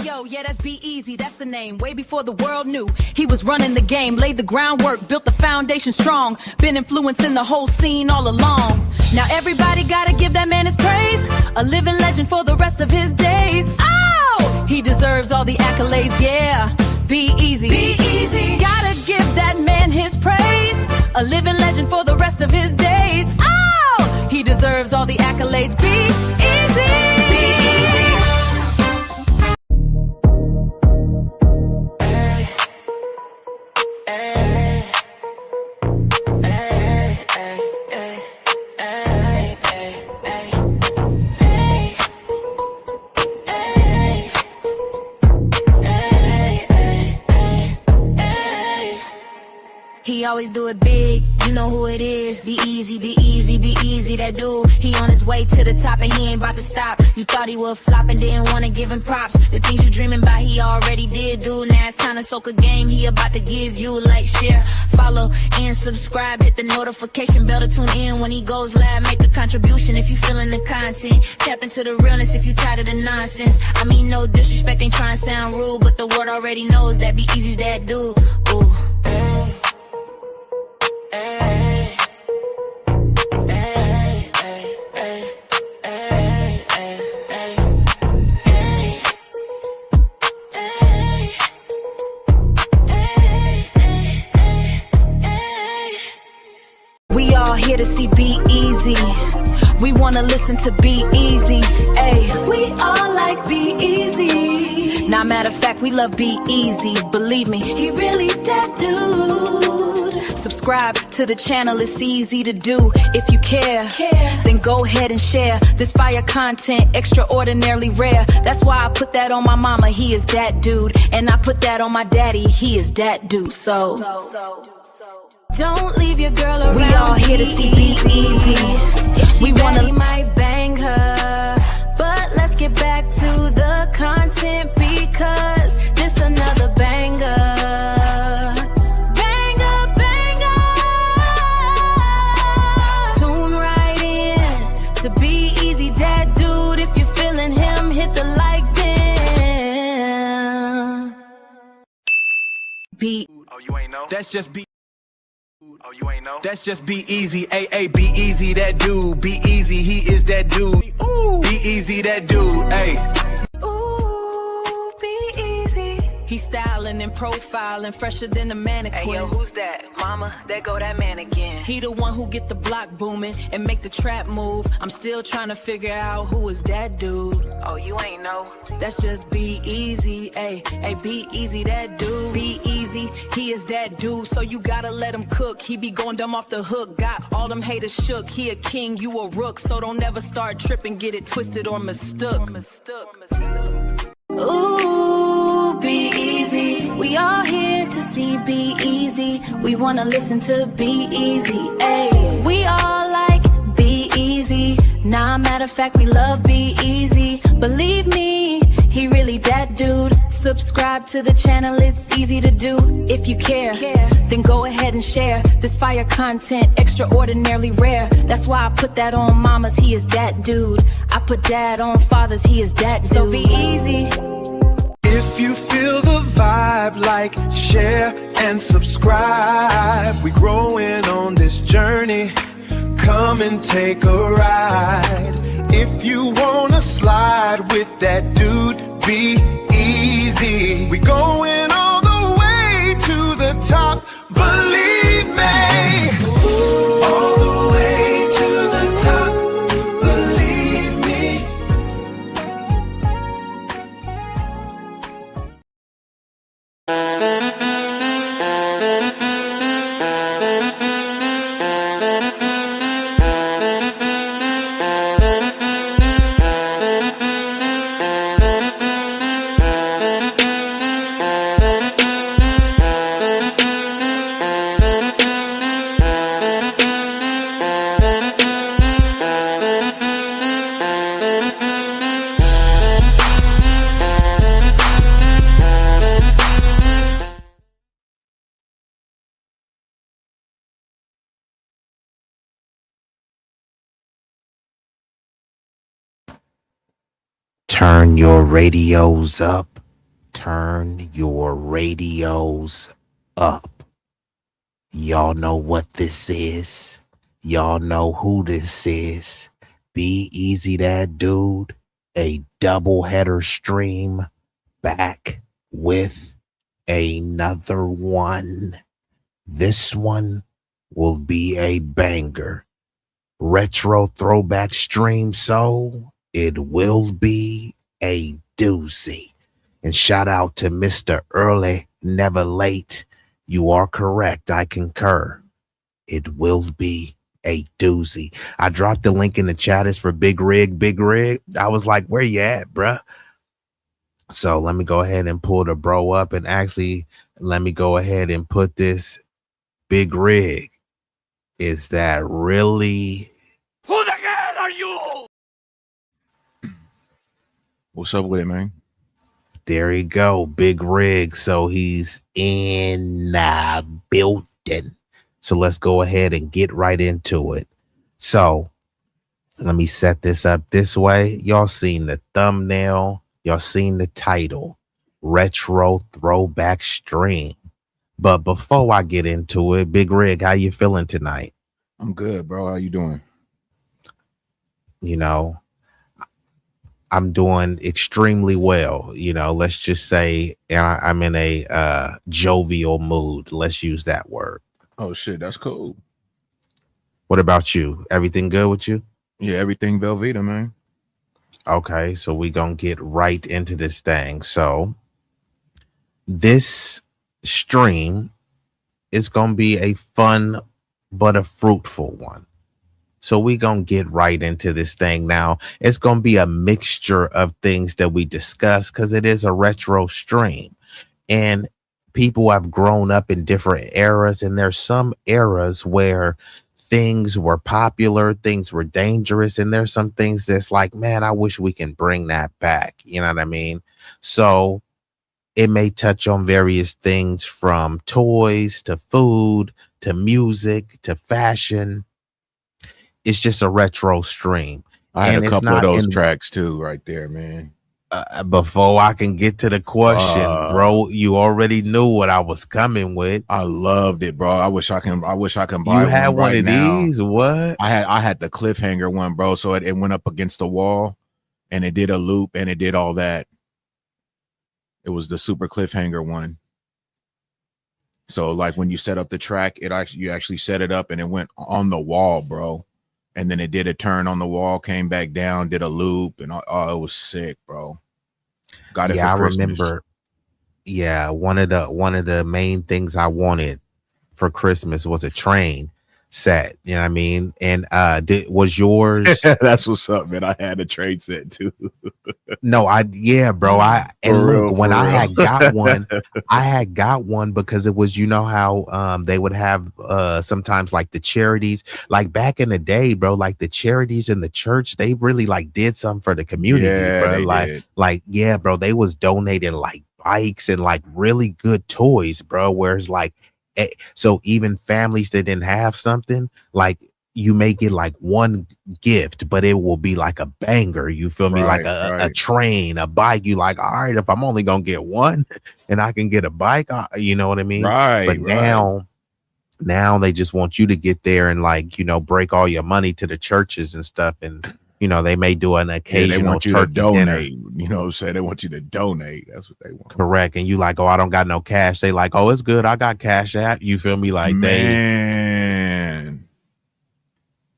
Yo, yeah, that's B-Eazy, that's the name. Way before the world knew he was running the game. Laid the groundwork, built the foundation strong. Been influencing the whole scene all along. Now everybody gotta give that man his praise. A living legend for the rest of his days. Oh, he deserves all the accolades, yeah. B-Eazy, B-Eazy, gotta give that man his praise. A living legend for the rest of his days. Oh, he deserves all the accolades. B-Eazy. He always do it big, you know who it is. B-Eazy, B-Eazy, B-Eazy, that dude. He on his way to the top and he ain't about to stop. You thought he would flop and didn't wanna give him props. The things you dreaming about, he already did, dude. Now it's time to soak a game, he about to give you. Like, share, follow, and subscribe. Hit the notification bell to tune in when he goes live. Make a contribution if you feeling the content. Tap into the realness if you tired of the nonsense. I mean, no disrespect, ain't trying to sound rude, but the world already knows that B-Eazy's that dude. Ooh. We all here to see B-Eazy. We wanna listen to B-Eazy. Ayy, we all like B-Eazy. Now, matter of fact, we love B-Eazy. Believe me, he really that dude. Subscribe to the channel, it's easy to do. If you care, then go ahead and share this fire content, extraordinarily rare. That's why I put that on my mama, he is that dude. And I put that on my daddy, he is that dude. So don't leave your girl around. We all here to see B-Eazy. We wanna, he might bang her, but let's get back to the content because this another banger. Banger, banger. Tune right in to B-Eazy Dat Dude. If you're feeling him, hit the like then. B. Oh, you ain't know? That's just B. Oh, you ain't know? That's just B-Eazy, A-A, B-Eazy that dude. B-Eazy, he is that dude. Ooh, B-Eazy that dude, ayy. Ooh, B-Eazy. He's styling and profiling, fresher than a mannequin. Hey yo, who's that? Mama, there go that man again. He the one who get the block booming and make the trap move. I'm still trying to figure out who is that dude. Oh, you ain't know? That's just B-Eazy, ayy, B-Eazy that dude. B-Eazy, he is that dude, so you gotta let him cook. He be going dumb off the hook, got all them haters shook. He a king, you a rook, so don't never start tripping, get it twisted or mistook. Ooh, B-Eazy, we all here to see B-Eazy. We wanna listen to B-Eazy, ayy. We all like B-Eazy. Nah, matter of fact, we love B-Eazy. Believe me, he really that dude. Subscribe to the channel, it's easy to do. If you care, then go ahead and share this fire content, extraordinarily rare. That's why I put that on mamas, he is that dude. I put that on fathers, he is that dude. So B-Eazy. If you feel the vibe, like, share, and subscribe. We growing on this journey. Come and take a ride. If you wanna slide with that dude, be easy. We going all the way to the top, believe me. All the way to the top, believe me. Turn your radios up. Turn your radios up. Y'all know what this is. Y'all know who this is. B-Eazy Dat Dude, a double header stream back with another one. This one will be a banger. Retro throwback stream, so it will be a doozy. And shout out to Mr. Early, never late. You are correct. I concur. It will be a doozy. I dropped the link in the chat. It's for Big Rig, Big Rig. I was like, where you at, bruh? So let me go ahead and pull the bro up, and actually let me go ahead and put this Big Rig. Is that really? Who the hell are you? What's up with it, man? There you go, Big Rig. So he's in the building. So let's go ahead and get right into it. So let me set this up this way. Y'all seen the thumbnail. Y'all seen the title. Retro Throwback Stream. But before I get into it, Big Rig, how you feeling tonight? I'm good, bro. How you doing? You know, I'm doing extremely well. You know, let's just say I'm in a jovial mood. Let's use that word. Oh, shit. That's cool. What about you? Everything good with you? Yeah, everything Velveeta, man. Okay, so we gonna get right into this thing. So this stream is gonna be a fun but a fruitful one. So we gonna get right into this thing now. It's gonna be a mixture of things that we discuss because it is a retro stream, and people have grown up in different eras, and there's some eras where things were popular, things were dangerous, and there's some things that's like, man, I wish we can bring that back. You know what I mean? So it may touch on various things from toys to food to music to fashion. It's just a retro stream. I had and a it's couple of not those in, tracks too, right there, man. Before I can get to the question, bro, you already knew what I was coming with. I loved it, bro. I wish I can buy You had one one right of now. these? What? I had the cliffhanger one, bro. So it went up against the wall and it did a loop and it did all that. It was the super cliffhanger one. So like when you set up the track, you actually set it up and it went on the wall, bro. And then it did a turn on the wall, came back down, did a loop, and it was sick, bro. Got it for Christmas. I remember. Yeah, one of the main things I wanted for Christmas was a train set. You know what I mean? And was yours? That's what's up, man. I had a train set too. No, bro. I had got one because it was, you know how they would have sometimes like the charities, like back in the day, bro, like the charities in the church, they really like did something for the community, bro. Bro, they was donating like bikes and like really good toys, bro. Whereas like, so even families that didn't have something, like you may get like one gift, but it will be like a banger. You feel me? Like a train, a bike. You like, all right, if I'm only gonna get one and I can get a bike, you know what I mean? Right. But now they just want you to get there and like, you know, break all your money to the churches and stuff. And, you know, they may do an occasional they want you turkey to donate. dinner. You know what I'm saying? They want you to donate. That's what they want. Correct. And you like, oh, I don't got no cash. They like, oh, it's good. I got cash out. You feel me? Like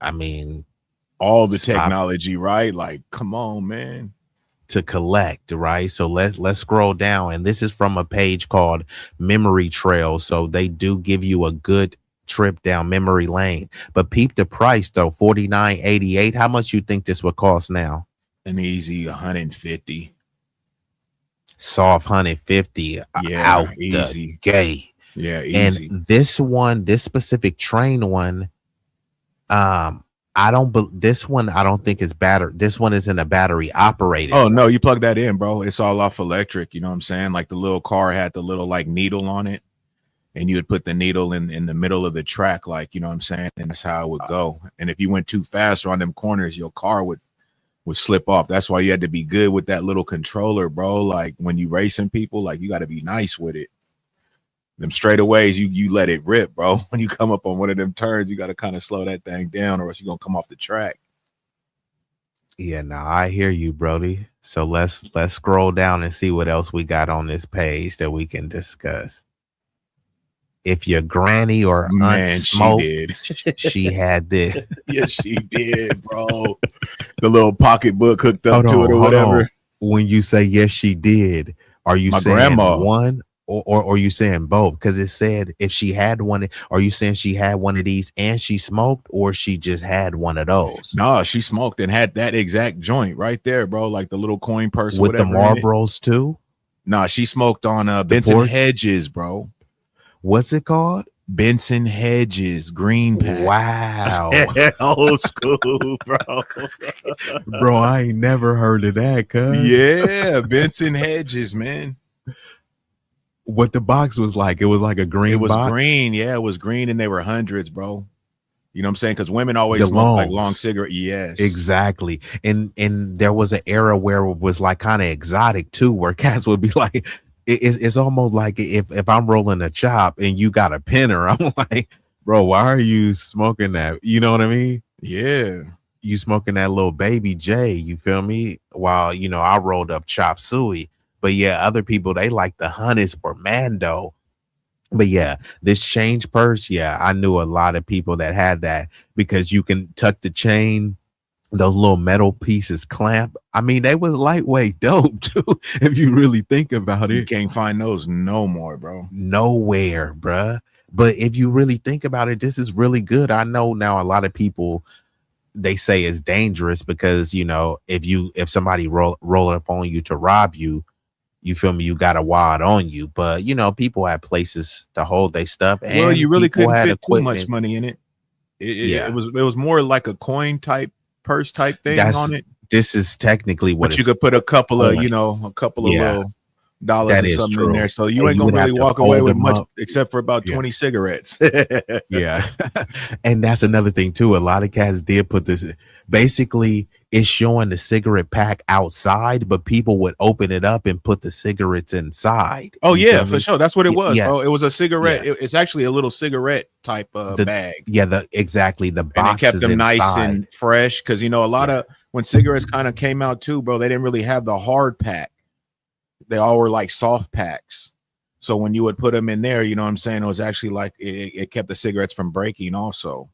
I mean, all the technology, right? Like, come on, man. To collect, right? So let's scroll down, and this is from a page called Memory Trail. So they do give you a good trip down memory lane. But peep the price though, $49.88. How much you think this would cost now? An easy 150. Soft 150. Yeah, out easy. The gate. Yeah, easy. And this specific train one, I don't think it's battery. This one isn't a battery operated. Oh no, you plug that in, bro. It's all off electric. You know what I'm saying? Like the little car had the little like needle on it, and you would put the needle in the middle of the track, like, you know what I'm saying? And that's how it would go. And if you went too fast around them corners, your car would would slip off. That's why you had to be good with that little controller, bro. Like when you racing people, like you got to be nice with it. Them straightaways, you let it rip, bro. When you come up on one of them turns, you got to kind of slow that thing down, or else you're gonna come off the track. Yeah, now I hear you, Brody. So let's scroll down and see what else we got on this page that we can discuss. If your granny or aunt Man, she smoked, did. she had this. Yes, she did, bro. The little pocketbook hooked up Hold to it or on, hold whatever. on. When you say yes, she did, are you My saying grandma. one or are you saying both? Because it said if she had one, are you saying she had one of these and she smoked, or she just had one of those Nah, she smoked and had that exact joint right there, bro. Like the little coin purse or with the whatever in it. Marlboros too? Nah, she smoked on Benson porch? Hedges, bro. What's it called? Benson Hedges green pack. Wow. Old school, bro. Bro, I ain't never heard of that, cuz. Yeah, Benson Hedges, man. What the box was like? It was like a green It was box? green. Yeah, it was green and they were hundreds, bro. You know what I'm saying? Because women always The smoke like longs. long cigarette. Yes. Exactly. And there was an era where it was like kind of exotic too, where cats would be like, it's almost like if I'm rolling a chop and you got a pinner, I'm like, bro, why are you smoking that? You know what I mean? Yeah. You smoking that little baby J, you feel me? While, you know, I rolled up chop suey. But yeah, other people, they like the hunnids for Mando. But yeah, this change purse, yeah, I knew a lot of people that had that because you can tuck the chain, those little metal pieces clamp. I mean, they was lightweight dope too, if you really think about You it. can't find those no more, bro. Nowhere, bruh. But if you really think about it, this is really good. I know now a lot of people, they say it's dangerous because, you know, if somebody roll up on you to rob you, you feel me, you got a wad on you. But you know, people had places to hold their stuff, Well, you and really people couldn't had fit too much equipment. money in it. Yeah, It was more like a coin type purse type thing that's on it. this is technically what But you it's could put a couple of, coin. a couple of Yeah, little dollars that or is something in there. true. So you And ain't you gonna would really have to walk away fold with them much up. except for about Yeah. 20 cigarettes. Yeah. And that's another thing too. A lot of cats did put this, basically it's showing the cigarette pack outside, but people would open it up and put the cigarettes inside. Oh You yeah, feel for me? sure. That's what it was, Yeah. bro. It was a cigarette. Yeah. It's actually a little cigarette type The bag. exactly the And they box kept is them nice inside. and fresh because a lot Yeah. of when cigarettes kind of came out too, bro, they didn't really have the hard pack. They all were like soft packs. So when you would put them in there, you know what I'm saying, it was actually like it kept the cigarettes from breaking also.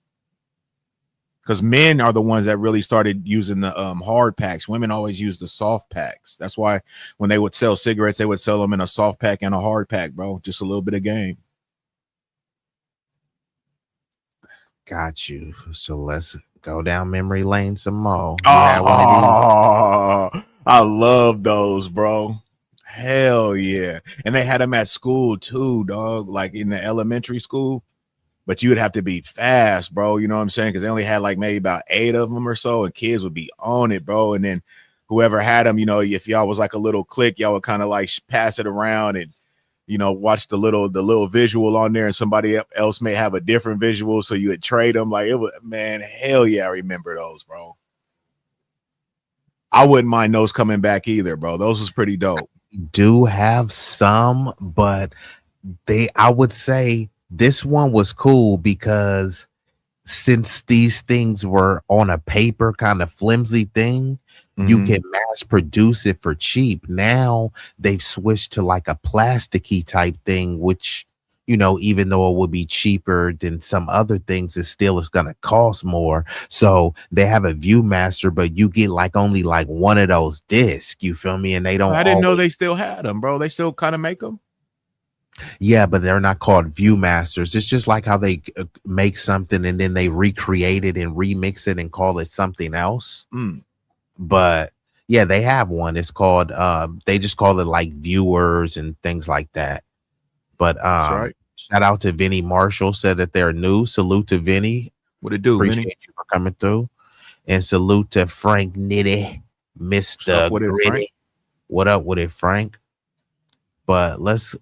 Because men are the ones that really started using the hard packs. Women always use the soft packs. That's why when they would sell cigarettes, they would sell them in a soft pack and a hard pack, bro. Just a little bit of game. Got you. So let's go down memory lane some more. You had one of these? Oh, I love those, bro. Hell yeah. And they had them at school too, dog, like in the elementary school. But you would have to be fast, bro. You know what I'm saying? Because they only had like maybe about 8 of them or so, and kids would be on it, bro. And then whoever had them, if y'all was like a little clique, y'all would kind of like pass it around and watch the little visual on there, and somebody else may have a different visual, so you would trade them. Like it was, man, hell yeah, I remember those, bro. I wouldn't mind those coming back either, bro. Those was pretty dope. Do have some, but I would say this one was cool because since these things were on a paper kind of flimsy thing, you can mass produce it for cheap. Now they've switched to like a plasticky type thing, which, even though it would be cheaper than some other things, it still is going to cost more. So they have a Viewmaster, but you get only one of those discs. You feel me? And they don't. I didn't know they still had them, bro. They still kind of make them. Yeah, but they're not called Viewmasters. It's just like how they make something and then they recreate it and remix it and call it something else. But yeah, they have one. It's called they just call it like Viewers and things like that. But That's right. Shout out to Vinny Marshall, said that they're new. Salute to Vinny. What it do, Appreciate Vinny? you for coming through. And salute to Frank Nitty, Mr. What up with it, Gritty. Frank? What up with it, Frank? But let's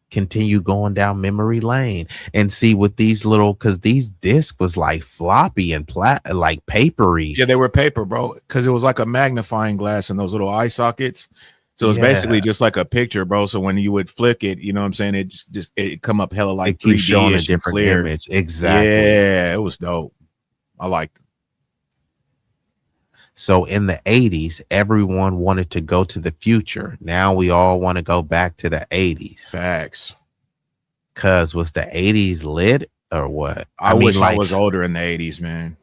continue going down memory lane and see what these little, because these discs was like floppy and like papery. Yeah, they were paper, bro, because it was like a magnifying glass in those little eye sockets. So it's basically Yeah, just like a picture, bro. So when you would flick it, you know what I'm saying? It just it come up hella like it keeps showing a 3D-ish and different clear. image. Exactly. Yeah, it was dope. I liked it. So in the 80s, everyone wanted to go to the future. Now we all want to go back to the 80s. Facts. Cause was the 80s lit or what? I mean, wish I like, was older in the 80s, man.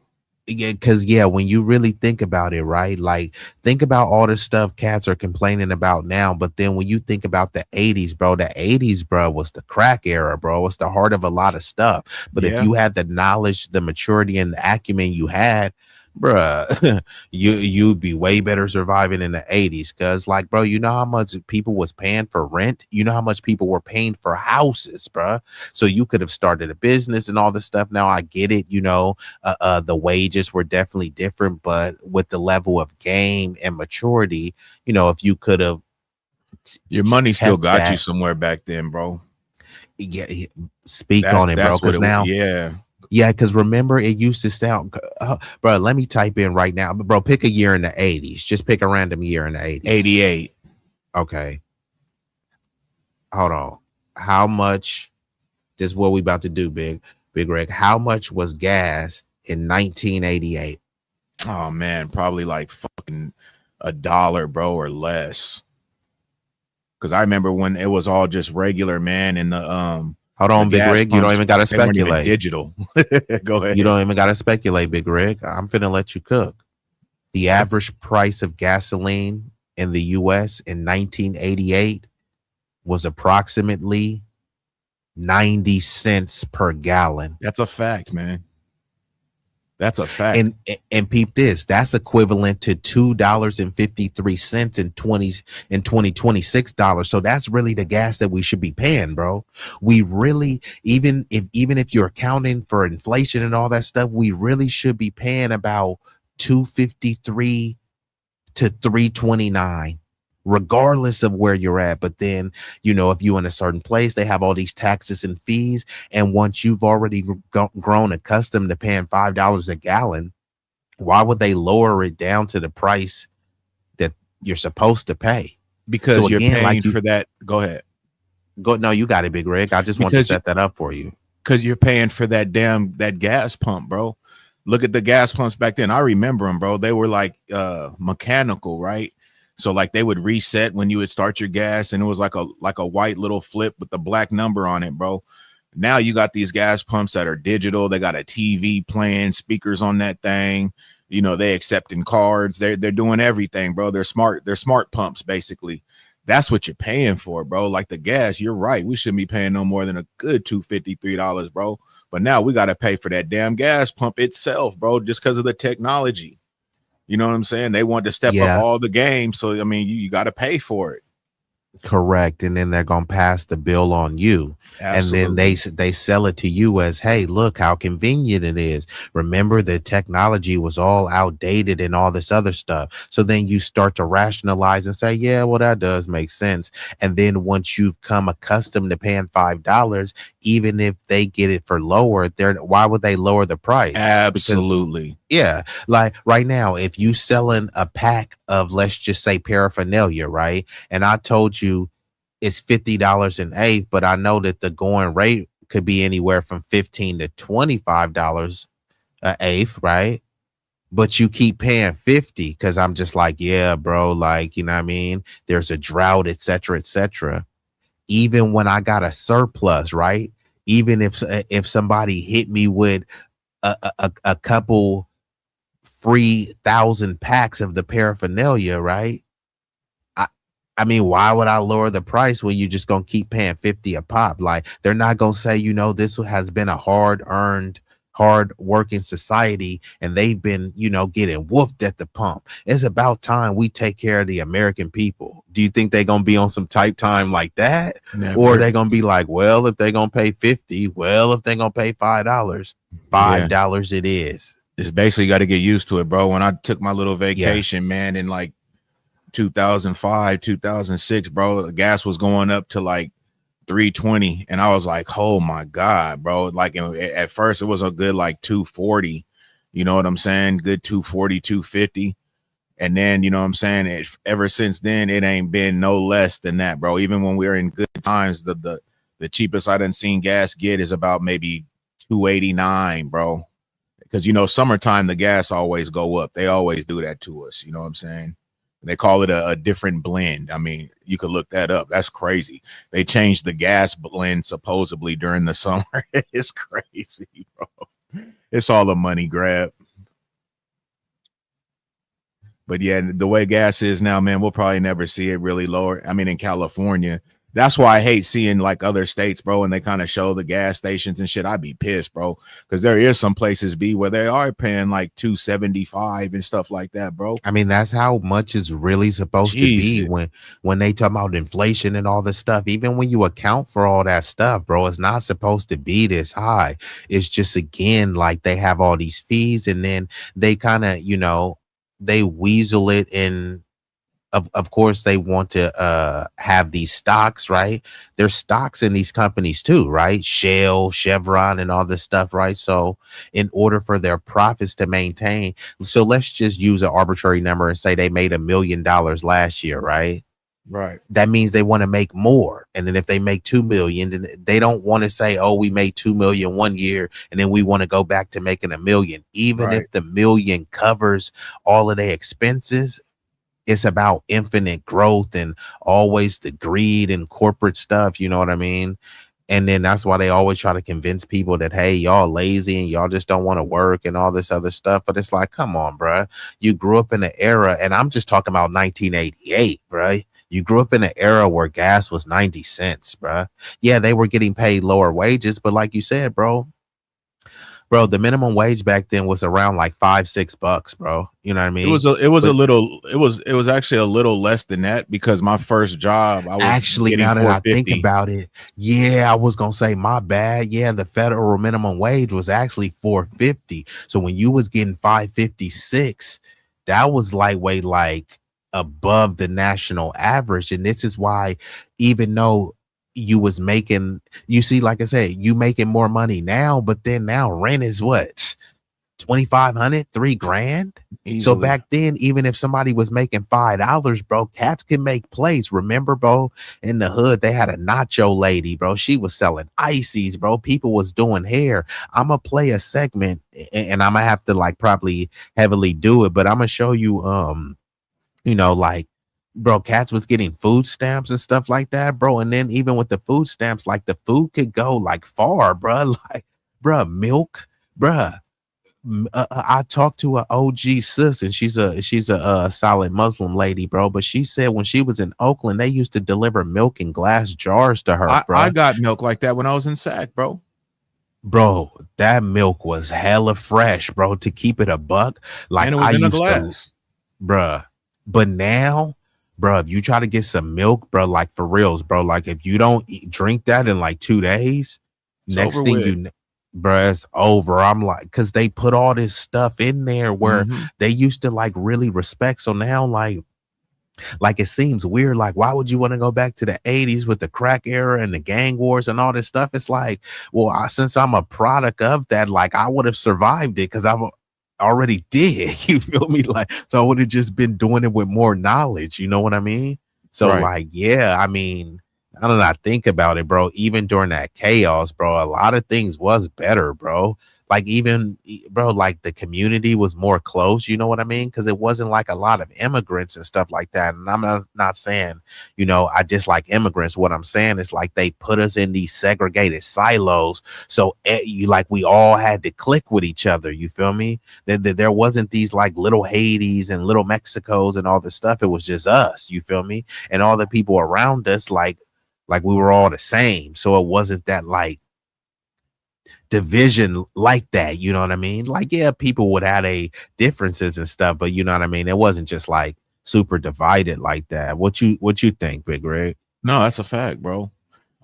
yeah, because yeah, when you really think about it, right? Like, think about all the stuff cats are complaining about now, but then when you think about the 80s, bro, the 80s, bro, was the crack era, bro. It's the heart of a lot of stuff. But if Yeah. you had the knowledge, the maturity, and the acumen you had, bruh, you'd be way better surviving in the 80s. Cause like, bro, you know how much people was paying for rent? You know how much people were paying for houses, bruh. So you could have started a business and all this stuff. Now I get it, you know, the wages were definitely different, but with the level of game and maturity, you know, if you could have Your money still kept got you that, somewhere back then, bro. yeah, speak on it, bro. That's what Because it. now, Yeah. yeah, because remember, it used to sound, bro. Let me type in right now, bro. Pick a year in the 80s. Just pick a random year in the 80s. 88. Okay, hold on. How much? This is what we about to do, Big Rick. How much was gas in 1988? Oh man, probably like fucking $1, bro, or less. Because I remember when it was all just regular, man, and Hold the on, Big gas Rig. You don't pumps, even got to they weren't even speculate. digital. Go ahead. You don't even got to speculate, Big Rig. I'm finna let you cook. The average price of gasoline in the U.S. in 1988 was approximately 90 cents per gallon. That's a fact, man. That's a fact. And peep this, that's equivalent to $2.53 in 2026 dollars. So that's really the gas that we should be paying, bro. We really, even if you're accounting for inflation and all that stuff, we really should be paying about 253 to 329, regardless of where you're at. But then, you know, if you're in a certain place, they have all these taxes and fees. And once you've already grown accustomed to paying $5 a gallon, why would they lower it down to the price that you're supposed to pay? Because So you're again, paying like for that. Go ahead. no, you got it, Big Rick. I just want to Because set that up for you. Because you're paying for that gas pump, bro. Look at the gas pumps back then. I remember them, bro. They were like mechanical, right? So like they would reset when you would start your gas, and it was like a white little flip with the black number on it, bro. Now you got these gas pumps that are digital. They got a TV playing, speakers on that thing. You know, they accepting cards. They're doing everything, bro. They're smart. They're smart pumps, basically. That's what you're paying for, bro. Like the gas, you're right. We shouldn't be paying no more than a good $253, bro. But now we got to pay for that damn gas pump itself, bro, just because of the technology. You know what I'm saying? They want to step up Yeah. all the game. So, I mean, you got to pay for it. Correct. And then they're going to pass the bill on you. Absolutely. And then they sell it to you as, hey, look how convenient it is. Remember, the technology was all outdated and all this other stuff. So then you start to rationalize and say, yeah, well, that does make sense. And then once you've come accustomed to paying $5, even if they get it for lower, why would they lower the price? Absolutely. Yeah, like right now, if you selling a pack of, let's just say, paraphernalia, right? And I told you it's $50 an eighth, but I know that the going rate could be anywhere from $15 to $25 an eighth, right? But you keep paying 50 because I'm just like, yeah, bro, like, you know what I mean? There's a drought, et cetera, et cetera. Even when I got a surplus, right? Even if somebody hit me with a couple free 1,000 packs of the paraphernalia, right? I mean, why would I lower the price when you're just gonna keep paying 50 a pop? Like, they're not gonna say, you know, this has been a hard-earned, hard-working society, and they've been, you know, getting whooped at the pump. It's about time we take care of the American people. Do you think they're gonna be on some type time like that? Never. Or are they gonna be like, well, if they're gonna pay 50, well, if they're gonna pay $5, $5 it is. It's basically got to get used to it, bro. When I took my little vacation, man, in like 2005, 2006, bro, the gas was going up to like 320, and I was like, oh my god, bro. Like at first it was a good like 240, you know what I'm saying, good 240, 250. And then, you know what I'm saying, ever since then it ain't been no less than that, bro. Even when we were in good times, the cheapest I done seen gas get is about maybe 289, bro. Because, you know, summertime the gas always go up. They always do that to us, you know what I'm saying? They call it a different blend. I mean, you could look that up. That's crazy. They changed the gas blend supposedly during the summer. It's crazy, bro. It's all a money grab. But yeah, the way gas is now, man, we'll probably never see it really lower. I mean, in California, that's why I hate seeing like other states, bro, and they kind of show the gas stations and shit. I'd be pissed, bro, because there is some places where they are paying like $2.75 and stuff like that, bro. I mean, that's how much is really supposed to be when they talk about inflation and all this stuff. Even when you account for all that stuff, bro, it's not supposed to be this high. It's just, again, like they have all these fees, and then they kind of, you know, they weasel it in. Of course, they want to have these stocks, right? There's stocks in these companies too, right? Shell, Chevron, and all this stuff, right? So in order for their profits to maintain, so let's just use an arbitrary number and say they made $1 million last year, right? Right. That means they want to make more. And then if they make 2 million, then they don't want to say, oh, we made 2 million one year, and then we want to go back to making $1 million. Even if the million covers all of their expenses, it's about infinite growth and always the greed and corporate stuff. You know what I mean? And then that's why they always try to convince people that, hey, y'all lazy and y'all just don't want to work and all this other stuff. But it's like, come on, bro. You grew up in an era, and I'm just talking about 1988, bro. You grew up in an era where gas was 90 cents, bro. Yeah, they were getting paid lower wages, but like you said, bro, the minimum wage back then was around like $5-6, bro. You know what I mean? It was actually a little less than that, because my first job, I was actually, now that I think about it, yeah, I was gonna say, my bad. Yeah, the federal minimum wage was actually $4.50. So when you was getting $5.56, that was lightweight, like above the national average. And this is why, even though you was making, you see, like I said, you making more money now, but then now rent is what, $2,500, $3,000. Easily. So back then, even if somebody was making $5, bro, cats can make plays. Remember, bro, in the hood, they had a nacho lady, bro. She was selling ices, bro. People was doing hair. I'm gonna play a segment, and I'm gonna have to like probably heavily do it, but I'm gonna show you, you know, like, bro, cats was getting food stamps and stuff like that, bro. And then even with the food stamps, like the food could go like far, bro. Like, bro, milk, bro. I talked to an OG sis, and she's a solid Muslim lady, bro. But she said when she was in Oakland, they used to deliver milk in glass jars to her, bro. I got milk like that when I was in SAC, bro. Bro, that milk was hella fresh, bro. To keep it a buck, like, and it was in a glass, bruh. But now, bro, if you try to get some milk, bro, like for reals, bro, like if you don't drink that in like 2 days, next thing you know, bro, it's over. I'm like, because they put all this stuff in there where they used to like really respect. So now, like it seems weird. Like, why would you want to go back to the 80s with the crack era and the gang wars and all this stuff? It's like, well, since I'm a product of that, like I would have survived it because I've already did. You feel me? Like, so I would have just been doing it with more knowledge. You know what I mean? So like, yeah, I mean, I don't know. I think about it, bro. Even during that chaos, bro, a lot of things was better, bro. Like even, bro, like the community was more close. You know what I mean? Because it wasn't like a lot of immigrants and stuff like that. And I'm not saying, you know, I dislike immigrants. What I'm saying is like they put us in these segregated silos. So we all had to click with each other. You feel me? There wasn't these like little Haitis and little Mexicos and all this stuff. It was just us. You feel me? And all the people around us, like we were all the same. So it wasn't that like division like that. You know what I mean? Like, yeah, people would have a differences and stuff, but you know what I mean? It wasn't just like super divided like that. What you think, Big Rig? No, that's a fact, bro.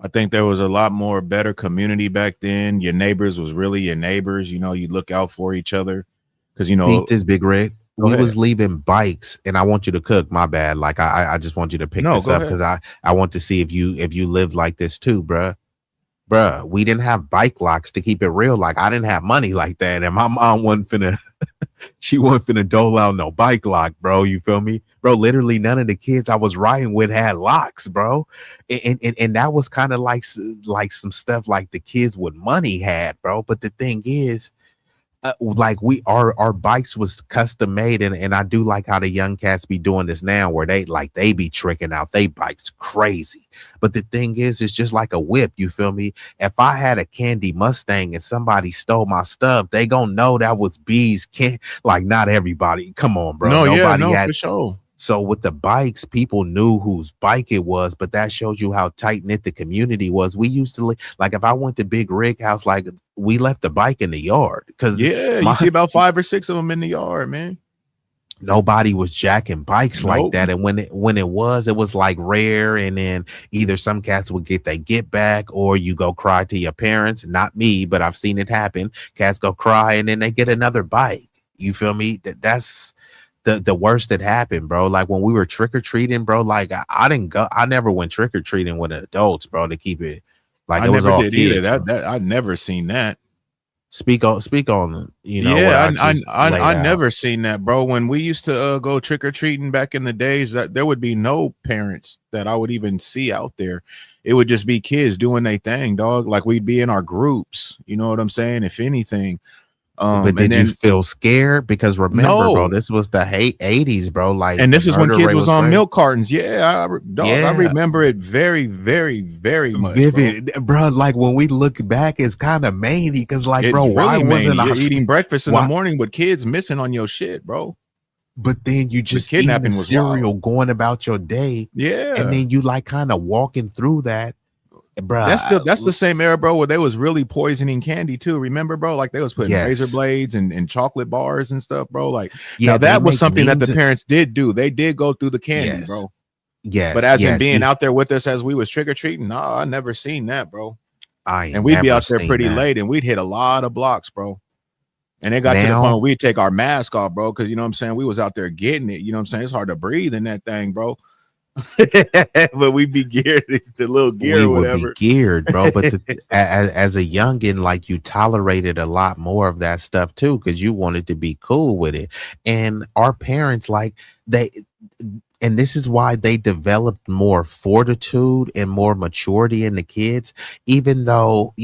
I think there was a lot more better community back then. Your neighbors was really your neighbors. You know, you look out for each other because, you know, this Big Rig. Go we ahead. was leaving bikes, and I want you to cook. My bad. Like I just want you to pick No, this go up ahead. because I want to see if you lived like this too, bruh. Bruh, we didn't have bike locks to keep it real. Like I didn't have money like that, and my mom wasn't finna. She wasn't finna dole out no bike lock, bro. You feel me, bro? Literally, none of the kids I was riding with had locks, bro. And that was kind of like some stuff like the kids with money had, bro. But the thing is, like our bikes was custom made, and I do like how the young cats be doing this now where they be tricking out they bikes crazy. But the thing is, it's just like a whip, you feel me? If I had a candy Mustang and somebody stole my stuff, they gonna know that was B's can like not everybody. Come on, bro. No, yeah, Nobody no, had. for sure. So with the bikes, people knew whose bike it was, but that shows you how tight knit the community was. We used to like if I went to Big Rig House, like we left the bike in the yard because Yeah, you see about 5 or 6 of them in the yard, man. nobody was jacking bikes like Nope. that. And when it was like rare. And then either some cats would get they get back, or you go cry to your parents. Not me, but I've seen it happen. Cats go cry and then they get another bike. You feel me? That's the worst that happened, bro. Like when we were trick-or-treating, bro, like I never went trick-or-treating with adults, bro, to keep it like I it was never all did either. kids, bro. That I never seen that. Speak on you know what Yeah, I just laid I out. never seen that, bro. When we used to go trick or treating back in the days, that there would be no parents that I would even see out there. It would just be kids doing their thing, dog. Like we'd be in our groups. You know what I'm saying? If anything, But and did you then feel scared? Because remember, bro, no. this was the 80s, bro. Like And the this is when murder kids rate was was on crazy. milk cartons. Yeah, dog, I Yeah, remember it very, very, very much, bro. vivid, bro. Like when we look back, it's kind of manly because, like, bro, It's why really wasn't manly. I You're eating breakfast in the why? morning with kids missing on your shit, bro. But then you The just eating the kidnapping was wild. cereal, going about your day, and Yeah. then you like kind of walking through that, bro. That's the same era, bro, where they was really poisoning candy too. Remember, bro? Like they was putting razor Yes, blades and chocolate bars and stuff, bro. Like now yeah, they that was make something that the memes. parents did do. They did go through the candy, Yes, bro. But yes, as in yes. being out there with us as we was trick or treating, nah, I never seen that, bro. I And ain't we'd be never out there seen pretty that. late, and we'd hit a lot of blocks, bro. And it got to the point Now, where we'd take our mask off, bro, because you know what I'm saying. We was out there getting it. You know what I'm saying. It's hard to breathe in that thing, bro. But we'd be geared, it's the little gear we or would be whatever. geared, bro. But as a youngin, like you tolerated a lot more of that stuff too, because you wanted to be cool with it. And our parents, like they, and this is why they developed more fortitude and more maturity in the kids, even though,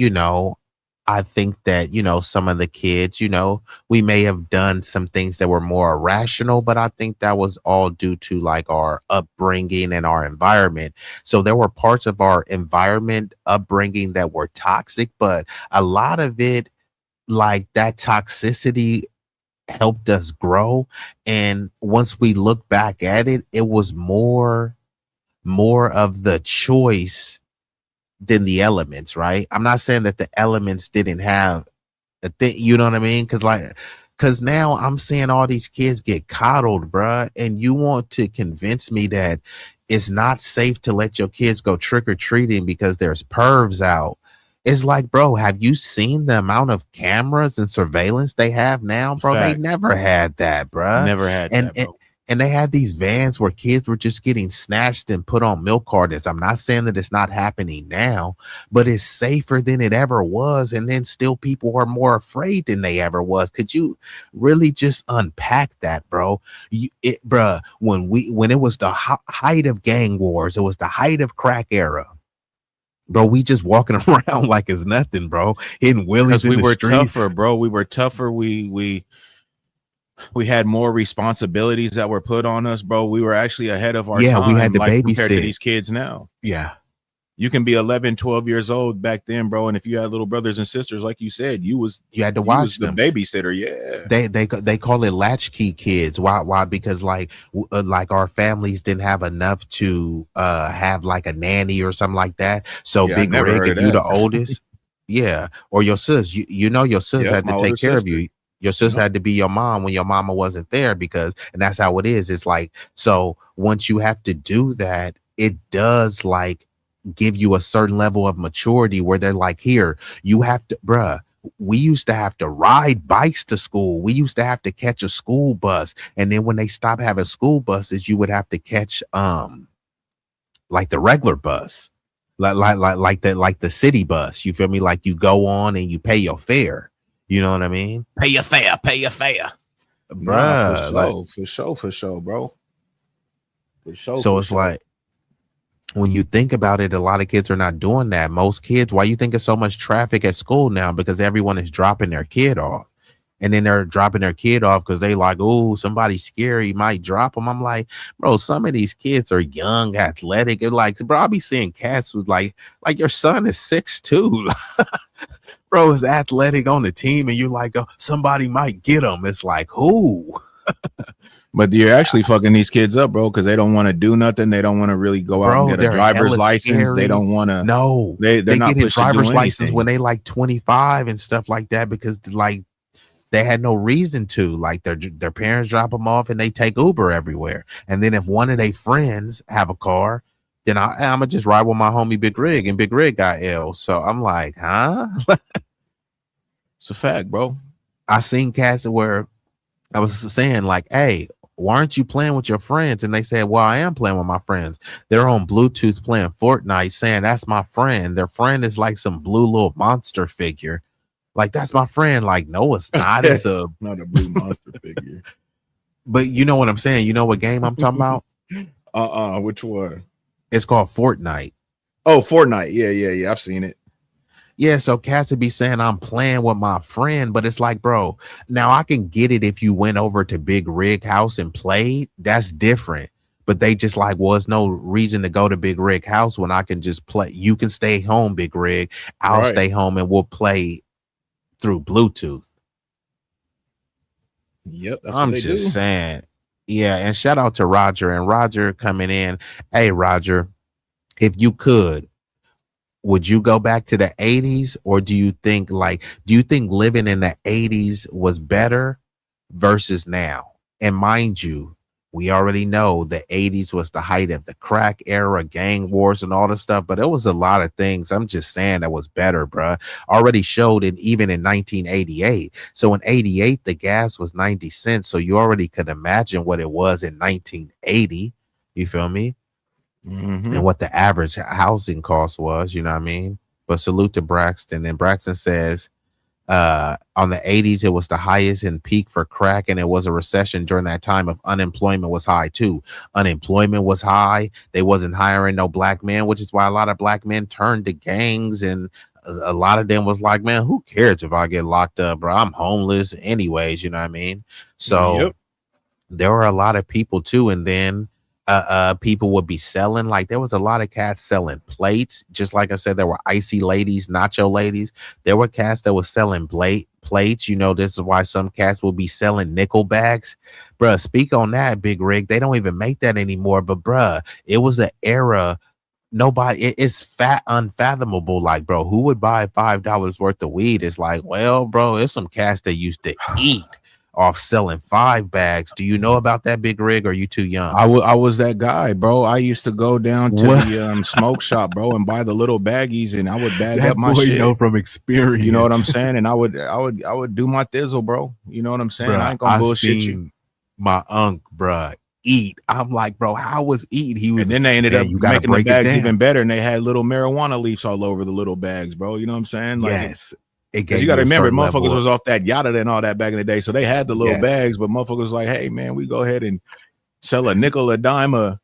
I think that, some of the kids, we may have done some things that were more irrational, but I think that was all due to like our upbringing and our environment. So there were parts of our environment, upbringing that were toxic, but a lot of it, like that toxicity helped us grow. And once we look back at it, it was more of the choice than the elements, right? I'm not saying that the elements didn't have a thing, you know what I mean? Cause now I'm seeing all these kids get coddled, bruh, and you want to convince me that it's not safe to let your kids go trick-or-treating because there's pervs out. It's like, bro, have you seen the amount of cameras and surveillance they have now, bro? They Fact. never had that, bruh. Never had And that, and bro. and they had these vans where kids were just getting snatched and put on milk cartons. I'm not saying that it's not happening now, but it's safer than it ever was. And then still people are more afraid than they ever was. Could you really just unpack that, bro? Bruh, when it was the height of gang wars, it was the height of crack era. Bro, we just walking around like it's nothing, bro. Hitting willies Because in we the were street. tougher, bro. We were tougher. We had more responsibilities that were put on us, bro. We were actually ahead of our Yeah, time, we had to like compared to babysit. these kids now. Yeah. You can be 11, 12 years old back then, bro. And if you had little brothers and sisters, like you said, You had to you was watch the them. babysitter. Yeah. They call it latchkey kids. Why? Because like our families didn't have enough to have like a nanny or something like that. So Yeah, I Big never Rig, heard if of you the that. oldest, yeah, or your sis, your sis Yep, had my to older take care of sister. you. Your sis Yep. had to be your mom when your mama wasn't there and that's how it is. It's like, so once you have to do that, it does like give you a certain level of maturity where they're like, here, you have to, bruh, we used to have to ride bikes to school. We used to have to catch a school bus. And then when they stopped having school buses, you would have to catch like the regular bus. Like the city bus. You feel me? Like you go on and you pay your fare. You know what I mean? Pay your fare, Bruh. Nah, for sure, bro. For sure. So it's like, when you think about it, a lot of kids are not doing that. Most kids, why you think there's so much traffic at school now? Because everyone is dropping their kid off. And then they're dropping their kid off because they like, oh, somebody scary might drop them. I'm like, bro, some of these kids are young, athletic. And like, bro, I'll be seeing cats with like your son is 6'2". Bro is athletic on the team. And you're like, oh, somebody might get him. It's like, who? But you're actually fucking these kids up, bro, because they don't want to do nothing. They don't want to really go out and get a driver's license. Scary. They don't want to. No, they're not getting a driver's license anything. when they like 25 and stuff like that because like they had no reason to. Like their parents drop them off and they take Uber everywhere. And then if one of their friends have a car, then I'm gonna just ride with my homie Big Rig, and Big Rig got ill. So I'm like, huh? It's a fact, bro. I seen cats where I was saying like, hey, why aren't you playing with your friends? And they said, well, I am playing with my friends. They're on Bluetooth playing Fortnite saying that's my friend. Their friend is like some blue little monster figure. Like, that's my friend. Like, no, it's not. It's not a blue monster figure. But you know what I'm saying? You know what game I'm talking about? Which one? It's called Fortnite. Oh, Fortnite. Yeah. I've seen it. Yeah, so cats would be saying I'm playing with my friend, but it's like, bro, now I can get it if you went over to Big Rig House and played. That's different. But they just like, well, there's no reason to go to Big Rig House when I can just play. You can stay home, Big Rig. I'll stay home and we'll play through Bluetooth. Yep, that's I'm what they just do. saying. Yeah, and shout out to Roger and Roger coming in. Hey, Roger, if you could, would you go back to the 80s, or do you think living in the 80s was better versus now? And mind you, we already know the 80s was the height of the crack era, gang wars and all this stuff, but it was a lot of things. I'm just saying that was better, bruh. Already showed it even in 1988. So in 88, the gas was 90 cents. So you already could imagine what it was in 1980. You feel me? Mm-hmm. And what the average housing cost was, you know what I mean? But salute to Braxton. And Braxton says, on the 80s, it was the highest in peak for crack, and it was a recession during that time of unemployment was high too. Unemployment was high. They wasn't hiring no black men, which is why a lot of black men turned to gangs, and a lot of them was like, man, who cares if I get locked up, bro? I'm homeless anyways, you know what I mean? So there were a lot of people too. And then people would be selling, like there was a lot of cats selling plates. Just like I said, there were icy ladies, nacho ladies. There were cats that was selling plates. You know, this is why some cats will be selling nickel bags. Bruh, speak on that, Big Rig. They don't even make that anymore. But bruh, it was an era. It's unfathomable. Like, bro, who would buy $5 worth of weed? It's like, well, bro, it's some cats that used to eat off selling 5 bags. Do you know about that, Big Rig? Or are you too young? I was that guy, bro. I used to go down to the smoke shop, bro, and buy the little baggies, and I would bag up my shit. Know from experience. You know what I'm saying? And I would do my thizzle, bro. You know what I'm saying? Bruh, I ain't gonna bullshit you. My uncle, bruh, eat. I'm like, bro, how was eat? He was, and then they ended up making the bags even better, and they had little marijuana leaves all over the little bags, bro. You know what I'm saying? Like, yes. Because you got to remember, motherfuckers was off that yada and all that back in the day, so they had the little bags. But motherfuckers was like, "Hey, man, we go ahead and sell a nickel, a dime, or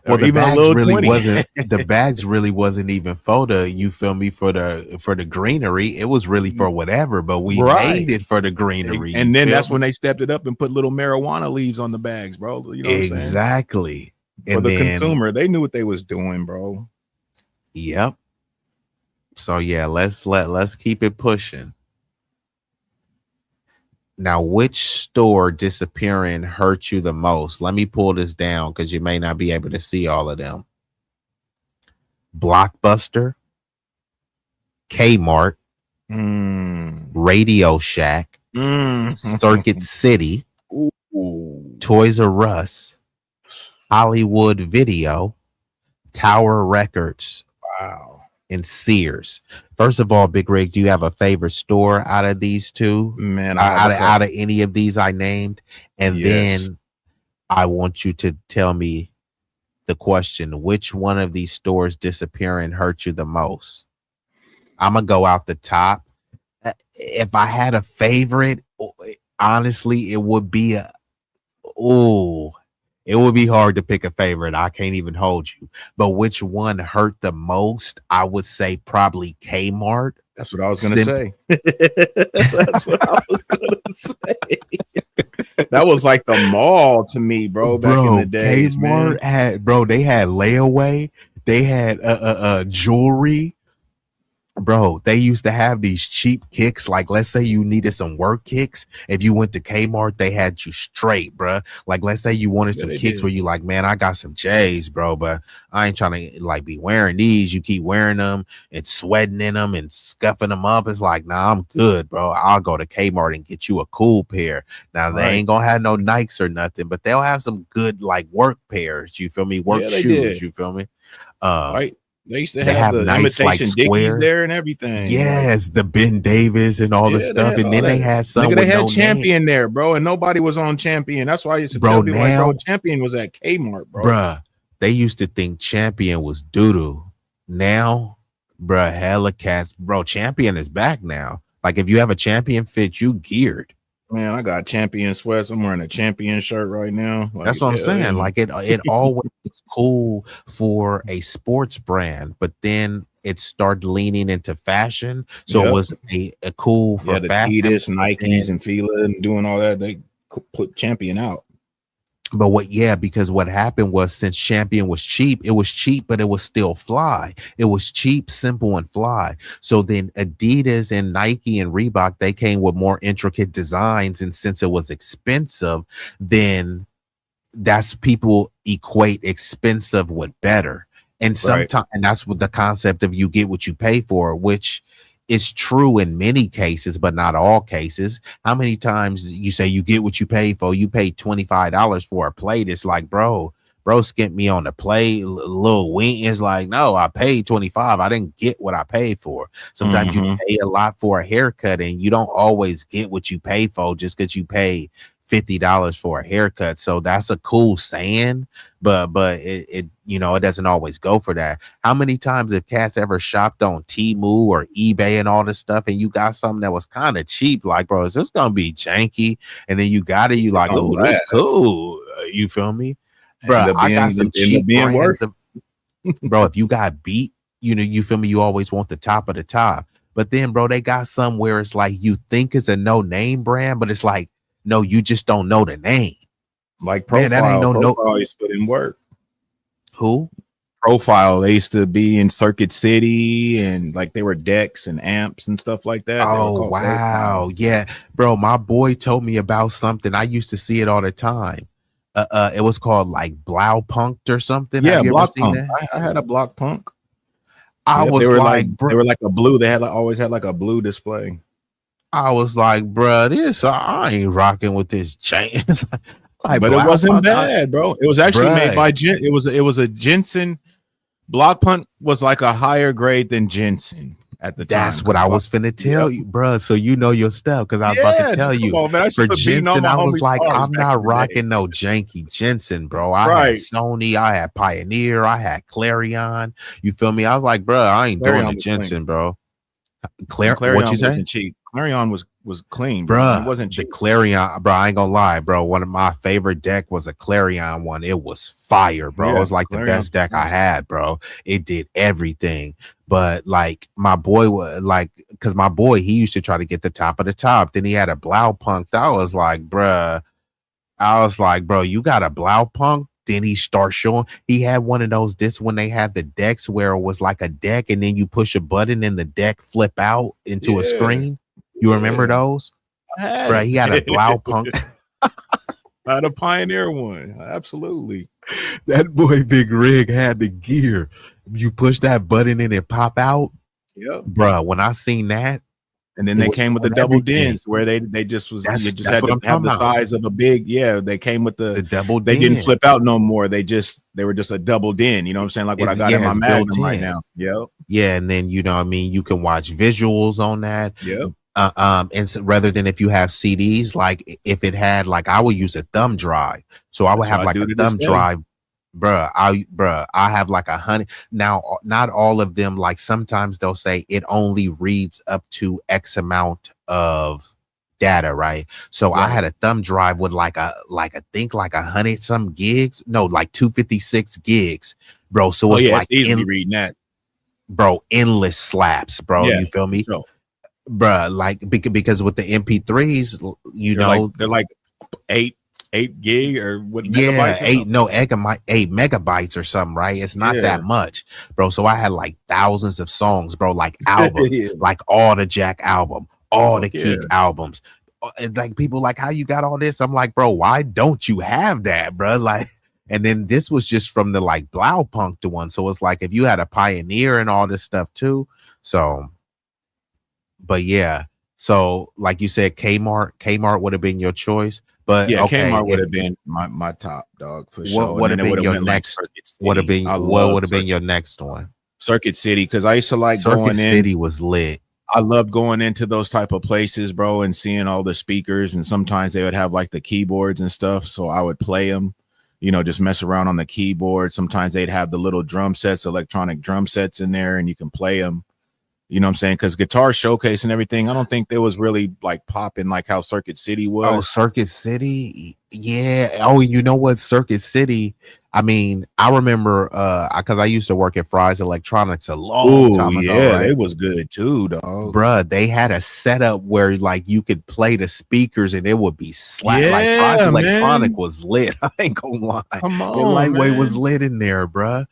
even a little really 20." wasn't the bags really wasn't even for the, you feel me, for the greenery. It was really for whatever, but we made it for the greenery. And then that's when they stepped it up and put little marijuana leaves on the bags, bro. You know what exactly. I'm saying? For the consumer, they knew what they was doing, bro. Yep. So yeah, let's keep it pushing. Now, which store disappearing hurt you the most? Let me pull this down because you may not be able to see all of them. Blockbuster, Kmart, Radio Shack, Circuit City, Toys R Us, Hollywood Video, Tower Records. Wow. and Sears. First of all, Big Rig, do you have a favorite store out of these two? Man, I have Out a of, couple. out of any of these I named? And Yes. then I want you to tell me the question, which one of these stores disappearing hurt you the most? I'm going to go out the top. If I had a favorite, honestly, it would be it would be hard to pick a favorite. I can't even hold you. But which one hurt the most? I would say probably Kmart. That's what I was gonna say. That's what I was gonna say. That was like the mall to me, bro. Back in the days, Kmart man. they had layaway. They had jewelry. Bro, they used to have these cheap kicks. Like, let's say you needed some work kicks. If you went to Kmart, they had you straight, bro. Like, let's say you wanted some kicks where you like, man, I got some J's, bro, but I ain't trying to like be wearing these. You keep wearing them and sweating in them and scuffing them up. It's like, nah, I'm good, bro. I'll go to Kmart and get you a cool pair. Now, they ain't gonna have no Nikes or nothing, but they'll have some good like work pairs. You feel me? Work shoes. You feel me? Right. They used to have the nice, imitation like, Dickies there and everything. Yes, like, the Ben Davis and all the stuff. And then they had some. Nigga, they had Champion there, bro, and nobody was on Champion. That's why I used to tell people, like, bro, Champion was at Kmart, bro. Bruh, they used to think Champion was doo-doo. Now, bruh, hella cats. Bro, Champion is back now. Like, if you have a Champion fit, you geared. Man, I got Champion sweats. I'm wearing a Champion shirt right now. Like, that's what I'm saying. Like it always was cool for a sports brand, but then it started leaning into fashion. So it was a cool for fashion. Adidas, Nikes, and Fila, and doing all that. They put Champion out. But because what happened was, since Champion was cheap, it was cheap, but it was still fly. It was cheap, simple, and fly. So then Adidas and Nike and Reebok, they came with more intricate designs. And since it was expensive, then that's people equate expensive with better. And sometimes, and that's what the concept of you get what you pay for, which is true in many cases, but not all cases. How many times you say you get what you pay for? You pay $25 for a plate. It's like, bro skimped me on the plate. Little wink is like, no, I paid $25. I didn't get what I paid for. Sometimes you pay a lot for a haircut, and you don't always get what you pay for just because you pay $50 for a haircut. So that's a cool saying, but it it doesn't always go for that. How many times have cats ever shopped on Temu or eBay and all this stuff, and you got something that was kind of cheap, like, bro, is this gonna be janky? And then you got it, you like, oh, that's cool. You feel me? Bro, I got some cheap brands bro, if you got beat, you feel me, you always want the top of the top. But then, bro, they got some where it's like you think it's a no-name brand, but it's like, no, you just don't know the name. Like Profile. Man, that ain't Profile used to put in work. Who? Profile. They used to be in Circuit City, and like they were decks and amps and stuff like that. Oh, wow. Profile. Yeah. Bro, my boy told me about something. I used to see it all the time. It was called like Blau Punked or something. Yeah, Block Punk. I had a Block Punk. They were like a blue. They had always had like a blue display. I was like, bro, I ain't rocking with this chain. But it wasn't bad, bro. It was actually made by It was a Jensen. Block Punk was like a higher grade than Jensen at the time. That's what I was finna tell you, bro. So you know your stuff, because I was about to tell you. On, man. For Jensen, I was like, I'm not rocking no janky Jensen, bro. I had Sony, I had Pioneer, I had Clarion. You feel me? I was like, bro, I ain't doing the Jensen, bro. Clarion what you say? Wasn't cheap. Clarion was clean, bro. It wasn't cheap. The Clarion, bro. I ain't gonna lie, bro. One of my favorite deck was a Clarion one. It was fire, bro. It was like the best deck I had, bro. It did everything. But like my boy was like, because my boy, he used to try to get the top of the top. Then he had a Blau Punk. I was like, bro, you got a Blau Punk? Then he starts showing. He had one of those discs when they had the decks where it was like a deck, and then you push a button and the deck flip out into a screen. You remember those? Bro, he had a Blau Punk. I had a Pioneer one. Absolutely. That boy Big Rig had the gear. You push that button and it pop out. Yep. Bro, when I seen that, And then It they was came with the on double everything. dens where they just was you just That's had what to I'm have talking the about. size of a big, they came with The double they didn't den. flip out no more. They were just a double den, you know what I'm saying? Like what I got in my It's built Magnum right in. now. Yep. Yeah, and then you know what I mean, you can watch visuals on that. Yep. And so rather than if you have CDs, like if it had like I would use a thumb drive. So I would That's have what I like do a to this thumb day. drive. I have like 100. Now, not all of them, like sometimes they'll say it only reads up to X amount of data, right? So I had a thumb drive with like I think like 100 some gigs, no, like 256 gigs, bro. So Oh it's yeah, it's like easily reading that. bro, endless slaps, bro. Yeah, You feel me? for sure. Bruh, like because with the MP3s, you know, They're like 8 gig or what yeah, megabytes or something? 8 megabytes or something, right? It's not Yeah. that much, bro. So I had like thousands of songs, bro, like albums, Yeah. like all the Jack album, all the Fuck yeah. Keek albums. And like people like, how you got all this? I'm like, bro, why don't you have that, bro? Like, and then this was just from the like Blaupunkt one. So it's like if you had a Pioneer and all this stuff too. So but yeah, so like you said, Kmart would have been your choice. But Yeah, okay, Kmart would have been my top dog for what sure. would And have then it would been have your went like next? Circuit Would have City. been I what love would have been your next one? Circuit City because I used to like Circuit going in. City was lit. I loved going into those type of places, bro, and seeing all the speakers. And sometimes they would have like the keyboards and stuff, so I would play them. You know, just mess around on the keyboard. Sometimes they'd have the little drum sets, electronic drum sets in there, and you can play them. You know what I'm saying? Because Guitar Showcase and everything, I don't think there was really like popping like how Circuit City Oh, was. Circuit City. Yeah. Oh, you know what? Circuit City. I mean, I remember because I used to work at Fry's Electronics a long Oh time ago, yeah, they right? was good too, dog. Bruh, they had a setup where like you could play the speakers and it would be slap. Like Fry's Yeah, Electronic man. was lit. I ain't gonna lie. Come And on, Lightweight was man. lit in there, bruh.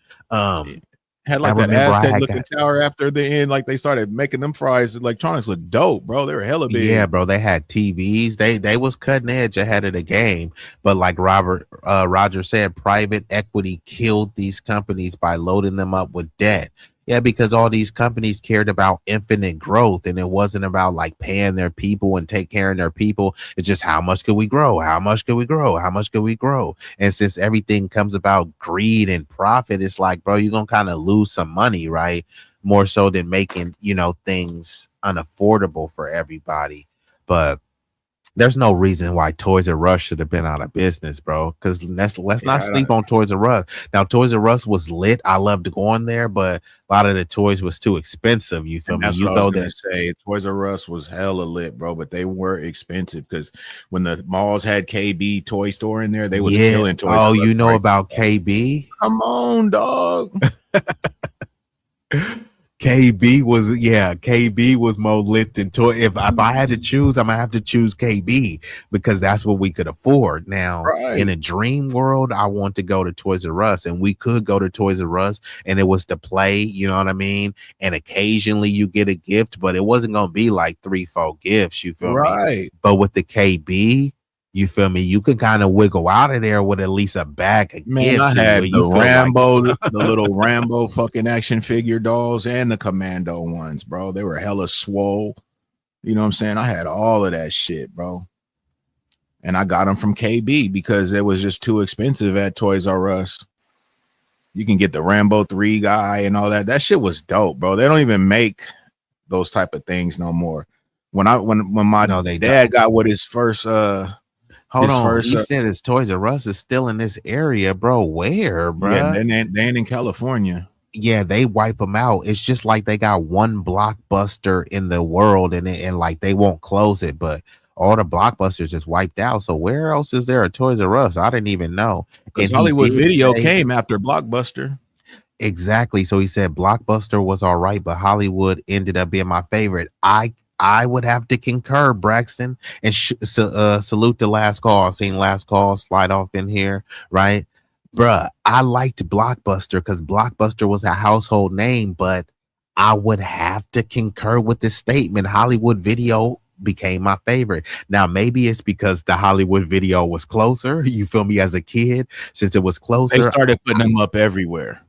Had I like that remember I Aztec had looking tower after the end. Like they started making them Fry's Electronics look dope, bro. They were hella big. yeah, bro. They had TVs. They was cutting edge ahead of the game. But like Roger said, private equity killed these companies by loading them up with debt. Yeah, because all these companies cared about infinite growth, and it wasn't about like paying their people and take care of their people. It's just how much could we grow? How much could we grow? How much could we grow? And since everything comes about greed and profit, it's like, bro, you're gonna kind of lose some money, right? More so than making, you know, things unaffordable for everybody. But there's no reason why Toys R Us should have been out of business, bro. Because let's not sleep on Toys R Us. Now, Toys R Us was lit. I loved going there, but a lot of the toys was too expensive. You feel me? That's You what I go was there. gonna say. Toys R Us was hella lit, bro, but they were expensive because when the malls had KB Toy Store in there, they was Yeah. killing Toys Oh, R Us you know prices. about KB? Come on, dog. KB was more lit than toy. If I had to choose, I'm gonna have to choose KB because that's what we could afford. Now, in a dream world, I want to go to Toys R Us, and we could go to Toys R Us, and it was to play. You know what I mean? And occasionally you get a gift, but it wasn't gonna be like 3-4 gifts. You feel me? But with the KB. You feel me? You can kind of wiggle out of there with at least a bag of gifts. I had the Rambo, like the little Rambo fucking action figure dolls and the Commando ones, bro. They were hella swole. You know what I'm saying? I had all of that shit, bro. And I got them from KB because it was just too expensive at Toys R Us. You can get the Rambo 3 guy and all that. That shit was dope, bro. They don't even make those type of things no more. When my dad got with his first Hold on, you said his Toys R Us is still in this area, bro. Where, bro? Yeah, they ain't in California. Yeah, they wipe them out. It's just like they got one Blockbuster in the world, and like they won't close it, but all the Blockbusters just wiped out. So where else is there a Toys R Us? I didn't even know. Because Hollywood Video came after Blockbuster. Exactly. So he said Blockbuster was all right, but Hollywood ended up being my favorite. I would have to concur, Braxton, and salute the Last Call. I've seen Last Call slide off in here, right? Bruh, I liked Blockbuster because Blockbuster was a household name, but I would have to concur with this statement. Hollywood Video became my favorite. Now, maybe it's because the Hollywood Video was closer. You feel me? As a kid, since it was closer, they started putting them up everywhere.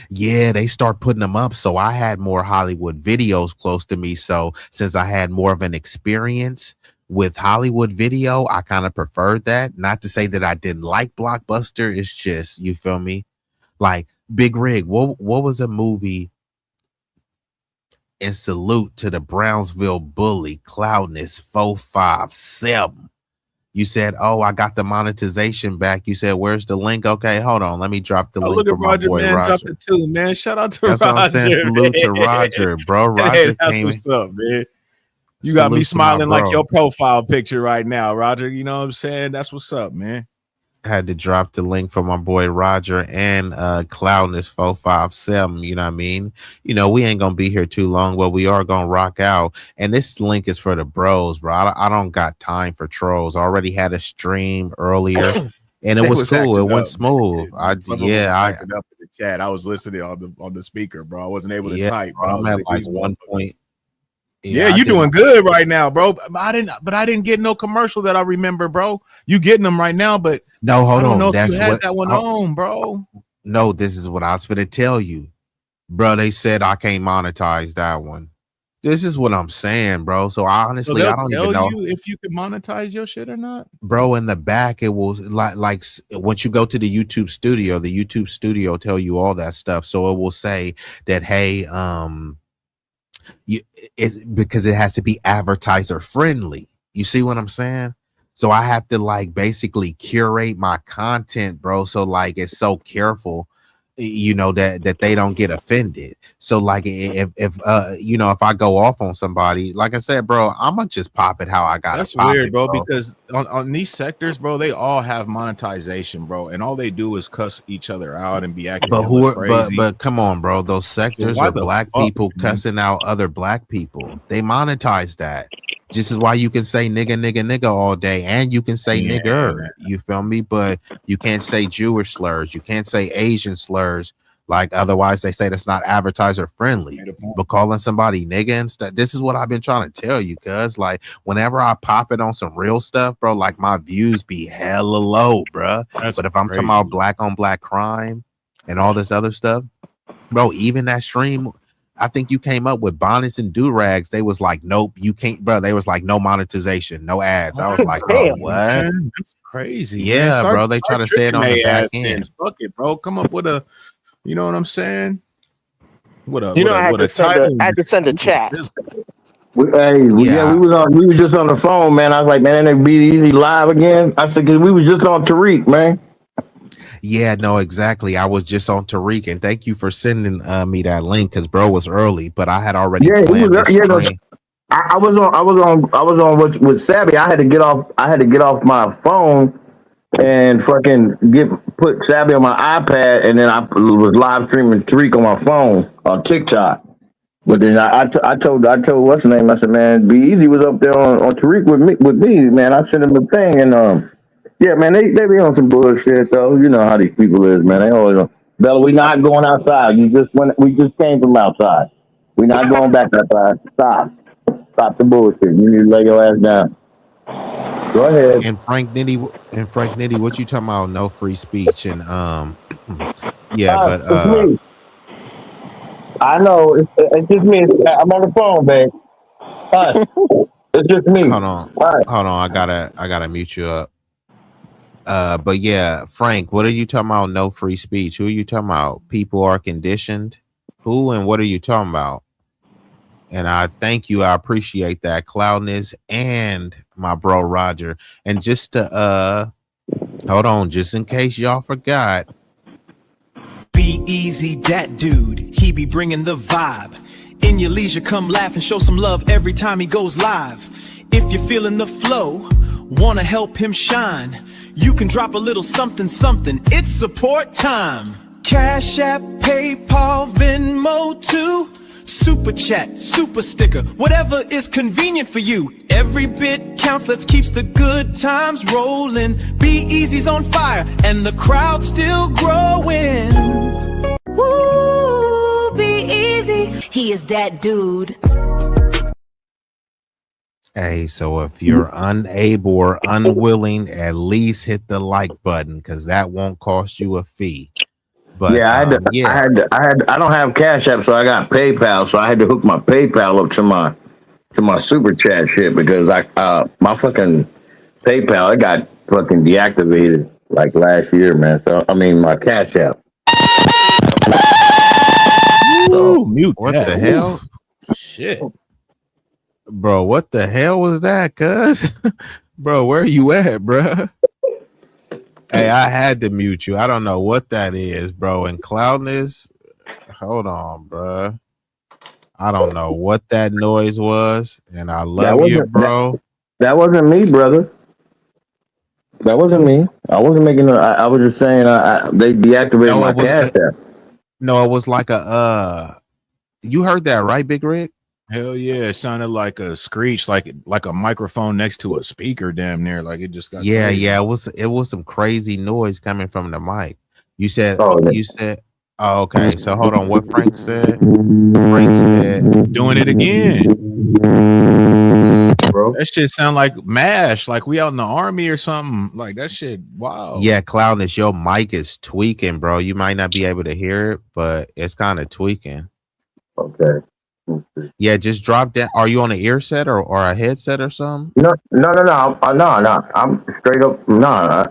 Yeah, they start putting them up. So I had more Hollywood videos close to me. So since I had more of an experience with Hollywood video, I kind of preferred that. Not to say that I didn't like Blockbuster. It's just, you feel me? Like Big Rig, what was a movie in salute to the Brownsville bully, Cloudness 457? You said, "Oh, I got the monetization back." You said, "Where's the link?" Okay, hold on. Let me drop the Oh, link look for at my Roger, boy man. Drop Roger. the two, man. Shout out to That's Roger. what I'm saying. Salute to Man. Roger, bro. Hey, Roger that's came in. what's up, man. You got me Salute to my smiling like bro. your profile picture right now, Roger. You know what I'm saying? That's what's up, man. Had to drop the link for my boy Roger and Cloudness 457. You know what I mean? You know, we ain't gonna be here too long, but we are gonna rock out. And this link is for the bros, bro. I don't got time for trolls. I already had a stream earlier and it They was was cool. It acting went up, smooth. man. Some of them was acting up in the chat. I was listening on the speaker, bro. I wasn't able to type, bro, but I I'm was at like, like these 1 motherfuckers. point. Yeah, I you did doing good right now, bro. I didn't get no commercial that I remember, bro. You getting them right now, but no, hold I don't on. know if That's you had what that one on, bro. no, this is what I was gonna tell you. Bro, they said I can't monetize that one. This is what I'm saying, bro. So So honestly, they'll I don't even tell know. you if you can monetize your shit or not. Bro, in the back, it will once you go to the YouTube studio tell you all that stuff. So it will say that, hey, you it's because it has to be advertiser friendly. You see what I'm saying? So I have to like basically curate my content, bro. So like it's so careful, you know, that they don't get offended. So like if you know, if I go off on somebody, like I said, bro, I'm gonna just pop it how I gotta That's pop weird, it, bro, bro. because on these sectors, bro, they all have monetization, bro, and all they do is cuss each other out and be acting But hella who are crazy. but come on, bro. Those So sectors why are the black fuck, people man? cussing out other black people. They monetize that. This is why you can say nigga, nigga, nigga all day, and you can say Yeah. nigger. You feel me? But you can't say Jewish slurs. You can't say Asian slurs. Like otherwise, they say that's not advertiser friendly. But calling somebody nigga and stuff. This is what I've been trying to tell you, cuz like whenever I pop it on some real stuff, bro, like my views be hella low, bro. That's But if I'm talking crazy. about black on black crime and all this other stuff, bro, even that stream, I think you came up with bonnets and do-rags. They was like, nope, you can't, bro. They was like, no monetization, no ads. I was like, bro, Damn. what? Man, that's crazy, man. Yeah, bro. They try to say it tricking on the they back ass then. end. Fuck it, bro. Come up with a, you know what I'm saying? With a You know, I had to send a chat. We Yeah, we was just on the phone, man. I was like, man, they B-Eazy live again. I said, cause we was just on Tariq, man. yeah, no, exactly. I was just on Tariq, and thank you for sending me that link because bro was early, but I had already Yeah, he planned was. this Yeah, no, stream. I was on with Savvy. I had to get off my phone and fucking put Savvy on my iPad, and then I was live streaming Tariq on my phone on TikTok. But then I told what's the name? I said, man, B-Eazy was up there on Tariq with me, man. I sent him the thing, and yeah, man, they be on some bullshit though. You know how these people is, man. They always Bella, we not going outside. We just came from outside. We not going back outside. Stop the bullshit. You need to lay your ass down. Go ahead. And Frank Nitty, what you talking about? No free speech and yeah, but It's me. I know. It's just me. I'm on the phone, babe. It's just me. hold on, All right. I gotta mute you up. But yeah, Frank, what are you talking about? No free speech. Who are you talking about? People are conditioned. Who and what are you talking about? And I thank you. I appreciate that, Cloudness and my bro Roger. And just to hold on, just in case y'all forgot. B-Eazy Dat Dude, he be bringing the vibe. In your leisure, come laugh and show some love every time he goes live. If you're feeling the flow, wanna help him shine, you can drop a little something, something. It's support time. Cash App, PayPal, Venmo too. Super chat, super sticker, whatever is convenient for you. Every bit counts, let's keep the good times rolling. B-Eazy's on fire and the crowd's still growing. Woo, B-Eazy. He is that dude. Hey, so if you're unable or unwilling, at least hit the like button because that won't cost you a fee. But Yeah, yeah, I don't have Cash App, so I got PayPal, so I had to hook my PayPal up to my super chat shit because my fucking PayPal it got fucking deactivated like last year, man. So I mean my Cash App. So Ooh, mute what that. the hell, Shit. bro? What the hell was that, cuz? Bro, where you at, bro? Hey, I had to mute you. I don't know what that is, bro. And Cloudness, hold on, bro. I don't know what that noise was, and I that love you, wasn't bro. that wasn't me, brother. That wasn't me. I wasn't making. I was just saying. They deactivated No, my it was Cash App. no, it was like a You heard that right, Big Rick? Hell yeah. It sounded like a screech, like a microphone next to a speaker, damn near. Like it just got Yeah, crazy. yeah. It was some crazy noise coming from the mic. You said Oh, you said oh, okay. So hold on. What Frank said? Frank said, It's doing it again. bro. That shit sound like MASH, like we out in the army or something. Like that shit. Wow. yeah, Cloudness, your mic is tweaking, bro. You might not be able to hear it, but it's kind of tweaking. Okay. Yeah, just drop that. Are you on an ear set or a headset or something? No. No. I'm straight up. No, I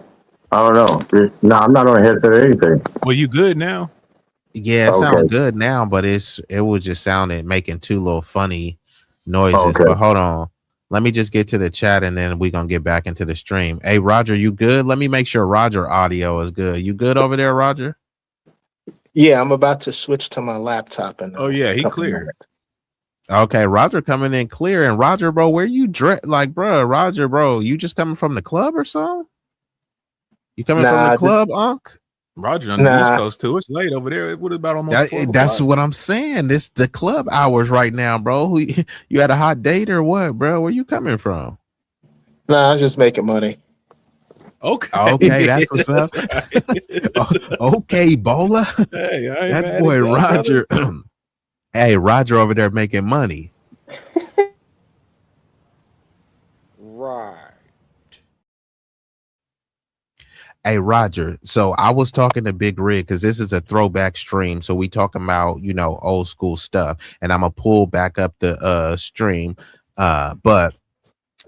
don't know. No, I'm not on a headset or anything. Well, you good now? Yeah, it sounds Okay. good now, but it was just sounding making two little funny noises. Okay. But hold on. Let me just get to the chat and then we're gonna get back into the stream. Hey Roger, you good? Let me make sure Roger audio is good. You good over there, Roger? Yeah, I'm about to switch to my laptop in Oh yeah, a he couple clear. minutes. Okay, Roger coming in clear. And Roger, bro, where you bro, Roger, bro, you just coming from the club or something? You coming from the Nah, club, Unc? Roger on the East nah. Coast too. It's late over there. It would about almost 12 That's o'clock. what I'm saying. This the club hours right now, bro. You had a hot date or what, bro? Where you coming from? Nah, I was just making money. Okay. Okay, that's what's up. That's right. Okay, Bola. Hey, I ain't That mad boy at that, Roger. brother. Hey, Roger over there making money. Right. Hey, Roger. So I was talking to Big Rig because this is a throwback stream. So we talking about, old school stuff. And I'm gonna pull back up the stream. But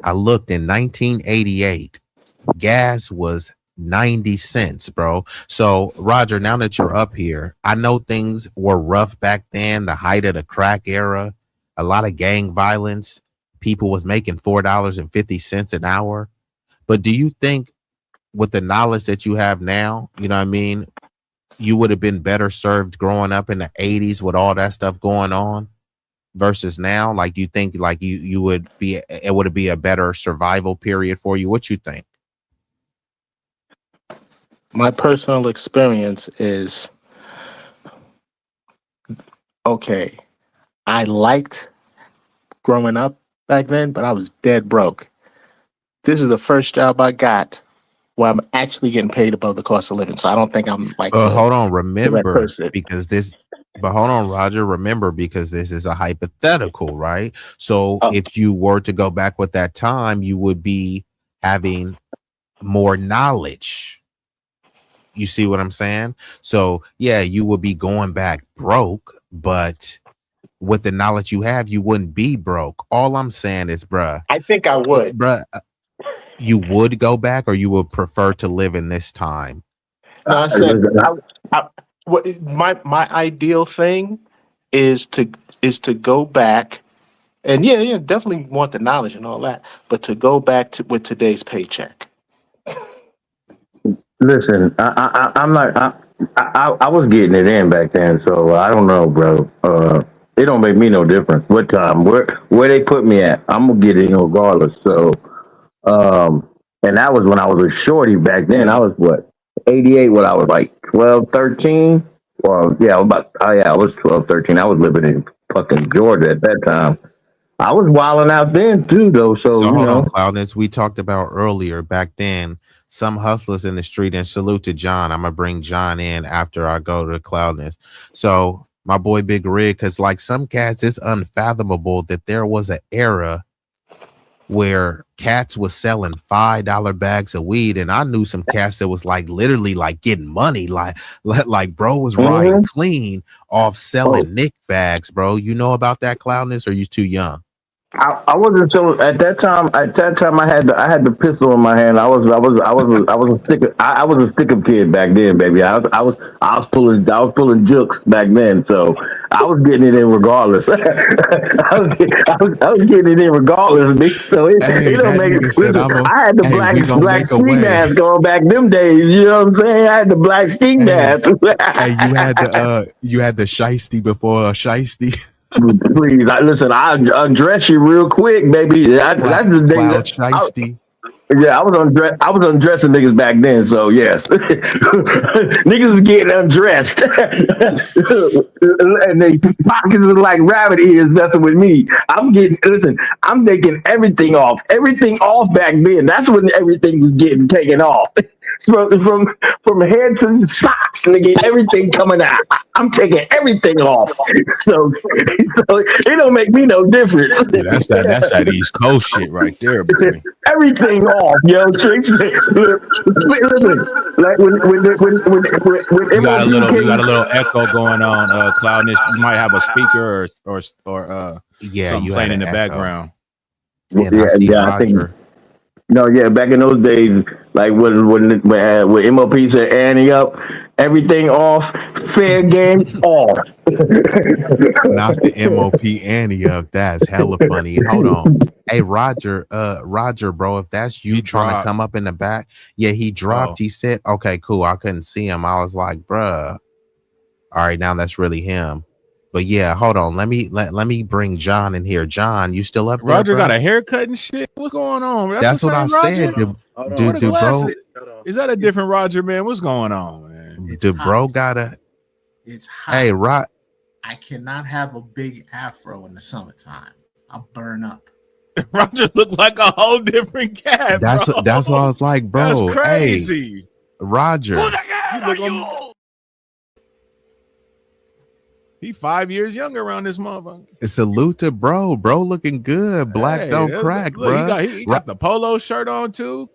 I looked in 1988, gas was 90 cents, bro. So Roger, now that you're up here, I know things were rough back then, the height of the crack era, a lot of gang violence. People was making $4.50 an hour. But do you think with the knowledge that you have now, you know what I mean, you would have been better served growing up in the 80s with all that stuff going on versus now? Like you think like you would be, it would be a better survival period for you? What you think? My personal experience is okay. I liked growing up back then, but I was dead broke. This is the first job I got where I'm actually getting paid above the cost of living. So I don't think I'm like Hold on, the right remember person. because this. But hold on, Roger. Remember, because this is a hypothetical, right? So Oh, if you were to go back with that time, you would be having more knowledge. You see what I'm saying? So yeah, you would be going back broke, but with the knowledge you have, you wouldn't be broke. All I'm saying is, I think I would. you would go back, or you would prefer to live in this time? No, I said my ideal thing is to go back and yeah, definitely want the knowledge and all that, but to go back to with today's paycheck. Listen, I'm not. I was getting it in back then, so I don't know, bro. It don't make me no difference what time, where they put me at. I'm gonna get it in regardless. So, and that was when I was a shorty back then. I was what 88 when I was like 12, 13. Well, yeah, I was 12, 13. I was living in fucking Georgia at that time. I was wilding out then too, though. So So you hold on, know, Cloudness. We talked about earlier back then, some hustlers in the street, and salute to John. I'm gonna bring John in after I go to Cloudness. So my boy Big Rig, because like some cats, it's unfathomable that there was an era where cats was selling $5 bags of weed, and I knew some cats that was like literally like getting money, like bro was riding clean off selling Nick bags, bro. You know about that clownness, or you too young? I wasn't so at that time. At that time, I had the pistol in my hand. I was a stick-up kid back then, baby. I was pulling jukes back then. So I was getting it in regardless. I was getting it in regardless. Bitch. So it don't That make. nigga said, Listen, I had the "Hey, we gonna black make a ski way." mask on back them days. You know what I'm saying? I had the black ski Hey, mask. hey, you had the shiesty before a shiesty. Please, listen. I undress you real quick, baby. That's the day Cloud that shiesty. yeah, I was undressing niggas back then, so yes. Niggas was getting undressed. And they pockets was like rabbit ears messing with me. I'm taking everything off. Everything off back then. That's when everything was getting taken off. From head to socks, nigga, everything coming out. I'm taking everything off. So it don't make me no difference. Yeah, that's that East Coast shit right there, boy. Everything off, yo. Listen, like when You got a MOP little echo going on, Cloudness. You might have a speaker or something You playing had in an the echo. background. And I see I think Roger. no, yeah, back in those days, like when MOP said Annie up, everything off, fair game off. Not the MOP Annie up. That's hella funny. Hold on. Hey Roger, bro, if that's you He trying to dropped. come up in the back, yeah, he dropped. Oh. He said, okay, cool. I couldn't see him. I was like, bruh. All right, now that's really him. But yeah, hold on. Let me bring John in here. John, you still up there, Roger bro? got a haircut and shit. What's going on? That's the what I same said. Roger? Dude, bro. Is that a different Roger, man? What's going on, man? It's The bro hot. got a It's hot. hey, Rod. I cannot have a big afro in the summertime. I'll burn up. Roger looked like a whole different cat. That's bro. what I was like, bro. That's crazy. Hey, Roger. He 5 years younger around this motherfucker. Salute to bro. Bro looking good. Black Hey, don't crack, bro. He got the polo shirt on too.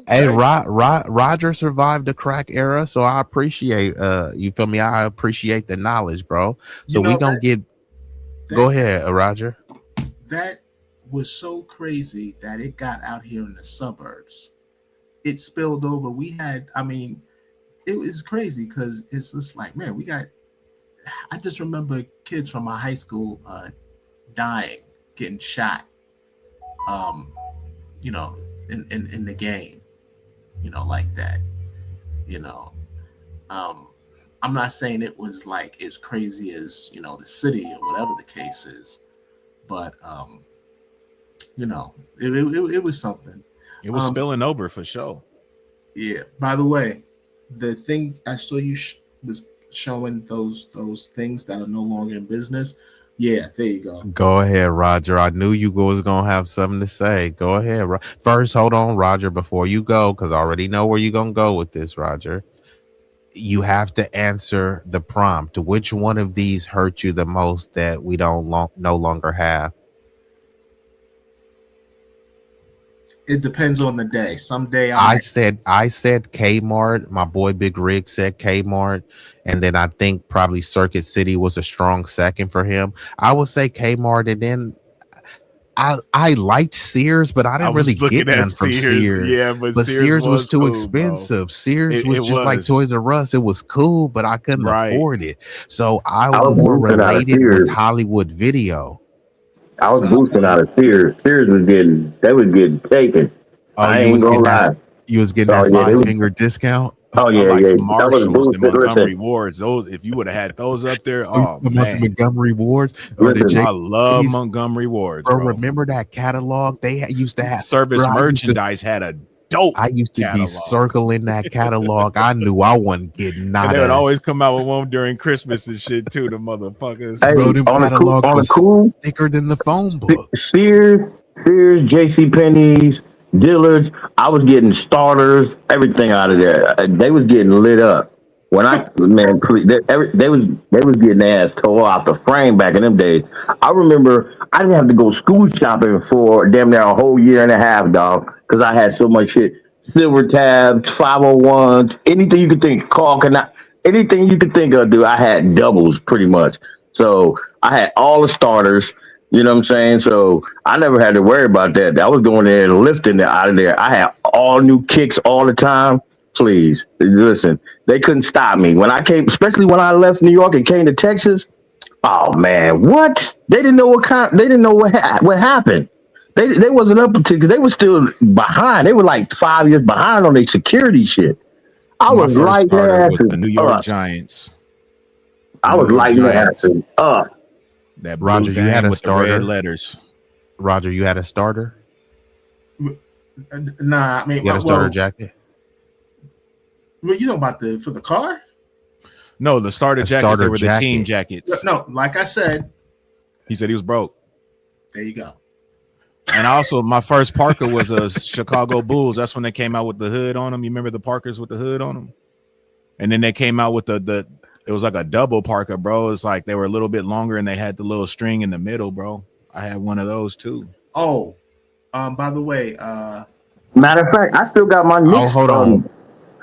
Hey, Roger survived the crack era, so I appreciate you feel me? I appreciate the knowledge, bro. So we gonna go ahead, Roger. That was so crazy that it got out here in the suburbs. It spilled over. It was crazy because it's just like, man, I just remember kids from my high school dying, getting shot, in the game, like that, I'm not saying it was like as crazy as, the city or whatever the case is, but, it was something. It was spilling over for sure. Yeah. By the way, the thing I saw you was showing those things that are no longer in business. Yeah, there you go. Go ahead, Roger. I knew you was gonna have something to say. Go ahead. First, hold on, Roger, before you go, because I already know where you're gonna go with this, Roger. You have to answer the prompt. Which one of these hurt you the most that we don't no longer have? It depends on the day. Someday I said Kmart. My boy Big Rig said Kmart, and then I think probably Circuit City was a strong second for him. I would say Kmart, and then I liked Sears, but I didn't really get none from Sears. Yeah, but Sears was too cool, expensive. Bro. Sears was just like Toys R Us. It was cool, but I couldn't afford it. So I was more related with Hollywood Video. I was boosting out of Sears. Sears was getting taken. I ain't gonna lie. You was getting that 5-finger discount. Oh yeah, like yeah. Marshalls, the Montgomery Wards. Those, if you would have had those up there, oh man, Montgomery Wards. I love Montgomery Wards, bro. Remember that catalog they used to have? Service merchandise had a dope. I used to catalog. Be circling that catalog. I knew I wasn't getting nada. And they would always come out with one during Christmas and shit too. The motherfuckers. Hey, bro, them catalog was cool, thicker than the phone book. Sears, JCPenney's, Dillard's. I was getting starters, everything out of there. They was getting lit up. When I man, please, they was getting their ass tore off the frame back in them days. I remember I didn't have to go school shopping for damn near a whole year and a half, dog, because I had so much shit. Silver tabs, 501s, anything you could think, anything you could think of, dude. I had doubles pretty much. So I had all the starters. You know what I'm saying? So I never had to worry about that. I was going there and lifting it out of there. I had all new kicks all the time. Please listen. They couldn't stop me when I came, especially when I left New York and came to Texas. Oh man, what? They didn't know what kind. They didn't know what happened. They wasn't up to because they were still behind. They were like 5 years behind on their security shit. I My was first lighting their starter was asses the New York up. Giants. I New was York lighting their Giants. asses up. That blue Roger, you had thing a with the red starter. letters. Roger, you had a starter. Nah, I mean, You had a starter jacket. Well, you know about for the car? No, the starter A jackets. starter They were the team jacket. jackets. No, like I said, He said he was broke. there you go. And also, my first Parker was a Chicago Bulls. That's when they came out with the hood on them. You remember the Parkers with the hood on them? And then they came out with the it was like a double Parker, bro. It's like they were a little bit longer and they had the little string in the middle, bro. I had one of those too. Oh, by the way, Matter of fact, I still got my Knicks. hold on.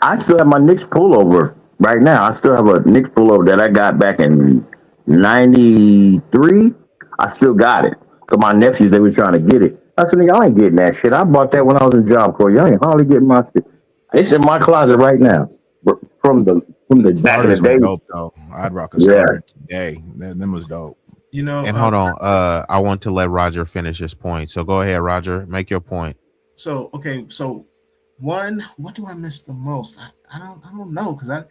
I still have my Knicks pullover right now. I still have a Knicks pullover that I got back in '93. I still got it. So my nephews, they were trying to get it. I said, nigga, I ain't getting that shit. I bought that when I was in Job Corps. Y'all ain't hardly getting my shit. It's in my closet right now. From the back in the Starters were day. dope though. I'd rock a Yeah. starter today. Them was dope. you know, And hold on, I want to let Roger finish his point. So go ahead, Roger, make your point. So okay, so one, what do I miss the most? I don't know because I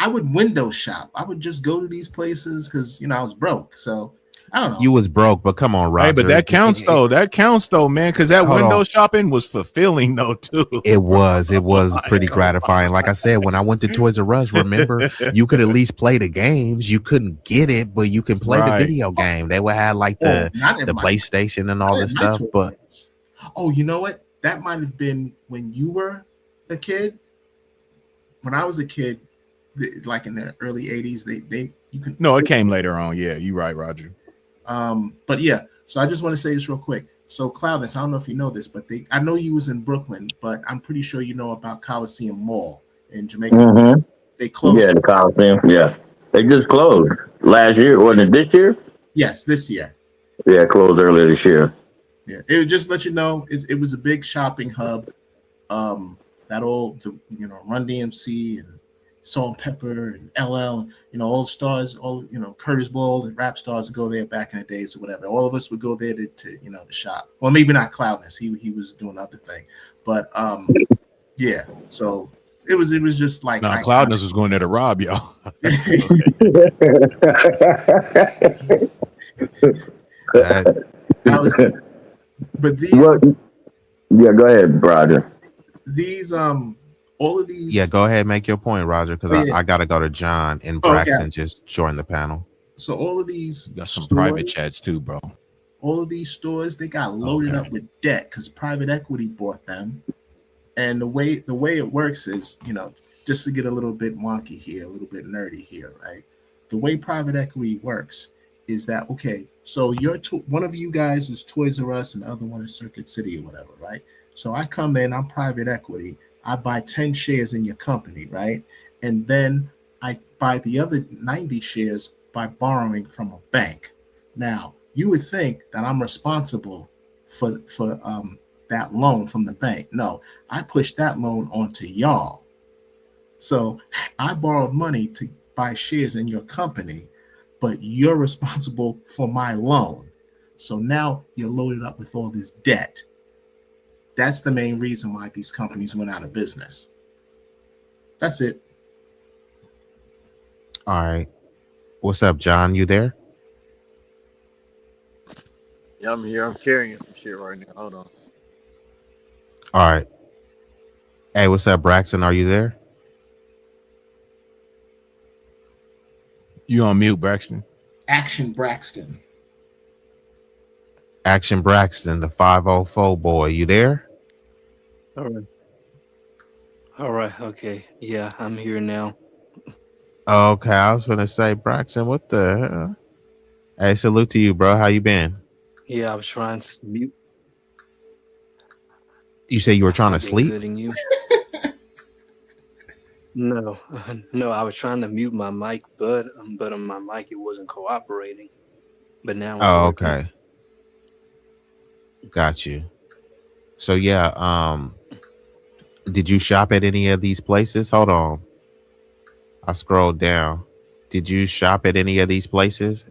would window shop. I would just go to these places because I was broke. So I don't know. You was broke, but come on, Roger. Hey, but that counts though. That counts though, man. Because that Hold window on. shopping was fulfilling though too. It was pretty gratifying. Like I said, when I went to Toys R Us, remember, you could at least play the games. You couldn't get it, but you can play the Right. video game. They would have like the PlayStation and all this stuff. But oh, you know what? That might have been when you were a kid. When I was a kid, like in the early '80s, you can. No, it came later on. Yeah, you're right, Roger. But yeah, so I just want to say this real quick. So Cloudness, I don't know if you know this, but I know you was in Brooklyn, but I'm pretty sure you know about Coliseum Mall in Jamaica. Mm-hmm. They closed. Yeah, the Coliseum. Yeah, they just closed last year. Wasn't it this year? Yes, this year. Yeah, it closed earlier this year. Yeah, it would just let you know it was a big shopping hub. That old, Run DMC and Salt and Pepper and LL, all the stars, Curtis Blow, the rap stars would go there back in the days or whatever. All of us would go there to shop. Well, maybe not Cloudness. He was doing other thing, but yeah. So it was just like Cloudness was going there to rob y'all. But these. Yeah, go ahead, Roger. These all of these. yeah, go ahead, make your point, Roger, because I gotta go to John and Braxton just joined the panel. So all of these got some private chats too, bro. All of these stores, they got loaded up with debt because private equity bought them. And the way it works is, just to get a little bit wonky here, a little bit nerdy here, right? The way private equity works is that, okay, so one of you guys is Toys R Us and the other one is Circuit City or whatever, right? So I come in, I'm private equity. I buy 10 shares in your company, right? And then I buy the other 90 shares by borrowing from a bank. Now, you would think that I'm responsible for that loan from the bank. No, I pushed that loan onto y'all. So I borrowed money to buy shares in your company, but you're responsible for my loan. So now you're loaded up with all this debt. That's the main reason why these companies went out of business. That's it. All right. What's up, John? You there? Yeah, I'm here. I'm carrying some shit right now. Hold on. All right. Hey, what's up, Braxton? Are you there? You on mute, Braxton? Action Braxton. Action Braxton, the 504 boy. You there? All right. Okay. Yeah, I'm here now. Okay, I was gonna say, Braxton, what the hell? Hey, salute to you, bro. How you been? Yeah, I was trying to mute. You say you were trying to I've been sleep? good and you? No, no, I was trying to mute my mic, but on my mic it wasn't cooperating. But now it's Oh, working. okay. Got you. So yeah, did you shop at any of these places? Hold on. I scrolled down. Did you shop at any of these places?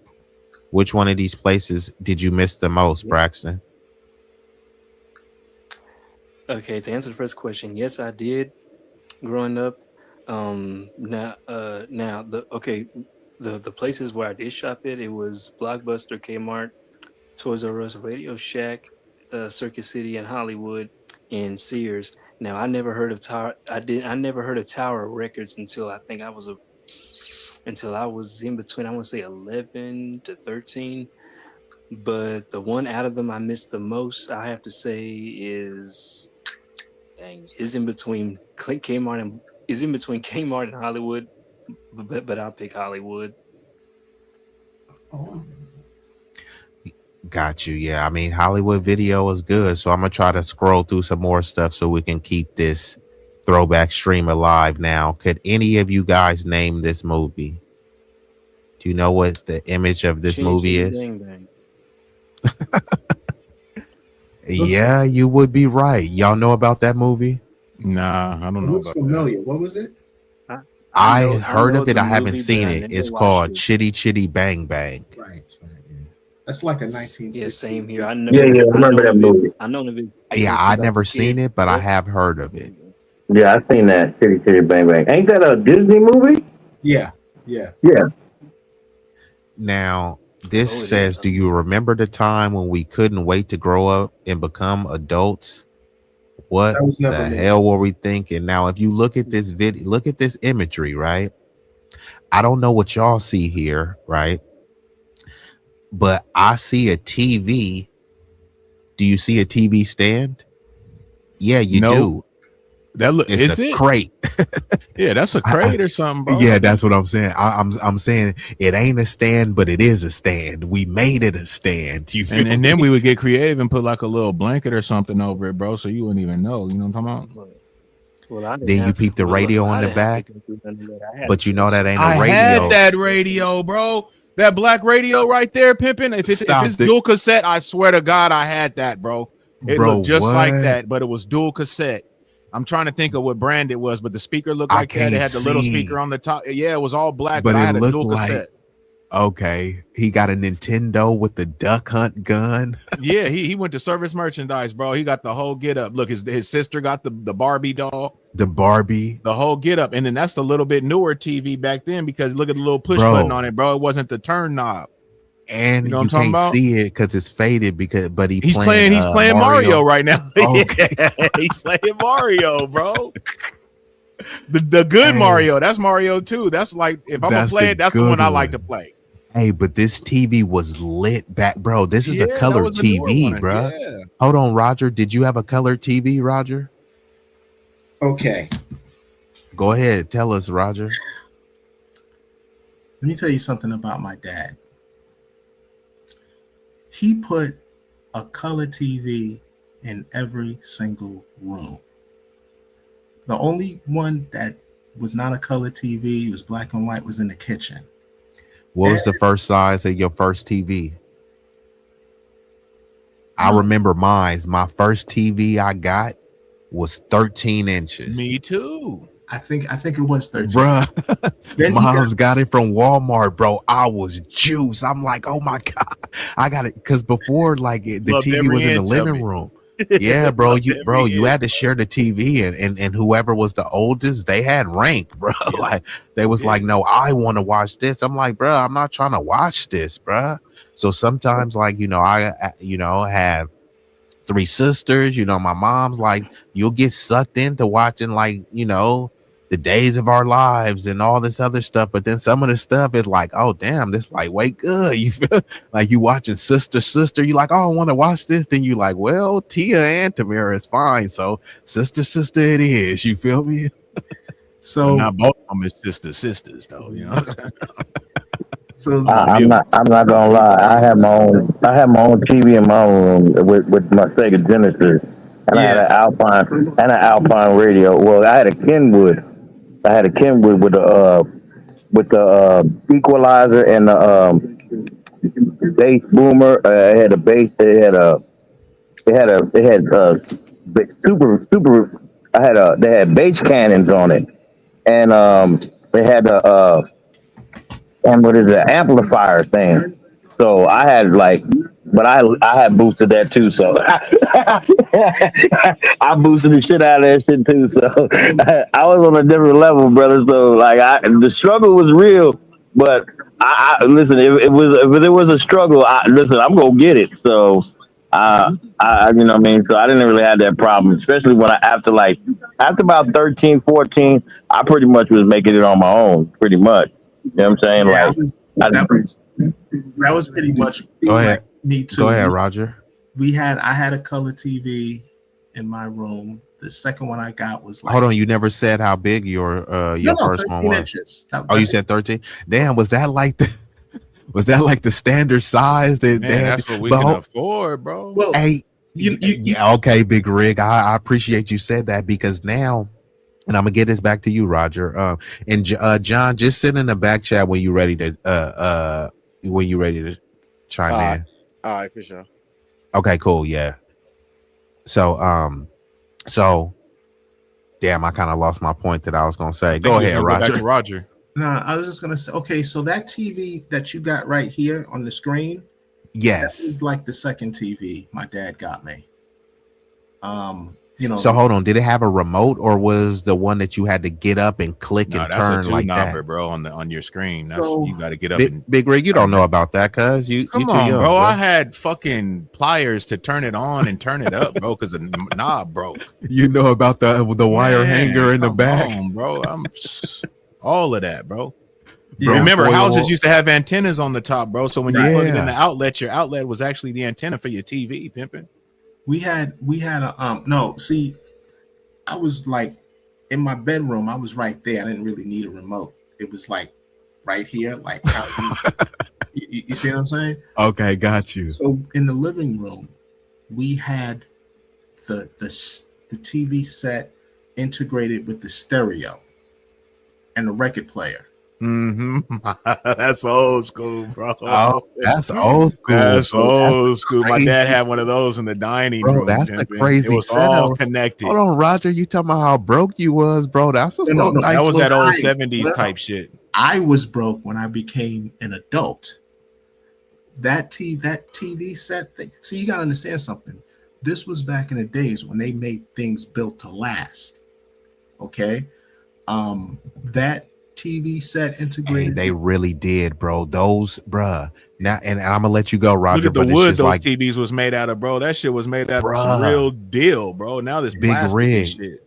Which one of these places did you miss the most, Braxton? Okay, to answer the first question, yes, I did growing up. Now the places where I did shop at, it was Blockbuster, Kmart, Toys R Us, Radio Shack, Circuit City, and Hollywood, and Sears. Now I never heard of Tower. I never heard of Tower Records until I think until I was in between. I want to say 11 to 13. But the one out of them I missed the most, I have to say, is in between Kmart and Hollywood. But I'll pick Hollywood. Oh, Got you. Yeah, I mean Hollywood Video is good, so I'm gonna try to scroll through some more stuff so we can keep this throwback stream alive. Now, could any of you guys name this movie? Do you know what the image of this Chitty movie Chitty is? Bang Bang. Yeah, you would be right. Y'all know about that movie? Nah, I don't it know looks about familiar. What was it? I I heard know of it. the I haven't movie, but seen I it. never It's watched called it. Chitty Chitty Bang Bang. Right. Yeah. That's like a 1960s. Yeah, same here. I know. Yeah, I remember that of it. movie. I know of it. Yeah, Since I I was never a seen kid. it, but I have heard of it. Yeah, I seen that City City Bang Bang. Ain't that a Disney movie? Yeah. Yeah. Now, this Oh, it says, is. do you remember the time when we couldn't wait to grow up and become adults? What That was never the me. hell were we thinking? Now, if you look at this video, look at this imagery, right? I don't know what y'all see here, right? But I see a TV. Do you see a TV stand? Yeah, you do. That look It's is a it? crate. Yeah, that's a crate or something, bro. Yeah, that's what I'm saying. I'm saying it ain't a stand, but it is a stand. We made it a stand. You feel And me? then we would get creative and put like a little blanket or something over it, bro, so you wouldn't even know. You know what I'm talking about? Well, I didn't Then you have. peep the radio I on the didn't have to back, go through none of that. I had but you a know that ain't I a had radio. that radio, bro. That black radio right there, pimping. If it's Stop it. dual cassette, I swear to God, I had that, bro. It Bro, looked just like what? that, but it was dual cassette. I'm trying to think of what brand it was, but the speaker looked I like that. It can't had the little see. speaker on the top. Yeah, it was all black, But but I it had a looked dual like cassette. okay. He got a Nintendo with the duck hunt gun. Yeah, he went to service merchandise, bro. He got the whole get up. Look, his sister got the Barbie doll, The Barbie. the whole get up, and then that's a little bit newer TV back then because look at the little push Bro. button on it, bro. It wasn't the turn knob. And You know what you I'm talking can't about? see it because it's faded. But He's playing Mario right now. Okay. Yeah, he's playing Mario, bro. The good Hey. Mario. That's Mario 2. That's like if I'm gonna That's play the it, that's the good one I like to one. play. Hey, but this TV was lit back, bro. This is a that color was a newer TV, one. bro. Yeah. Hold on, Roger. Did you have a color TV, Roger? Okay. Go ahead. Tell us, Roger. Let me tell you something about my dad. He put a color TV in every single room. The only one that was not a color TV, was black and white, was in the kitchen. What was the first size of your first TV? I remember mine. My first TV I got was 13 inches. Me too. I think it was 13. Bruh, Then he mom's got it from Walmart, bro. I was juiced. I'm like, oh my God, I got it. Because before, like, the Loved TV every was in the inch of living it. room. Yeah, bro. Loved every You inch. had to share the TV, and whoever was the oldest, they had rank, bro. Like, they was like, no, I want to watch this. I'm like, bro, I'm not trying to watch this, bro. So sometimes, like, I have 3 sisters. My mom's like, you'll get sucked into watching, like, the Days of Our Lives and all this other stuff. But then some of the stuff is like, oh damn, this like way good. You feel like you watching Sister. You like, oh, I want to watch this. Then you like, well, Tia and Tamara is fine. So Sister it is. You feel me? So not both of them is sisters though, you know. So I'm not gonna lie. I had my own TV in my own room with my Sega Genesis, and I had an Alpine radio. Well, I had a Kenwood. With the equalizer and the bass boomer. It had a bass. Super. They had bass cannons on it, and they had and what is it, amplifier thing. So I had I had boosted that too. So I boosted the shit out of that shit too. So I was on a different level, brother. So the struggle was real, but I listen. If there was a struggle, listen. I'm gonna get it. So you know what I mean. So I didn't really have that problem, especially when after about 13, 14, I pretty much was making it on my own, pretty much. You know what I'm saying? Yeah, that was pretty much Go ahead. Me too. Go ahead, Roger. I had a color TV in my room. The second one I got was Hold on, you never said how big your first one was. Inches. You said 13? Damn, was that like the standard size that that's what we can afford, bro? Well, hey, okay, Big Rig. I appreciate you said that, because now, and I'm gonna get this back to you, Roger. And John, just send in the back chat when you ready to chime in. All right, for sure. Okay, cool. Yeah. So damn, I kind of lost my point that I was gonna say. Go ahead, Roger. Go back to Roger. No, I was just gonna say. Okay, so that TV that you got right here on the screen, yes, is like the second TV my dad got me. So hold on, did it have a remote, or was the one that you had to get up and click and turn that's a like two-knobber, that, bro? On your screen, you got to get up. Big Rig, you don't know about that, cuz you come you on, young, bro. I had fucking pliers to turn it on and turn it up, bro, because the knob broke. You know about the wire hanger in the back, bro. I'm all of that, bro. Bro, remember, houses used to have antennas on the top, bro. So when you plug it in the outlet, your outlet was actually the antenna for your TV, pimping. We had a no, see, I was like in my bedroom, I was right there. I didn't really need a remote. It was like right here, like how you see what I'm saying? Okay, got you. So in the living room, we had the TV set integrated with the stereo and the record player. That's old school, bro. Oh, that's old school. That's old school. My dad had one of those in the dining room. That's the crazy. It was all connected. Hold on, Roger. You talking about how broke you was, bro? That's nice. That was that old 70s type shit. I was broke when I became an adult. That TV set thing. See, you gotta understand something. This was back in the days when they made things built to last. Okay, that TV set integrated. Hey, they really did, bro. Those, bruh. Now, and I'm gonna let you go, Roger. Look at the wood those TVs was made out of, bro. That shit was made out of some real deal, bro. Now this Big rig shit.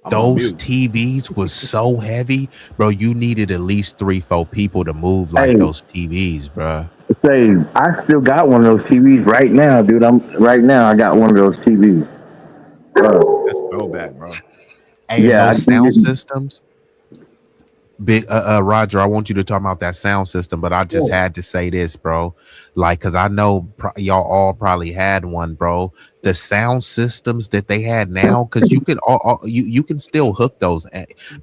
Those TVs was so heavy, bro. You needed at least 3-4 people to move like those TVs, bro. Say, I still got one of those TVs right now, dude. I got one of those TVs. That's throwback, bro. Hey, those sound systems. Big Roger, I want you to talk about that sound system, but I just had to say this, bro. Like, because I know y'all all probably had one, bro. The sound systems that they had now, because you can you can still hook those,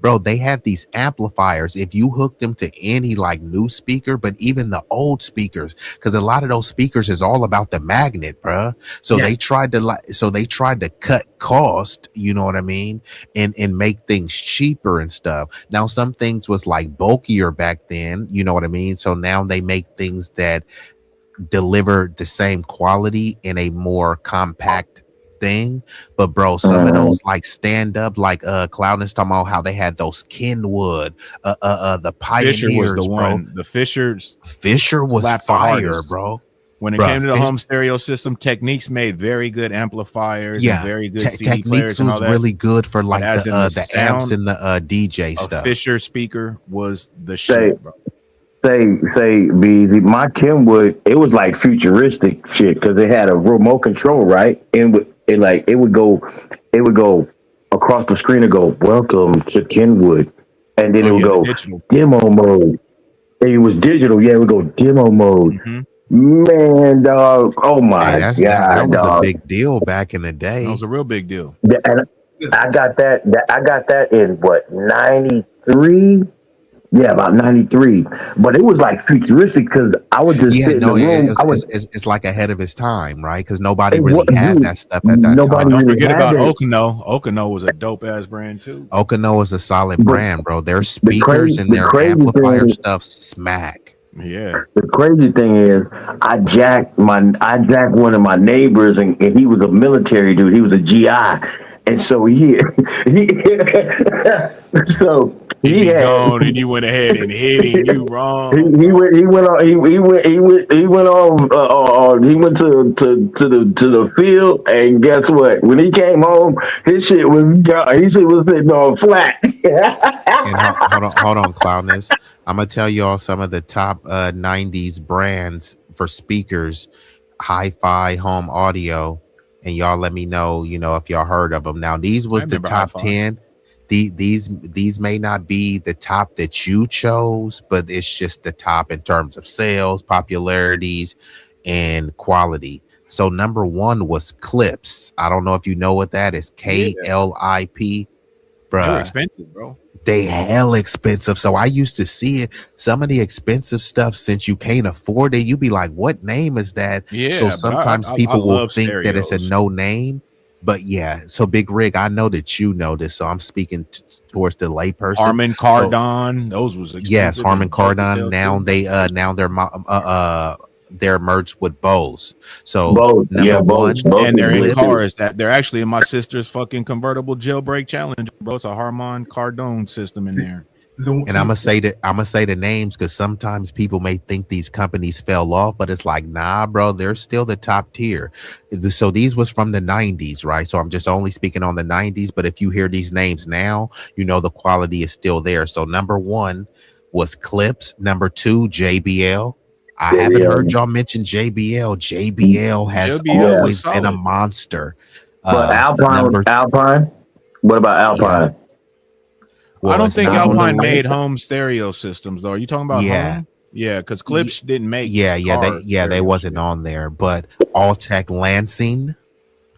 bro. They have these amplifiers. If you hook them to any like new speaker, but even the old speakers, because a lot of those speakers is all about the magnet, bro. So they tried to cut cost, you know what I mean, and make things cheaper and stuff. Now some things was like bulkier back then, you know what I mean. So now they make things that deliver the same quality in a more compact thing. But bro, some of those like stand up, like Cloud is talking about how they had those Kenwood, the Pioneers, Fisher was the bro. one. The Fisher was fire, bro. When it came to the home stereo system, Techniques made very good amplifiers and very good CD players and all that. Was really good for like the amps and the DJ stuff. Fisher speaker was the shit, bro. Say, B-Eazy, my Kenwood, it was like futuristic shit because it had a remote control, right? And it would go across the screen and go, "Welcome to Kenwood," and then Oh it would yeah, the go digital. demo mode. And it was digital. Yeah, it would go demo mode. Mm-hmm. Man, dog. Oh Hey, my that god, was a dog. big deal back in the That was day. a real big deal. And I got that. I got that in what 93. Yeah, about 93. But it was like futuristic because I would just Yeah, sit in the no, room. I would. it's like ahead of its time, right? Because nobody It was, really had dude. that stuff at that Nobody Don't time. really forget had about it. Okino. Okino was a dope ass brand too. Okino is a solid But brand, bro. Their speakers and the their crazy amplifier thing, stuff smack. Yeah. the crazy thing is, I jacked one of my neighbors, and he was a military dude. He was a GI, and so he so He'd he be had. gone, and you went ahead and hit him. You wrong, He bro. went he went on he went on he went to the field, and guess what, when he came home his shit was gone. His shit was sitting on flat. And hold on, Cloudness. I'm gonna tell y'all some of the top '90s brands for speakers, hi-fi, home audio, and y'all let me know, if y'all heard of them. Now, these I was the remember top Hi-Fi. 10. These may not be the top that you chose, but it's just the top in terms of sales, popularities, and quality. So number one was Clips. I don't know if you know what that is. Yeah, KLIP, they were bruh. expensive, bro. They hell expensive. So I used to see it. Some of the expensive stuff, since you can't afford it, you be like, what name is that? So Yeah, but sometimes I people will love think that it's a stereos. no name. But yeah, so Big Rig, I know that you know this. So I'm speaking towards the layperson. Harman So Kardon, those was yes, expensive Harman and dope as Kardon. hell too. They're merged with Bose. So Both, number both one, And they're is in good Clips. too. cars that they're actually in my sister's fucking convertible jailbreak challenge, bro. It's a Harman Kardon system in there. And I'm gonna say the names because sometimes people may think these companies fell off, but it's like, nah, bro, they're still the top tier. So these was from the 90s, right? So I'm just only speaking on the 90s, but if you hear these names now, the quality is still there. So number one was Clips, number two, JBL. I haven't heard y'all mention JBL. JBL has JBL was always been a solid. monster. But Number Alpine. What about yeah, Alpine? I well, don't it's think not on the Alpine made list. home stereo systems though. Are you talking about Yeah. home? Yeah, because Ye- Clips didn't make they car they stereo wasn't shit. on there, but Alltech Lansing,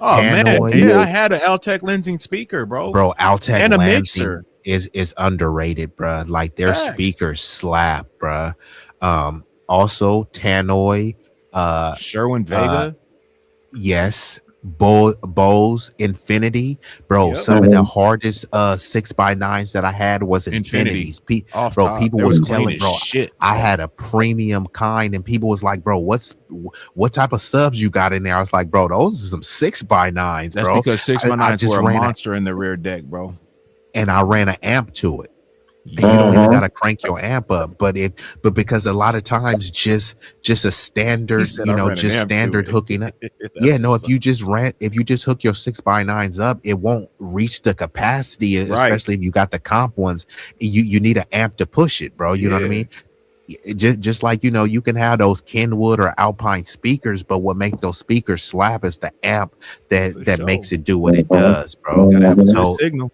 Oh man, Tannoy, yeah, I had an Altec Lensing speaker, bro, bro, Alltech and a Lansing mixer. is underrated, bruh. Like their Facts. speakers slap, bruh. Also Tannoy, Sherwin uh, Vega. yes, Bose Infinity, bro. Yep. Some of the hardest 6x9s that I had was Infinity. Infinities. Off Bro, top. people They was was clean telling, as bro, shit. I had a premium kind, and people was like, bro, what type of subs you got in there? I was like, bro, those are some 6x9s, That's bro. because six by I nines just were a ran monster in the rear deck, bro. I ran an amp to it. And you don't even Uh-huh. gotta crank your amp up, but because a lot of times just a He standard, said I ran an just amp to standard it. hooking up. That's Yeah, no, what's if up. you just hook your 6x9s up, it won't reach the capacity, Right. especially if you got the comp ones. You need an amp to push it, bro. You know what I Yeah. mean? Just like you can have those Kenwood or Alpine speakers, but what makes those speakers slap is the amp For that sure. makes it do what it does, bro. Gotta have a good So signal.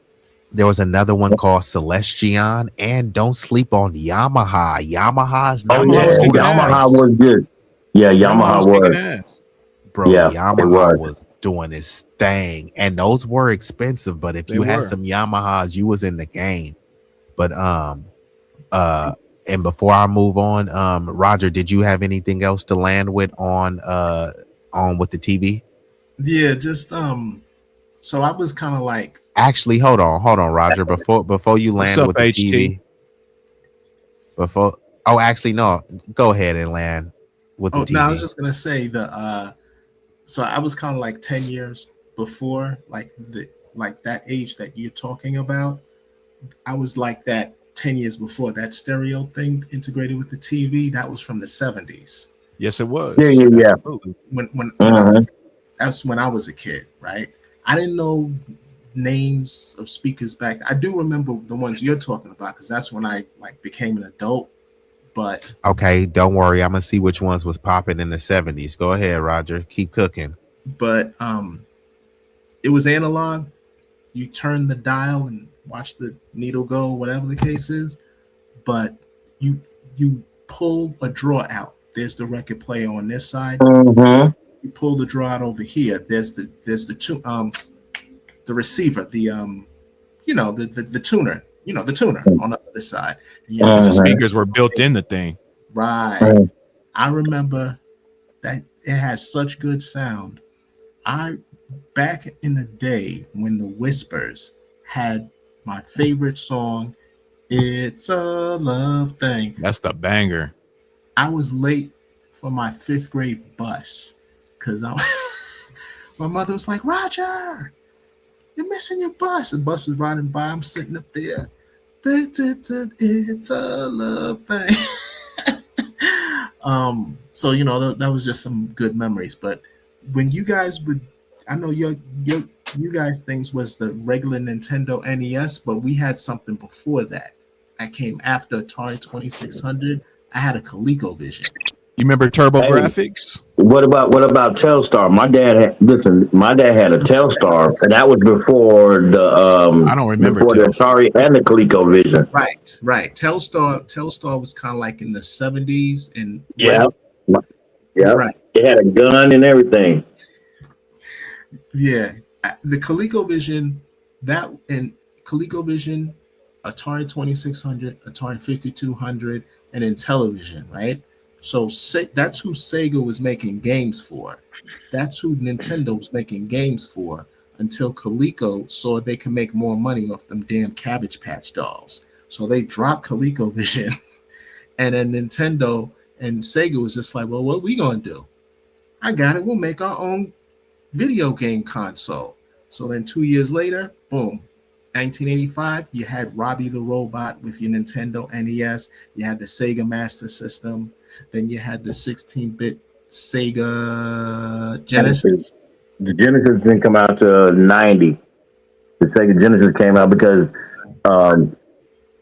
there was another one called Celestion, and don't sleep on Yamaha. Yamaha's Oh not Yamaha yeah, was just kicking Yamaha ass. was good. Yeah, Yamaha Yamaha was kicking was. ass. bro. Yeah, it Yamaha was. was doing his thing, and those were expensive. But if They you had were. some Yamahas, you was in the game. But and before I move on, Roger, did you have anything else to land with on with the TV? Yeah, just so I was kind of like, Actually, hold on, Roger. Before you What's land up, with the HT? TV, before actually no, go ahead and land with the oh no, I was TV. just gonna say so I was kind of like 10 years before like that age that you're talking about. I was like that 10 years before that stereo thing integrated with the TV. That was from the 70s. Yes, it was. Yeah. Absolutely. Uh-huh. That's when I was a kid, right? I didn't know names of speakers back. I do remember the ones you're talking about because that's when I like became an adult. But Okay, don't worry. I'm gonna see which ones was popping in the 70s. Go ahead, Roger. Keep cooking. but it was analog. You turn the dial and watch the needle go, whatever the case is. But you pull a drawer out. There's the record player on this side. Mm-hmm. You pull the drawer out over here. There's the receiver, the tuner, the tuner on the other side. Yeah, the speakers were built in the thing. Right. I remember that it has such good sound. Back in the day when the Whispers had my favorite song, It's a Love Thing. That's the banger. I was late for my 5th grade bus because my mother was like, Roger, you're missing your bus. The bus was riding by. I'm sitting up there. It's a love thing. So that was just some good memories. But when you guys would, I know you guys things was the regular Nintendo NES, but we had something before that. I came after Atari 2600. I had a ColecoVision. You remember Turbo Graphics? What about Telstar? My dad had a Telstar, and that was before the I don't remember before the Atari and the ColecoVision. Right. Telstar was kind of like in the 70s, and yeah. Right. It had a gun and everything. Yeah, the ColecoVision, Atari 2600, Atari 5200, and then television, right? So that's who Sega was making games for. That's who Nintendo was making games for until Coleco saw they could make more money off them damn Cabbage Patch dolls. So they dropped ColecoVision, and then Nintendo and Sega was just like, well, what we gonna do? I got it. We'll make our own video game console. So then 2 years later, boom, 1985, you had Robbie the Robot with your Nintendo NES. You had the Sega Master System. Then you had the 16-bit Sega Genesis. The Genesis didn't come out to 90. The Sega Genesis came out because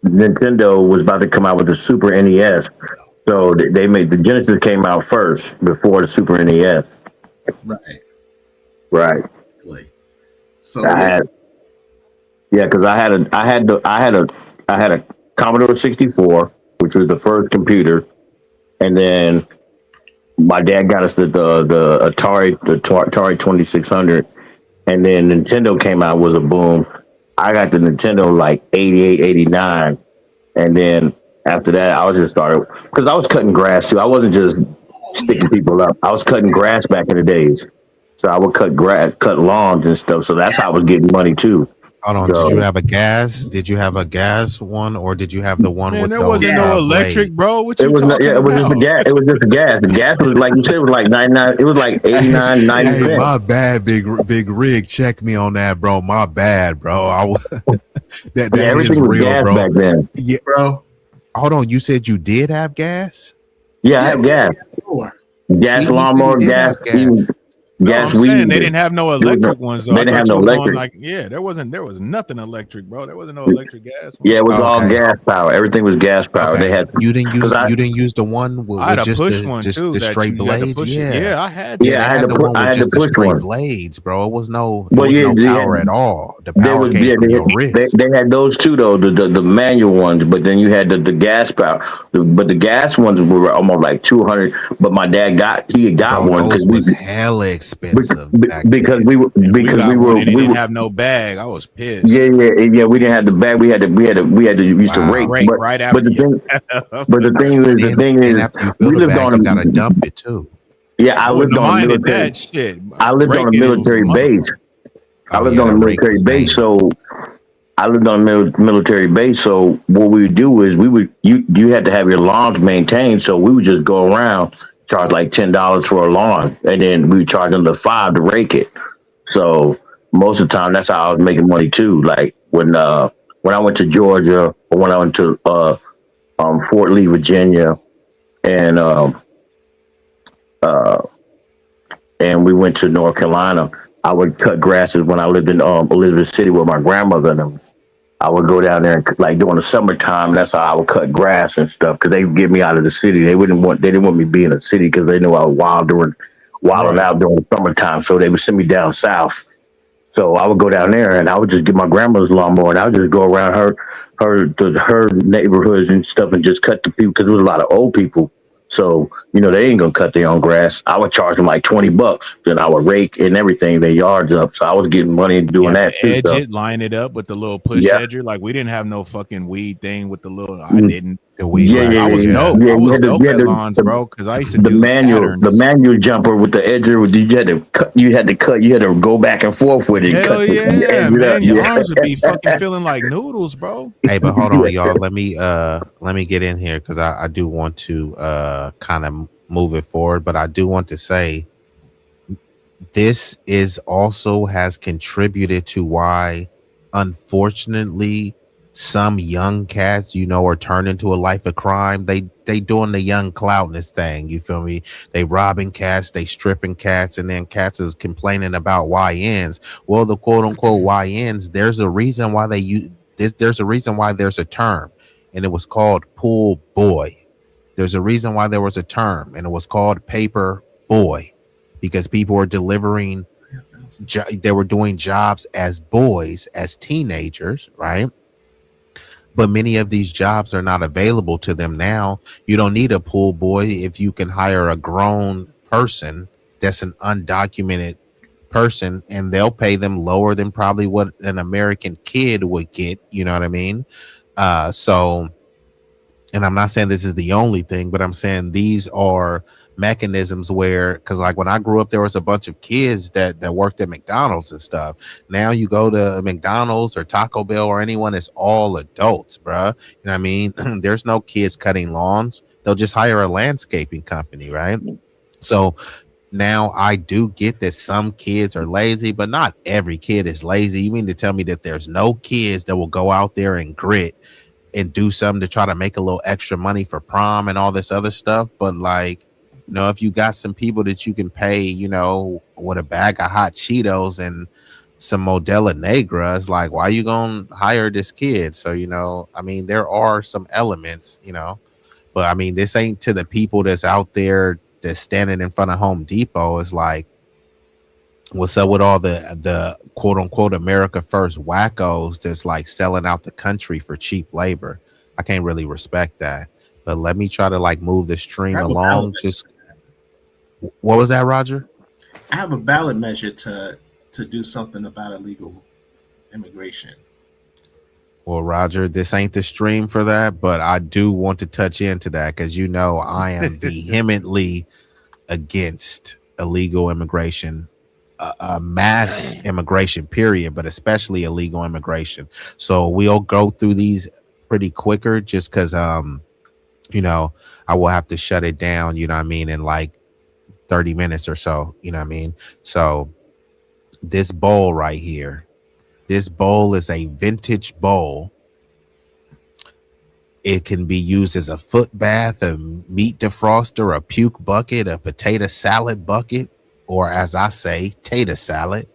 Nintendo was about to come out with the Super NES. So they made the Genesis came out first before the Super NES. Right. So because I had a Commodore 64, which was the first computer, and then my dad got us the Atari 2600, and then Nintendo came out, was a boom. I got the Nintendo like 88, 89, and then after that I was just started because I was cutting grass too. I wasn't just sticking people up. I was cutting grass back in the days, so I would cut lawns and stuff. So that's how I was getting money too. Hold on, did you have a gas? Did you have a gas one, or did you have the one with there those wasn't no electric, blades? bro? What you talking about? It was just a gas. It was just a gas. The gas was like you said, it was like 99. It was like 89, 90. Hey, my bad, big rig. Check me on that, bro. My bad, bro. That everything was real, gas bro. Back then. Yeah, bro. Hold on, you said you did have gas? Yeah, I had gas. Gas lawnmower, gas. I'm saying they didn't have no electric ones. Though. They didn't have no electric. There was nothing electric, bro. There wasn't no electric gas. Yeah, it was all gas power. Everything was gas power. Okay. They had. You didn't use the one with just the straight blades. Yeah, I had. Yeah, I had the push one. Blades, bro. It was no power at all. The power came from your wrist. They had those too, though. The manual ones, but then you had the gas power. But the gas ones were almost like 200. But my dad got one because was hella expensive because we didn't have no bag. I was pissed. Yeah. We didn't have the bag. We had to use the rake. Right after. But the thing is, we lived on. You gotta dump it too. Yeah, I lived on a military. I lived on a military base. So I lived on a military base. So what we would do is you had to have your lawns maintained. So we would just go around, charge like $10 for a lawn, and then we would charge them the $5 to rake it. So most of the time, that's how I was making money too. Like when I went to Georgia, or when I went to Fort Lee, Virginia, and we went to North Carolina, I would cut grasses when I lived in Elizabeth City with my grandmother and them. I would go down there and like during the summertime. That's how I would cut grass and stuff because they would get me out of the city. They didn't want me being in the city because they knew I was wilding out during the summertime. So they would send me down south. So I would go down there and I would just get my grandmother's lawnmower and I would just go around her neighborhoods and stuff and just cut the people because there was a lot of old people. So they ain't gonna cut their own grass. I would charge them like $20. Then I would rake and everything their yards up. So I was getting money and You doing have that to too. edge So it, line it up with the little push yeah, edger. Like we didn't have no fucking weed thing with the little. I Mm, didn't. The weed yeah, yeah, I whacker, was yeah, yeah. dope. yeah. I You was had to dope you had at lawns, bro. Because I used to the do manual the patterns. manual jumper with the edger. You had to cut. You had to go back and forth with it, cut Hell the yeah, edge it up. man! Your arms would be fucking feeling like noodles, bro. Hey, but hold Yeah, on, y'all. Let me get in here because I do want to kind of move it forward, but I do want to say this is also has contributed to why, unfortunately, some young cats, are turned into a life of crime. They doing the young cloudness thing. You feel me? They robbing cats, they stripping cats, and then cats is complaining about YNs. Well, the quote unquote YNs, there's a reason why they use this. There's a reason why there's a term, and it was called pool boy. There's a reason why there was a term, and it was called paper boy, because people were delivering, they were doing jobs as boys, as teenagers, right? But many of these jobs are not available to them now. You don't need a pool boy if you can hire a grown person that's an undocumented person, and they'll pay them lower than probably what an American kid would get. You know what I mean? So, and I'm not saying this is the only thing, but I'm saying these are mechanisms where, because like when I grew up, there was a bunch of kids that worked at McDonald's and stuff. Now you go to McDonald's or Taco Bell or anyone, it's all adults, bruh. You know what I mean? There's no kids cutting lawns. They'll just hire a landscaping company, right? So now I do get that some kids are lazy, but not every kid is lazy. You mean to tell me that there's no kids that will go out there and grit and do something to try to make a little extra money for prom and all this other stuff? But like, if you got some people that you can pay, with a bag of hot Cheetos and some Modella Negra, it's like, why you gonna hire this kid? So, I mean, there are some elements, but I mean, this ain't to the people that's out there that's standing in front of Home Depot. It's like, what's up with all the quote unquote America First wackos that's like selling out the country for cheap labor? I can't really respect that. But let me try to like move the I stream have a ballot along. Just what was that, Roger? I have a ballot measure to do something about illegal immigration. Well, Roger, this ain't the stream for that, but I do want to touch into that because I am vehemently against illegal immigration, mass immigration, period, but especially illegal immigration. So we'll go through these pretty quicker just because, I will have to shut it down, you know what I mean, in like 30 minutes or so, you know what I mean? So this bowl right here, this bowl is a vintage bowl. It can be used as a foot bath, a meat defroster, a puke bucket, a potato salad bucket, or as I say, tater salad,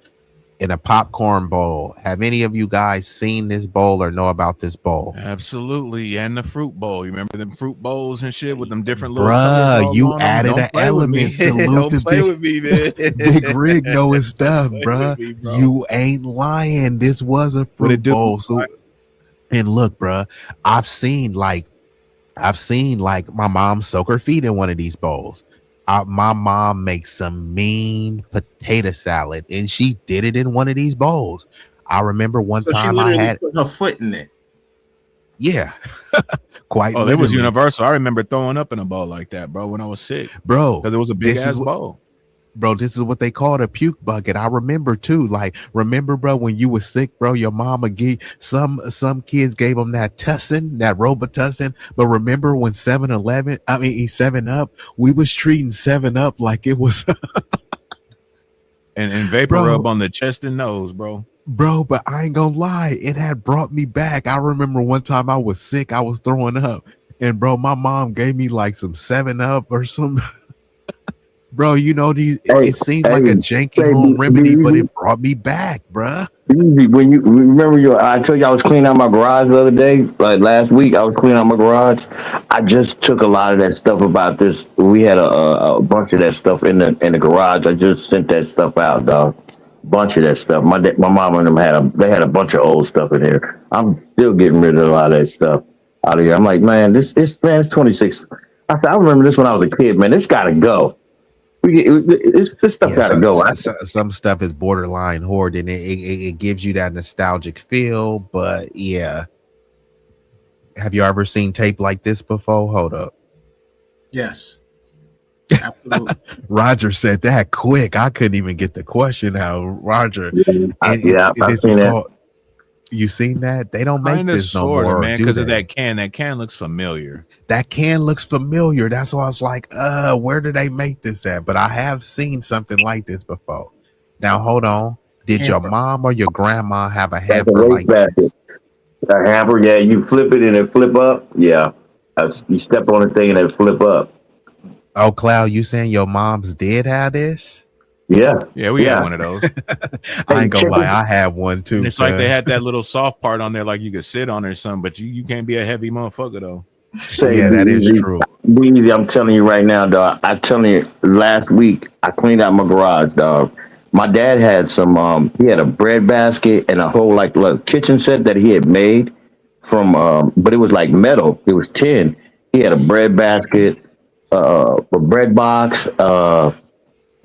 in a popcorn bowl. Have any of you guys seen this bowl or know about this bowl? Absolutely, and the fruit bowl. You remember them fruit bowls and shit with them different little colors Bruh, all you on them? added an Don't play with me. element. Salute Don't to play with me, man. Big Rig know his stuff, Don't play bruh. with me, bro. You ain't lying. This was a What fruit it do? bowl. So, and look, bruh, I've seen like my mom soak her feet in one of these bowls. My mom makes some mean potato salad, and she did it in one of these bowls. I remember one So she time I literally had, put her foot in it. yeah, quite Oh, that was literally, universal. I remember throwing up in a bowl like that, bro, when I was sick. bro. Because it was a big This ass is what, bowl. bro, this is what they called a puke bucket. I remember too. Like, remember, bro, when you were sick, bro, your mama gave some kids gave them that Tussin, that Robitussin. But remember when 7 Up, we was treating 7 Up like it was And vapor bro, rub on the chest and nose, bro. bro, but I ain't gonna lie, it had brought me back. I remember one time I was sick, I was throwing up, and bro, my mom gave me like some 7 Up or some. Bro, these. Hey, It seemed hey, like a janky say home remedy, but Easy, it brought me back, bruh. Easy. When you remember I told you I was cleaning out my garage the other day, like last week, I was cleaning out my garage. I just took a lot of that stuff about this. We had a bunch of that stuff in the garage. I just sent that stuff out, dog. bunch of that stuff. My mom and them they had a bunch of old stuff in here. I'm still getting rid of a lot of that stuff out of here. I'm like, man, it's 26. I remember this when I was a kid, man. This gotta go. This stuff gotta go. Some stuff is borderline hoard, and it gives you that nostalgic feel. But yeah, have you ever seen tape like this before? Hold up. Yes. Absolutely. Roger said that quick. I couldn't even get the question out. Roger. I've seen that. You seen that? They don't make this no more, man, because of that can. That can looks familiar. That can looks familiar. That's why I was like, where did they make this at? But I have seen something like this before. Now, hold on. Did your mom or your grandma have a hamper like this? A hamper, yeah. You flip it and it flip up. Yeah. You step on the thing and it flip up. Oh, Cloud, you saying your moms did have this? Yeah. Yeah, we had one of those. I ain't gonna lie, I had one too. And it's like they had that little soft part on there, like you could sit on or something, but you can't be a heavy motherfucker though. Yeah, that is true. B-Eazy, I'm telling you right now, dog. I'm telling you, last week I cleaned out my garage, dog. My dad had some. He had a bread basket and a whole like kitchen set that he had made from. But it was like metal. It was tin. He had a bread basket, a bread box,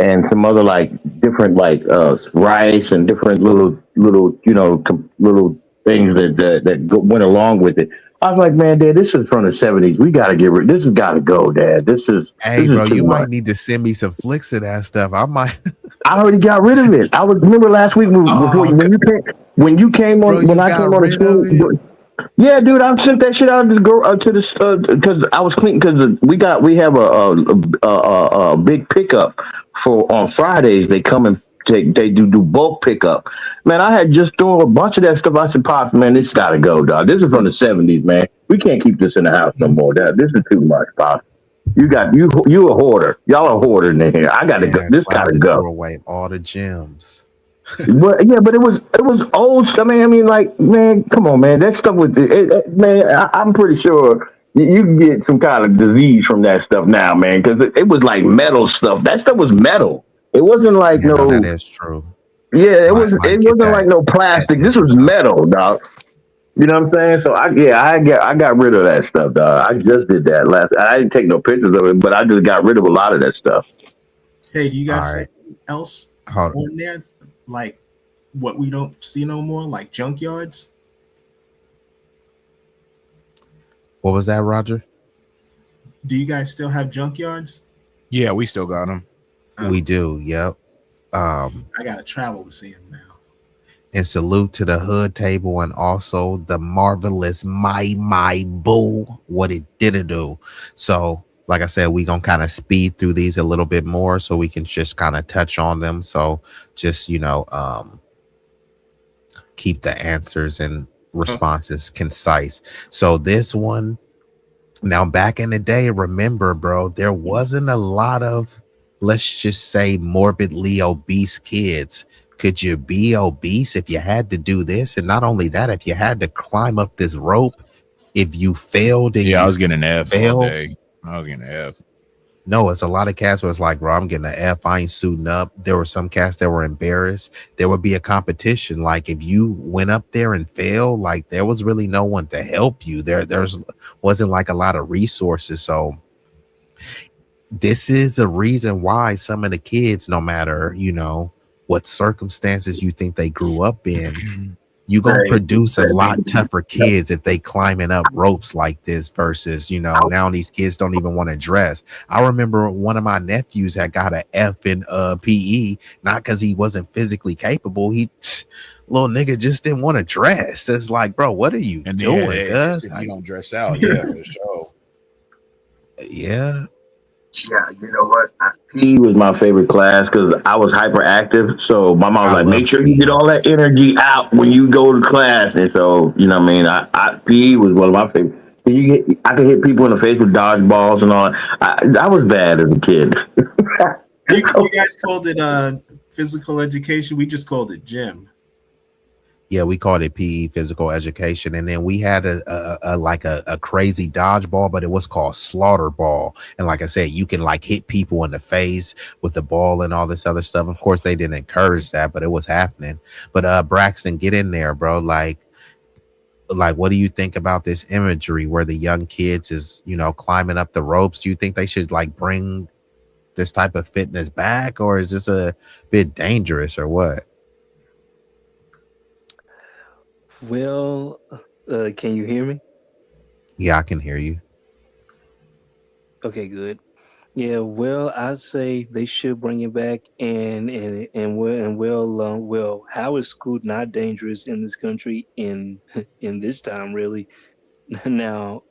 and some other like different like rice and different little little things that went along with it. I was like, man, Dad, this is from the 70s. We gotta get rid. This has got to go, Dad. Hey, bro, you might need to send me some flicks of that stuff. I might. I already got rid of it. Remember last week when you came on, when I came on the screen. Yeah, dude, I sent that shit out to go to the because I was clean because we have a big pickup for on Fridays. They come and they do bulk pickup. Man, I had just thrown a bunch of that stuff. I said, Pops, man, this got to go, dog. This is from the 70s, man. We can't keep this in the house no more, dog. This is too much, Pops. You a hoarder. Y'all are hoarders in here. I gotta go. This gotta go. Throw away all the gems. But it was old stuff. I mean, like, man, come on, man. That stuff with man. I'm pretty sure you can get some kind of disease from that stuff now, man, because it was like metal stuff. That stuff was metal. It wasn't like no. That is true. Yeah, it wasn't like no plastic. This was metal, dog. You know what I'm saying? So I got rid of that stuff, dog. I just did that last. I didn't take no pictures of it, but I just got rid of a lot of that stuff. Hey, do you guys see anything else on there? Like what we don't see no more, like junkyards? What was that, Roger? Do you guys still have junkyards? Yeah, we still got them. We do. Yep. I gotta travel to see them now. And salute to the hood table and also the marvelous my boo, what it didn't do. So, like I said, we gonna kind of speed through these a little bit more so we can just kind of touch on them. So just keep the answers and responses concise. So this one, now back in the day, remember, bro, there wasn't a lot of, let's just say, morbidly obese kids. Could you be obese if you had to do this? And not only that, if you had to climb up this rope, if you failed and I was getting an F all day. I was getting an F. No, it's a lot of cats where it's like, bro, I'm getting an F. I ain't suiting up. There were some cats that were embarrassed. There would be a competition. Like if you went up there and failed, like there was really no one to help you. There's wasn't like a lot of resources. So this is a reason why some of the kids, no matter, what circumstances you think they grew up in, you gonna produce a lot tougher kids if they climbing up ropes like this versus, now these kids don't even want to dress. I remember one of my nephews had got an F in PE, not because he wasn't physically capable. He little nigga just didn't want to dress. It's like, bro, what are you doing? If you don't dress out, yeah, for sure. Yeah. Yeah, you know what? PE was my favorite class because I was hyperactive. So my mom was like, make sure you get all that energy out when you go to class. And so, you know what I mean? PE was one of my favorites. I could hit people in the face with dodgeballs and all. I was bad as a kid. You guys called it physical education. We just called it gym. Yeah, we called it PE, physical education, and then we had a crazy dodgeball, but it was called slaughter ball. And like I said, you can like hit people in the face with the ball and all this other stuff. Of course, they didn't encourage that, but it was happening. But Braxton, get in there, bro. Like what do you think about this imagery where the young kids is climbing up the ropes? Do you think they should like bring this type of fitness back, or is this a bit dangerous, or what? Well, can you hear me? Yeah, I can hear you. Okay, good. Yeah, well, I'd say they should bring it back, and how is school not dangerous in this country in this time really? Now,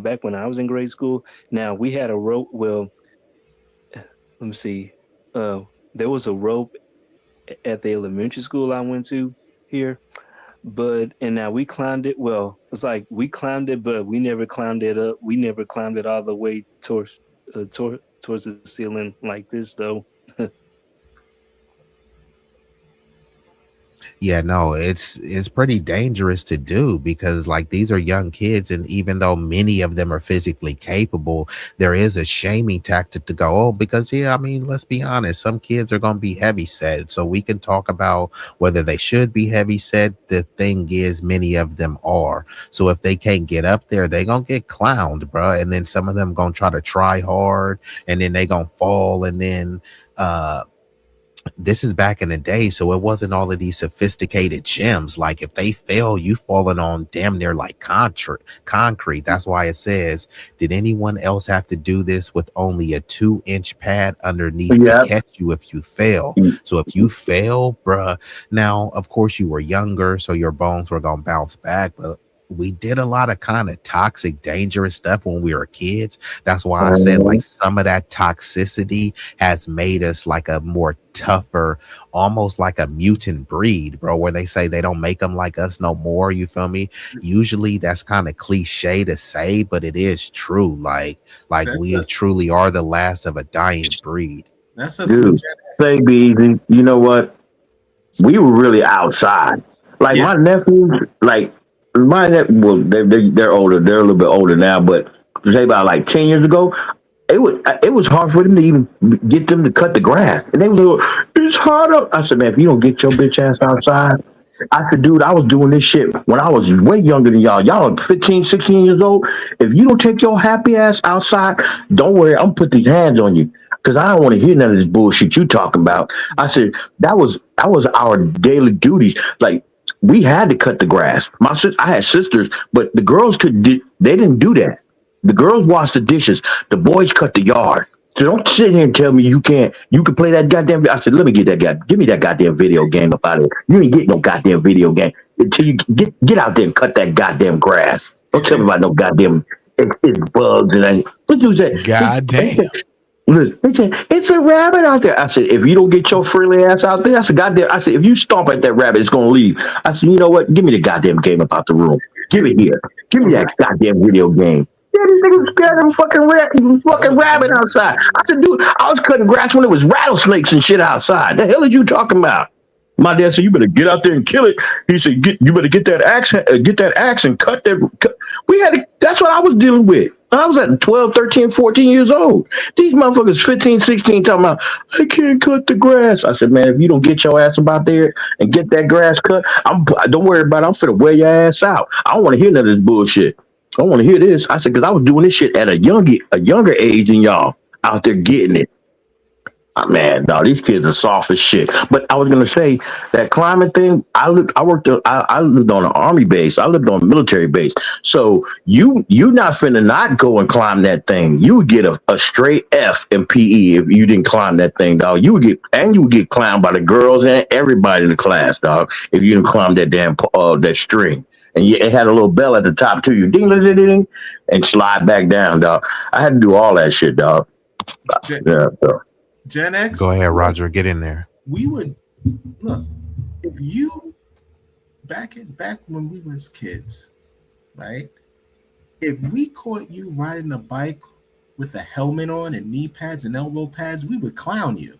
back when I was in grade school, now we had a rope. Well, let me see. Uh, there was a rope at the elementary school I went to here, but and now we climbed it. Well, it's like we climbed it, but we never climbed it up. We never climbed it all the way towards the ceiling like this, though. Yeah, no, it's pretty dangerous to do because like these are young kids, and even though many of them are physically capable, there is a shaming tactic to go, oh, because yeah, I mean, let's be honest, some kids are gonna be heavy set. So we can talk about whether they should be heavy set. The thing is, many of them are. So if they can't get up there, they gonna get clowned, bro. And then some of them gonna try hard, and then they gonna fall, and then this is back in the day, so it wasn't all of these sophisticated gyms. Like if they fail, you falling on damn near like concrete. That's why it says, did anyone else have to do this with only a 2-inch pad underneath to Yeah. catch you if you fail? So if you fail, bruh, now of course you were younger, so your bones were gonna bounce back, but we did a lot of kind of toxic, dangerous stuff when we were kids. That's why I said like some of that toxicity has made us like a more tougher, almost like a mutant breed, bro, where they say they don't make them like us no more. You feel me? Usually that's kind of cliche to say, but it is true. Like we truly are the last of a dying breed. That's us with Dude, Gen say X. Beezy, you know what? We were really outside. Like my Yes. nephews, like well, they're older. They're a little bit older now, but say about like 10 years ago, it was hard for them to even get them to cut the grass, and they was like, it's hard up. I said, man, if you don't get your bitch ass outside. I said, dude, I was doing this shit when I was way younger than y'all. Y'all are 15, 16 years old. If you don't take your happy ass outside, don't worry, I'm gonna put these hands on you. Cause I don't want to hear none of this bullshit you talking about. I said, that was our daily duties. Like we had to cut the grass. I had sisters, but the girls they didn't do that. The girls wash the dishes. The boys cut the yard. So don't sit here and tell me you can't. You can play that goddamn. I said, let me get that guy. Give me that goddamn video game up out of here. You ain't getting no goddamn video game until you get out there and cut that goddamn grass. Don't tell me about no goddamn it's bugs and that. What you say? God damn. Listen, they said, it's a rabbit out there. I said, if you don't get your friendly ass out there, I said, goddamn, I said, if you stomp at that rabbit, it's gonna leave. I said, you know what? Give me the goddamn game about the room. Give it here. Give me that goddamn video game. Yeah, these niggas scared of fucking rabbit outside. I said, dude, I was cutting grass when it was rattlesnakes and shit outside. The hell are you talking about? My dad said, you better get out there and kill it. He said, you better get that axe and cut that. That's what I was dealing with. I was at 12, 13, 14 years old. These motherfuckers 15, 16 talking about, I can't cut the grass. I said, man, if you don't get your ass about there and get that grass cut, don't worry about it. I'm finna wear your ass out. I don't want to hear none of this bullshit. I want to hear this. I said, because I was doing this shit at a younger age than y'all out there getting it. Oh, man, no, these kids are soft as shit. But I was gonna say that climate thing. I lived on an army base. I lived on a military base. So you not finna not go and climb that thing. You would get a straight F in PE if you didn't climb that thing, dog. You would get climbed by the girls and everybody in the class, dog. If you didn't climb that damn that string. And it had a little bell at the top too. You ding, ding, ding, ding, and slide back down, dog. I had to do all that shit, dog. Yeah. So. Gen X. Go ahead, Roger. Get in there. We would look if you back when we was kids, right? If we caught you riding a bike with a helmet on and knee pads and elbow pads, we would clown you.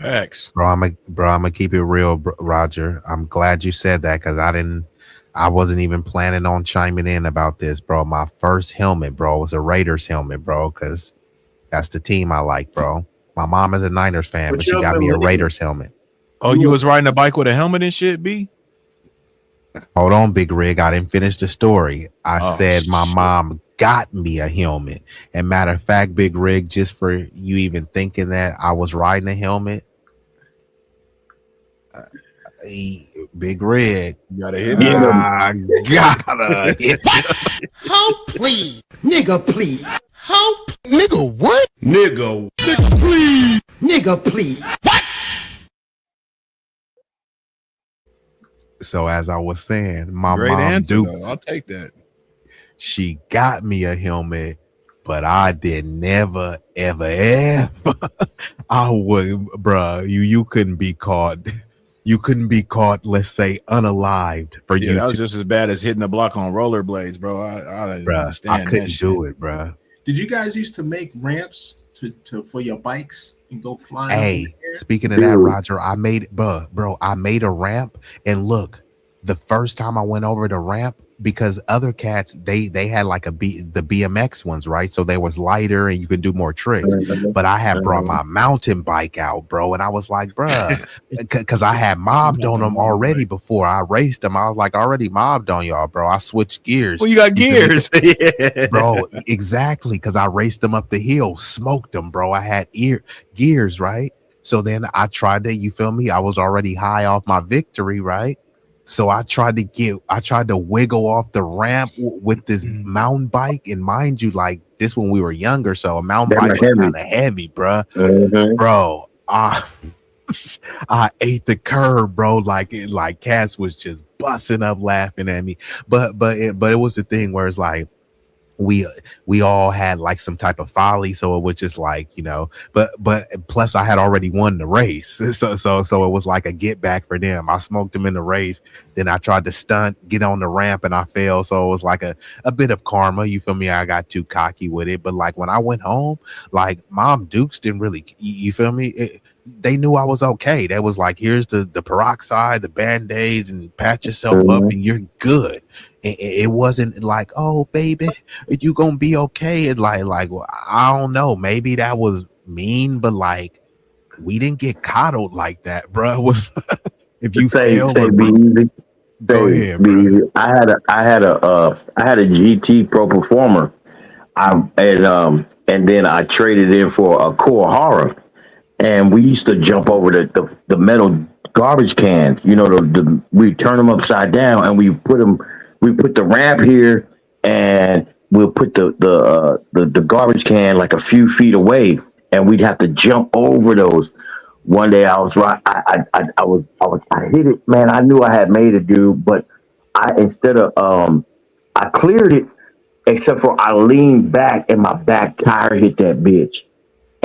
Facts. I'm gonna keep it real, Roger. I'm glad you said that because I wasn't even planning on chiming in about this, bro. My first helmet, bro, was a Raiders helmet, bro, because that's the team I like, bro. My mom is a Niners fan, but she got me a Raiders helmet. Oh, you was riding a bike with a helmet and shit, B? Hold on, Big Rig. I didn't finish the story. I Oh, said my shit. mom got me a helmet. And matter of fact, Big Rig, just for you even thinking that I was riding a helmet, Big Rig, You gotta hit Yeah, I gotta hit you. Help, please. Nigga, please. Help. Nigga, what? Nigga. Nigga, please. Nigga, please. So as I was saying, my Great mom answer, Dukes, though. I'll take that. she got me a helmet, but I did never, ever. I wouldn't, bruh. You couldn't be caught. You couldn't be caught, let's say, unalived for Yeah, you that was to, just as bad as hitting the block on rollerblades, bro. I didn't bruh. understand I couldn't that shit. do it, bruh. Did you guys used to make ramps to for your bikes and go flying up in Hey, the air? speaking of that, Roger, I made, bro, I made a ramp, and look, the first time I went over the ramp, because other cats they had like the BMX ones, right? So they was lighter and you could do more tricks. But I had brought my mountain bike out, bro, and I was like, bruh, because I had mobbed on them already before I raced them. I was like, already mobbed on y'all, bro. I switched gears. Well, you got gears, yeah. Bro. Exactly, because I raced them up the hill, smoked them, bro. I had gears, right? So then I tried to, you feel me? I was already high off my victory, right? So I tried to wiggle off the ramp with this mountain bike. And mind you, like this when we were younger, so a mountain bike was kind of heavy, bro. Bro, I ate the curb, bro. Like Cass was just busting up laughing at me. But it was the thing where it's like, we all had like some type of folly, so it was just like, you know, but plus I had already won the race, so it was like a get back for them. I smoked them in the race, then I tried to stunt, get on the ramp, and I fell, so it was like a bit of karma, you feel me? I got too cocky with it, but like when I went home, like Mom Dukes didn't really, you feel me? They knew I was okay. They was like, here's the peroxide, the band-aids, and pat yourself up and you're good. It wasn't like, oh baby, you gonna be okay. And like well, I don't know, maybe that was mean, but like we didn't get coddled like that, bro. It was if you fail or B-Eazy. go ahead, B-Eazy. bro. I had a GT Pro Performer. And then I traded in for a Core Horror. And we used to jump over the metal garbage cans. You know, we turn them upside down and we put the ramp here, and we'll put the garbage can like a few feet away, and we'd have to jump over those. One day I was right. I hit it, man. I knew I had made it, dude. But I cleared it, except for I leaned back and my back tire hit that bitch.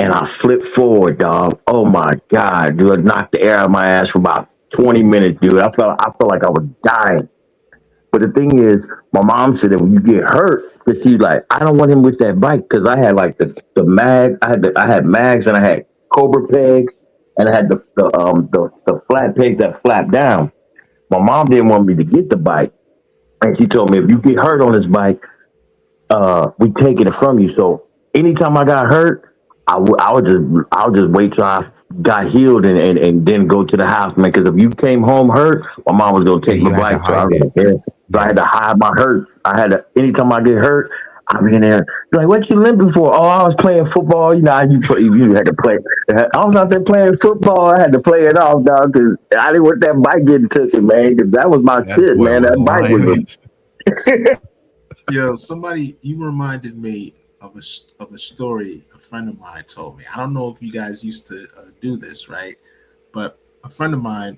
And I flipped forward, dog. Oh my God, dude! I knocked the air out of my ass for about 20 minutes, dude. I felt like I was dying. But the thing is, my mom said that when you get hurt, that she's like, I don't want him with that bike, because I had like the mag, I had mags, and I had Cobra pegs, and I had the flat pegs that flap down. My mom didn't want me to get the bike, and she told me, if you get hurt on this bike, we taking it from you. So anytime I got hurt, I would just wait till I got healed and then go to the house, man. Because if you came home hurt, my mom was gonna take my bike. So I had to hide my hurt. Anytime I get hurt, I'd be in there like, what you limping for? Oh, I was playing football. You know, you had to play. I was out there playing football. I had to play it off, dog, because I didn't want that bike getting taken, man. Because that was my shit, man. That bike was. Yo, you reminded me of a story a friend of mine told me. I don't know if you guys used to do this, right? But a friend of mine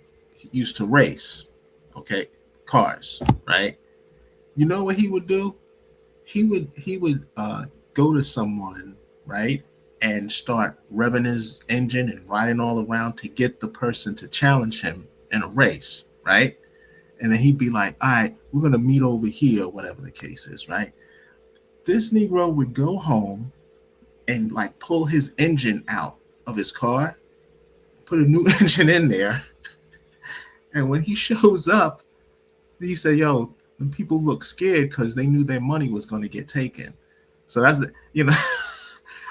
used to race, okay, cars, right? You know what he would do? He would go to someone, right, and start revving his engine and riding all around to get the person to challenge him in a race, right? And then he'd be like, all right, we're going to meet over here, whatever the case is, right? This Negro would go home and like pull his engine out of his car, put a new engine in there. And when he shows up, he said, "Yo, the people look scared because they knew their money was going to get taken." So that's the,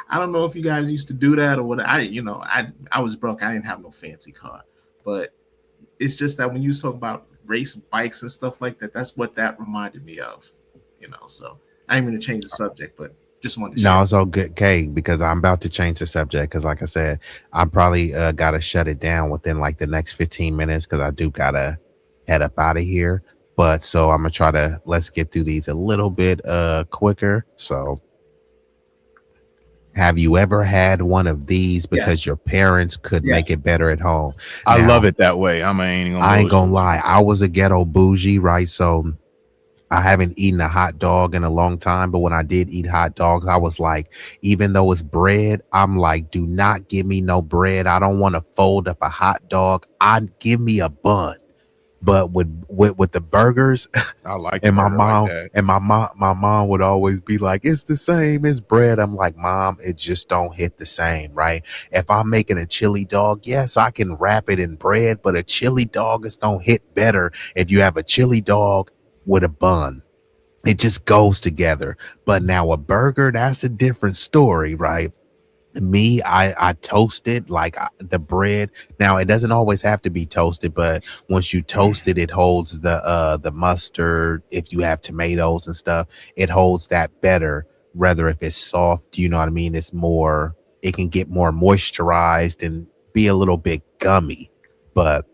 I don't know if you guys used to do that or what. I was broke. I didn't have no fancy car, but it's just that when you talk about race bikes and stuff like that, that's what that reminded me of. So I'm going to change the subject, but just wanted to share. No, it's all good, Kay, because I'm about to change the subject. Because, like I said, I probably got to shut it down within like the next 15 minutes because I do got to head up out of here. But so I'm going to try to let's get through these a little bit quicker. So have you ever had one of these because your parents could make it better at home? I love it that way. I ain't gonna lie. I was a ghetto bougie, right? So I haven't eaten a hot dog in a long time, but when I did eat hot dogs, I was like, even though it's bread, I'm like, do not give me no bread. I don't want to fold up a hot dog. Give me a bun. But with the burgers, I like and my mom like that. and my mom would always be like, it's the same as bread. I'm like, Mom, it just don't hit the same, right? If I'm making a chili dog, yes, I can wrap it in bread, but a chili dog is gonna hit better if you have a chili dog with a bun. It just goes together. But now a burger, that's a different story, right? Me, I toast it like the bread. Now it doesn't always have to be toasted, but once you toast it, it holds the mustard. If you have tomatoes and stuff, it holds that better. Rather if it's soft, you know what I mean? It can get more moisturized and be a little bit gummy. But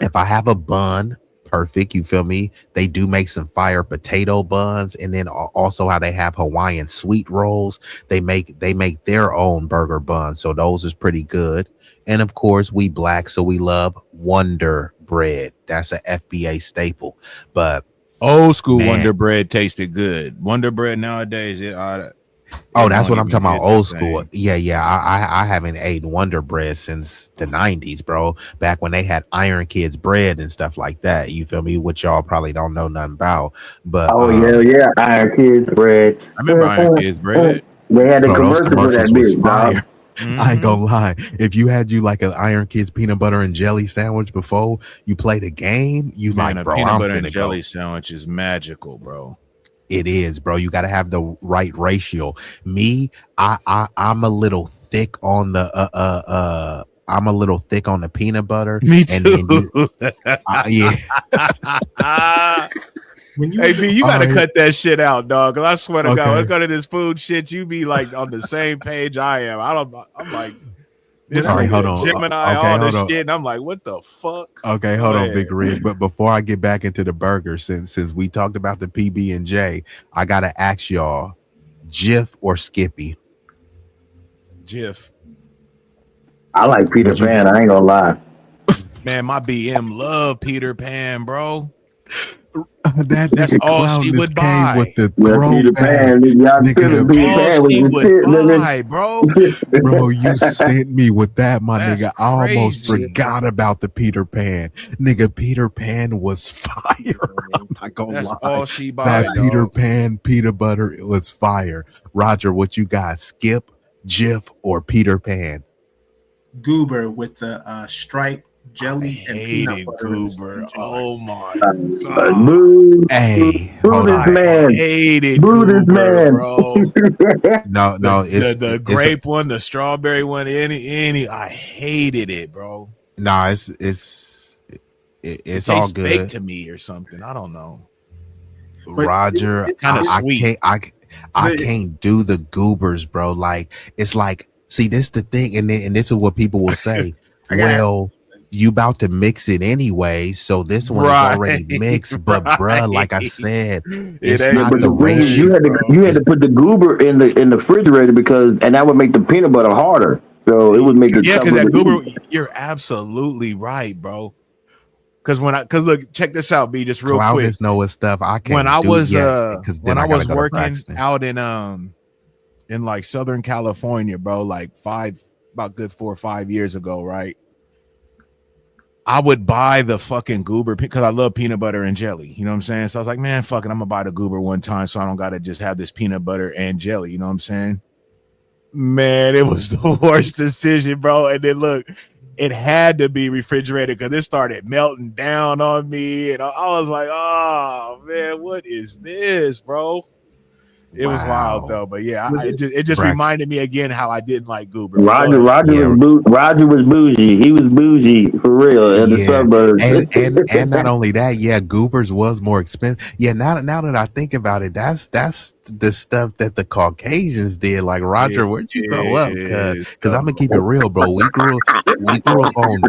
if I have a bun, perfect, you feel me? They do make some fire potato buns, and then also how they have Hawaiian sweet rolls. They make their own burger buns, so those is pretty good. And of course, we black, so we love Wonder Bread. That's a FBA staple. But old school Wonder Bread tasted good. Wonder Bread nowadays, that's what I'm talking about. Old school. Yeah. I haven't ate Wonder Bread since the 90s, bro. Back when they had Iron Kids bread and stuff like that. You feel me? Which y'all probably don't know nothing about. But yeah, Iron Kids bread. I remember Iron Kids bread. They had a commercial for that bitch, fire. I ain't gonna lie. If you had like an Iron Kids peanut butter and jelly sandwich before you played a game, a peanut butter and jelly sandwich is magical, bro. It is, bro. You got to have the right ratio. Me, I'm a little thick on the I'm a little thick on the peanut butter. Me too. And then hey, you gotta cut that shit out, dog. Cause I swear to God, when it comes to this food shit, you be like on the same page I am. I'm like, this hold on. Gemini, all this shit, and I'm like, what the fuck? Okay, hold on, Big Rig. But before I get back into the burger, since we talked about the PB&J, I gotta ask y'all, Jif or Skippy? Jif. I like Peter Pan. I ain't gonna lie. Man, my BM love Peter Pan, bro. That's all she would buy. With the Peter Pan, she would buy, bro. Bro, you sent me with that, my That's nigga. I crazy. almost forgot about the Peter Pan. Nigga, Peter Pan was fire. I'm not gonna That's lie. all she buy, that dog. Peter Pan peanut butter, it was fire. Roger, what you got? Skip, Jif, or Peter Pan? Goober with the stripe jelly and peanut butter. Goober. Oh my God. Hey, Buddhist man. Hated Buddhist Goober, man. bro. No, it's the grape one, the strawberry one, any. I hated it, bro. Nah, it's it all tastes good. Fake to me or something. I don't know. But Roger, it's kind of sweet. I can't do the goobers, bro. Like it's like, see, this the thing, and this is what people will say. Well, you about to mix it anyway, so this one is already mixed. But bruh, like I said, it's not the ratio. You had to put the goober in the refrigerator and that would make the peanut butter harder. So it would make it because that goober. You're absolutely right, bro. Because look, check this out, B, just real quick. Know his stuff. I can't. When I was when I was working out in like Southern California, bro, like about good 4 or 5 years ago, right? I would buy the fucking goober because I love peanut butter and jelly. You know what I'm saying? So I was like, man, fuck it, I'm gonna buy the goober one time so I don't gotta just have this peanut butter and jelly. You know what I'm saying? Man, it was the worst decision, bro. And then look, it had to be refrigerated because it started melting down on me, and I was like, "Oh man, what is this, bro?" It was wild though, but yeah, it just reminded me again how I didn't like Goober. But Roger was bougie. He was bougie for real in the suburbs. and not only that, yeah, Goobers was more expensive. Yeah, now that I think about it, that's the stuff that the Caucasians did. Like Roger, where'd you grow up? Because I'm gonna keep it real, bro. We grew up on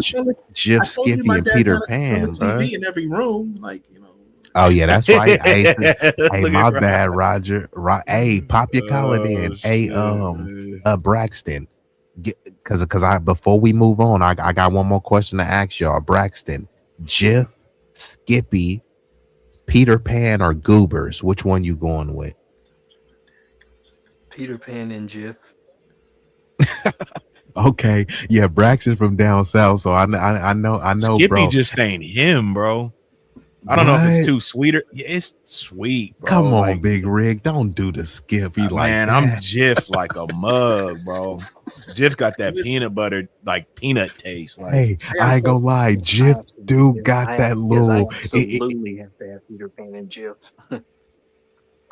Jif, Skippy, and Peter Pan, bro. TV in every room, like you know. Oh yeah, that's right. Hey, my bad, Roger. Hey, pop your collar in. Hey, Braxton. Because I before we move on, I got one more question to ask y'all. Braxton, Jif, Skippy, Peter Pan, or Goobers? Which one you going with? Peter Pan and Jif. Okay, yeah, Braxton from down south, so I know. Skippy bro. just ain't him, bro. I don't know if it's too sweeter. Yeah, it's sweet, bro. Come on, like, Big Rig. Don't do the Skippy like man, that. I'm Jif like a mug, bro. Jif got that peanut butter, like peanut taste. Like, hey, I ain't gonna lie, Jif dude got that little. I absolutely have to have Peter Pan and Jif.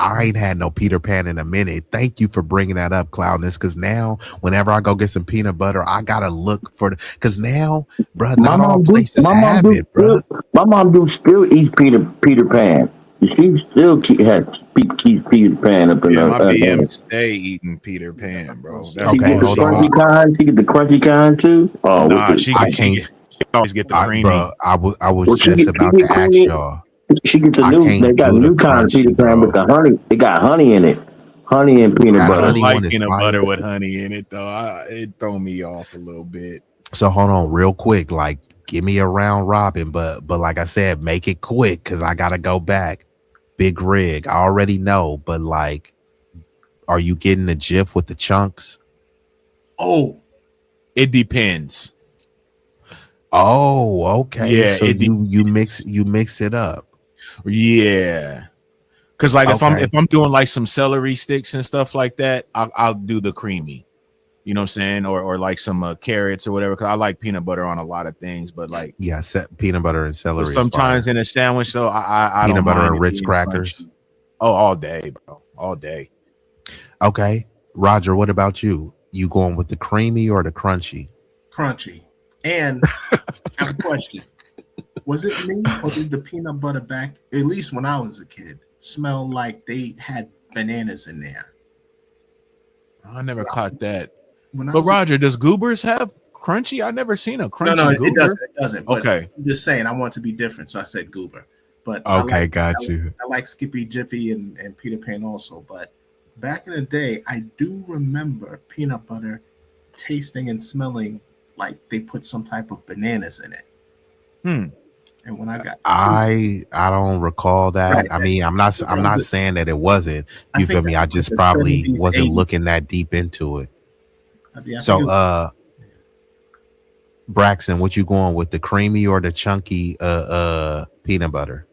I ain't had no Peter Pan in a minute. Thank you for bringing that up, Cloudness. Because now, whenever I go get some peanut butter, I gotta look for because now, bro, not all places have it, bro. My mom do still eat Peter Pan. She still keeps Peter Pan up in yeah, her. My BM stay eating Peter Pan, bro. That's she get the crunchy kind. She get the crunchy kind too. Oh, nah, she always get the creamy. Bro, I was just about to ask y'all. She gets a new. They got a new kind of Peter Pan with the honey. They got honey in it. Honey and peanut butter. I don't like peanut butter with honey in it though. It throw me off a little bit. So hold on, real quick. Like, give me a round robin, but like I said, make it quick because I gotta go back. Big Rig, I already know, but like, are you getting the Jif with the chunks? Oh, it depends. Oh, okay. Yeah, so you mix it up. Yeah, because like if I'm doing like some celery sticks and stuff like that, I'll do the creamy. You know what I'm saying, or like some carrots or whatever. Because I like peanut butter on a lot of things, but like peanut butter and celery. Sometimes in a sandwich, though, I peanut don't butter mind and Ritz crackers. Crunchy. Oh, all day, bro, all day. Okay, Roger, what about you? You going with the creamy or the crunchy? Crunchy. And I have a question. Was it me or did the peanut butter back, at least when I was a kid, smell like they had bananas in there? I never caught that. But Roger, does Goobers have crunchy? I never seen a crunchy. No, Goober. it doesn't. But okay. I'm just saying I want to be different, so I said Goober. But okay, got you. I like Skippy, Jiffy, and Peter Pan also. But back in the day, I do remember peanut butter tasting and smelling like they put some type of bananas in it. And when I don't recall that. Right. I mean, I'm not saying that it wasn't. You feel me? I just probably wasn't 80s. Looking that deep into it. So Braxton, what you going with, the creamy or the chunky peanut butter?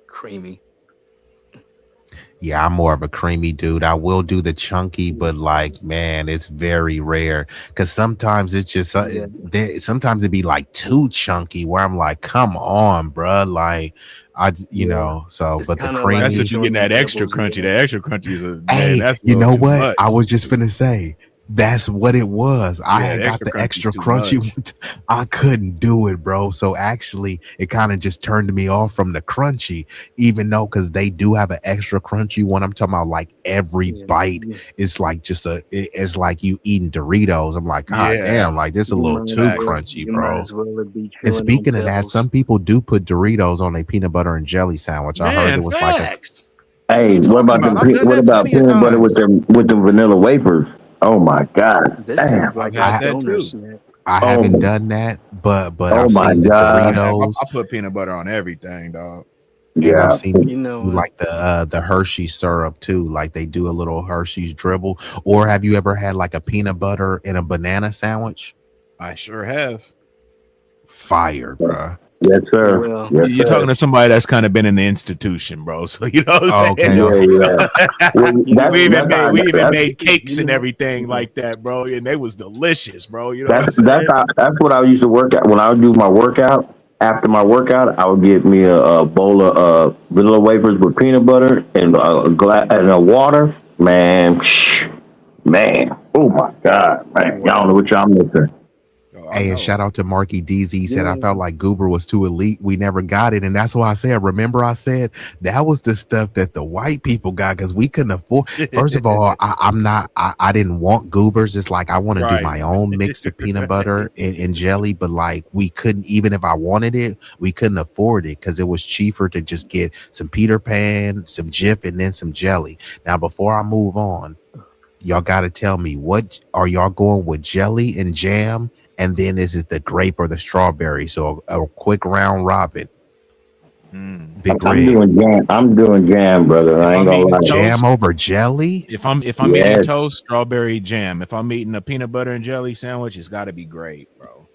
Creamy. Yeah, I'm more of a creamy dude. I will do the chunky, but like, man, it's very rare because sometimes it's just sometimes it'd be like too chunky where I'm like, come on, bro. Like, you know, so it's but the creamy. That's what you getting that extra crunchy. That extra crunchy is a hey, that's you know what? Much. I was just finna say. That's what it was. I had got the extra crunchy. I couldn't do it, bro. So actually, it kind of just turned me off from the crunchy, even though because they do have an extra crunchy one. I'm talking about like every bite is like it's like you eating Doritos. I'm like, God damn, like this a little too crunchy, bro. And speaking of that, some people do put Doritos on a peanut butter and jelly sandwich. I heard it was facts. Hey, what about peanut butter with the vanilla wafers? Oh my God! Damn. Like I haven't done that, but I've seen the Doritos. I put peanut butter on everything, dog. Yeah, I've seen like the Hershey syrup too. Like they do a little Hershey's dribble. Or have you ever had like a peanut butter and a banana sandwich? I sure have. Fire, bro. Yes, sir. Well, Yes, You're sir. talking to somebody that's kind of been in the institution, bro. So you know what Oh, I'm saying? okay, Yeah, okay. yeah. Well, you know, We even that's made cakes and you everything know, like that, bro. And they was delicious, bro. You know what that's I'm that's saying? how, that's what I used to work out when I would do my workout. After my workout, I would get me a bowl of vanilla wafers with peanut butter and a glass and a water. Man, man, oh my god, man, y'all don't know wow. what y'all missing. Oh, I Hey, and know. shout out to Marky DZ. He said, I Yeah. felt like Goober was too elite. We never got it. And that's why I said, remember, I said that was the stuff that the white people got because we couldn't afford. First of all, I didn't want Goobers. It's like I want to do Right. my own mix of peanut butter and jelly, but like we couldn't, even if I wanted it, we couldn't afford it because it was cheaper to just get some Peter Pan, some Jif, and then some jelly. Now, before I move on, y'all got to tell me, what are y'all going with, jelly and jam? And then is it the grape or the strawberry? So a quick round robin. Mm. Big I'm Rig. doing jam. I'm doing jam, brother. If I ain't I'm gonna eating lie. Jam toast, over jelly? if I'm eating Yes. toast, strawberry jam. If I'm eating a peanut butter and jelly sandwich, it's got to be great, bro.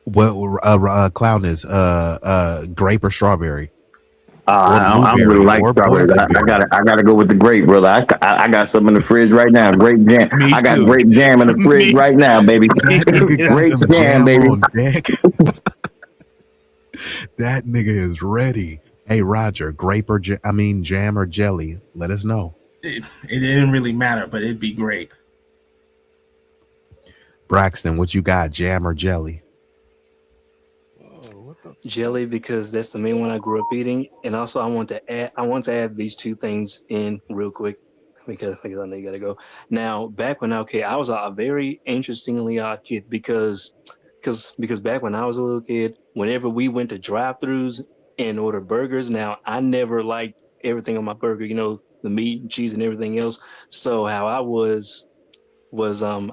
What Clown is grape or strawberry? Or I don't really blueberry like or strawberries. boysenberry? I gotta go with the grape, brother. I got some in the fridge right now. Grape jam. Me I got too. grape jam in the fridge Me right now, baby. That nigga got Grape some jam, jam baby. on deck. That nigga is ready. Hey Roger, grape or jam or jelly? Let us know. It didn't really matter, but it'd be grape. Braxton, what you got? Jam or jelly? Oh, what the Jelly, because that's the main one I grew up eating, and also I want to add these two things in real quick because I know you gotta go. Now, back when I was a very interestingly odd kid because back when I was a little kid, whenever we went to drive-throughs and order burgers, now I never liked everything on my burger, the meat and cheese and everything else. So how I was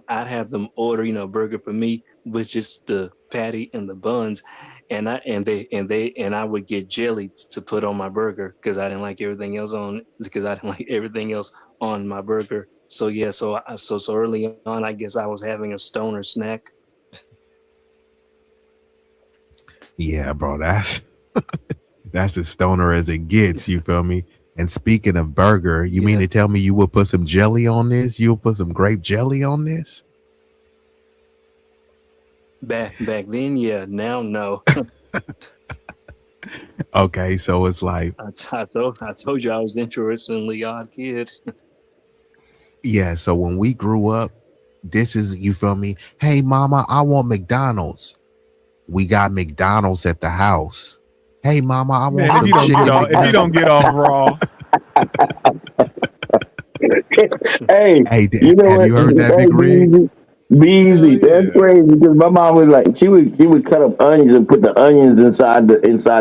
I'd have them order a burger for me with just the patty and the buns, and I would get jelly to put on my burger because I didn't like everything else on my burger. So yeah, so early on, I guess I was having a stoner snack. Yeah, bro, that's as stoner as it gets. You feel me? And speaking of burger, you mean Yeah, to tell me you will put some jelly on this? You'll put some grape jelly on this? back then, yeah. Now, no. Okay, so it's like, I told you I was interestingly odd kid. yeah. So when we grew up, this is, you feel me? Hey, mama, I want McDonald's. We got McDonald's at the house. Hey, mama, I want Man, some chicken if you McNuggets. don't get off raw, Hey, Hey, you know have what? you heard that, Hey, Big Rig? be easy. hell That's yeah. crazy because my mom was like, she would cut up onions and put the onions inside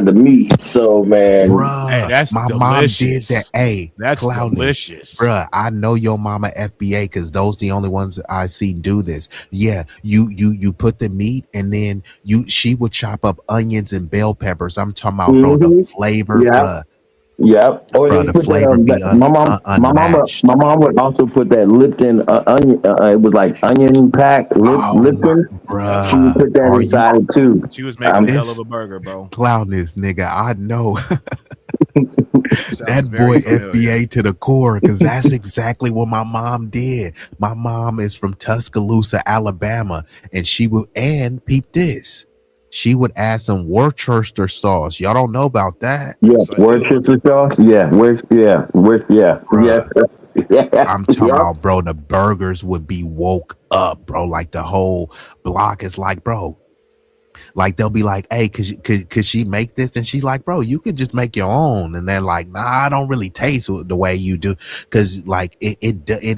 the meat. So man, Hey, Bruh, that's my mom did that. delicious. Hey, That's clownish. delicious. Bruh, I know your mama FBA because those the only ones that I see do this. Yeah, you put the meat and then she would chop up onions and bell peppers. I'm talking about, bro, the hmm flavor, yeah. bruh. Yep. Or Bruh, they the put that flavor be unmatched. my mom would also put that Lipton onion. It was like onion pack Oh my, Lipton. Yep. She would bruh. put that Are you inside it too. She was making a hell of this a burger, bro. clownish nigga? I know. Sounds That very boy familiar. FBA to the core because that's exactly what my mom did. My mom is from Tuscaloosa, Alabama, and she would, and peep this, she would add some Worcester sauce. Y'all don't know about that, Yeah, Yes, I do. Worcestershire sauce. Yeah, yes, bruh. yeah, I'm talking yep. about, bro. The burgers would be woke up, bro. Like the whole block is like, bro. Like they'll be like, "Hey, could she make this?" And she's like, "Bro, you could just make your own." And they're like, "Nah, I don't really taste the way you do," because like it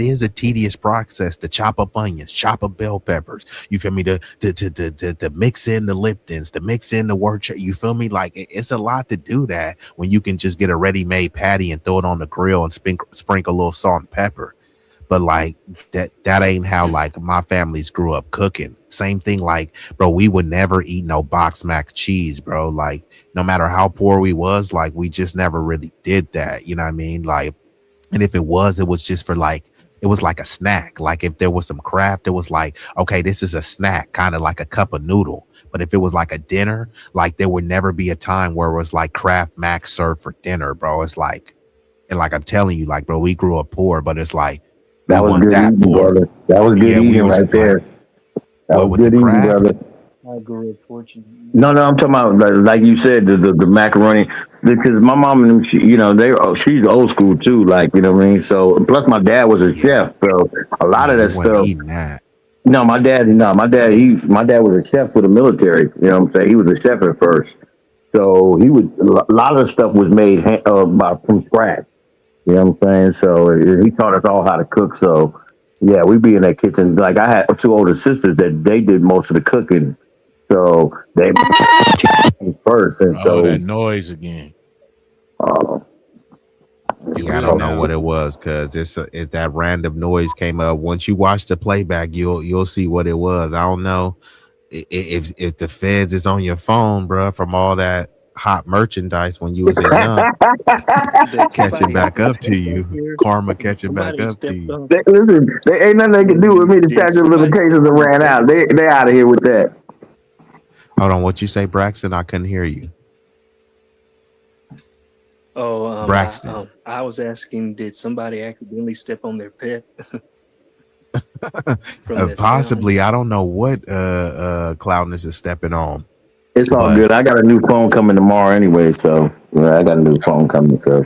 is a tedious process to chop up onions, chop up bell peppers. You feel me? To mix in the Liptons, to mix in the Worcester. You feel me? Like it's a lot to do that when you can just get a ready-made patty and throw it on the grill and sprinkle a little salt and pepper. But like that ain't how like my families grew up cooking. Same thing, like, bro, we would never eat no box mac cheese, bro. Like no matter how poor we was, like we just never really did that. You know what I mean? Like, and if it was just for like it was like a snack. Like if there was some craft, it was like, okay, this is a snack, kind of like a cup of noodle. But if it was like a dinner, like there would never be a time where it was like Kraft Mac served for dinner, bro. It's like, and like I'm telling you, like, bro, we grew up poor, but it's like we That was want good that eating, poor. brother. That was good Yeah, we eating was right just there. like, That what was with the good eating, craft? brother. I grew up fortunate. No, I'm talking about like you said, the macaroni. Because my mom and them, you know, she's old school too. Like, you know what I mean. So plus my dad was a Yeah, chef, so a lot yeah, of we that wasn't stuff. eating that. No, my dad was a chef for the military. You know what I'm saying? He was a chef at first, so he was a lot of the stuff was made from scratch. You know what I'm saying? So he taught us all how to cook. So yeah, we be in that kitchen. Like I had two older sisters that they did most of the cooking. So they first, and Oh, that so noise again. uh, You Yeah, I good don't know now? what it was because it that random noise came up. Once you watch the playback, you'll see what it was. I don't know if the feds is on your phone, bro, from all that hot merchandise when you was a young, That catching somebody back up to right you, here, karma catching back somebody up to stepped you. on. listen, they ain't nothing they can do with me. The Did statute of somebody step limitations have on your ran out. pants? They out of here with that. Hold on, what you say, Braxton? I couldn't hear you, Oh, Braxton. I was asking, did somebody accidentally step on their pet from that sound? Possibly, I don't know what Cloudness is stepping on, It's all but good. I got a new phone coming tomorrow anyway, so yeah, I got a new phone coming. So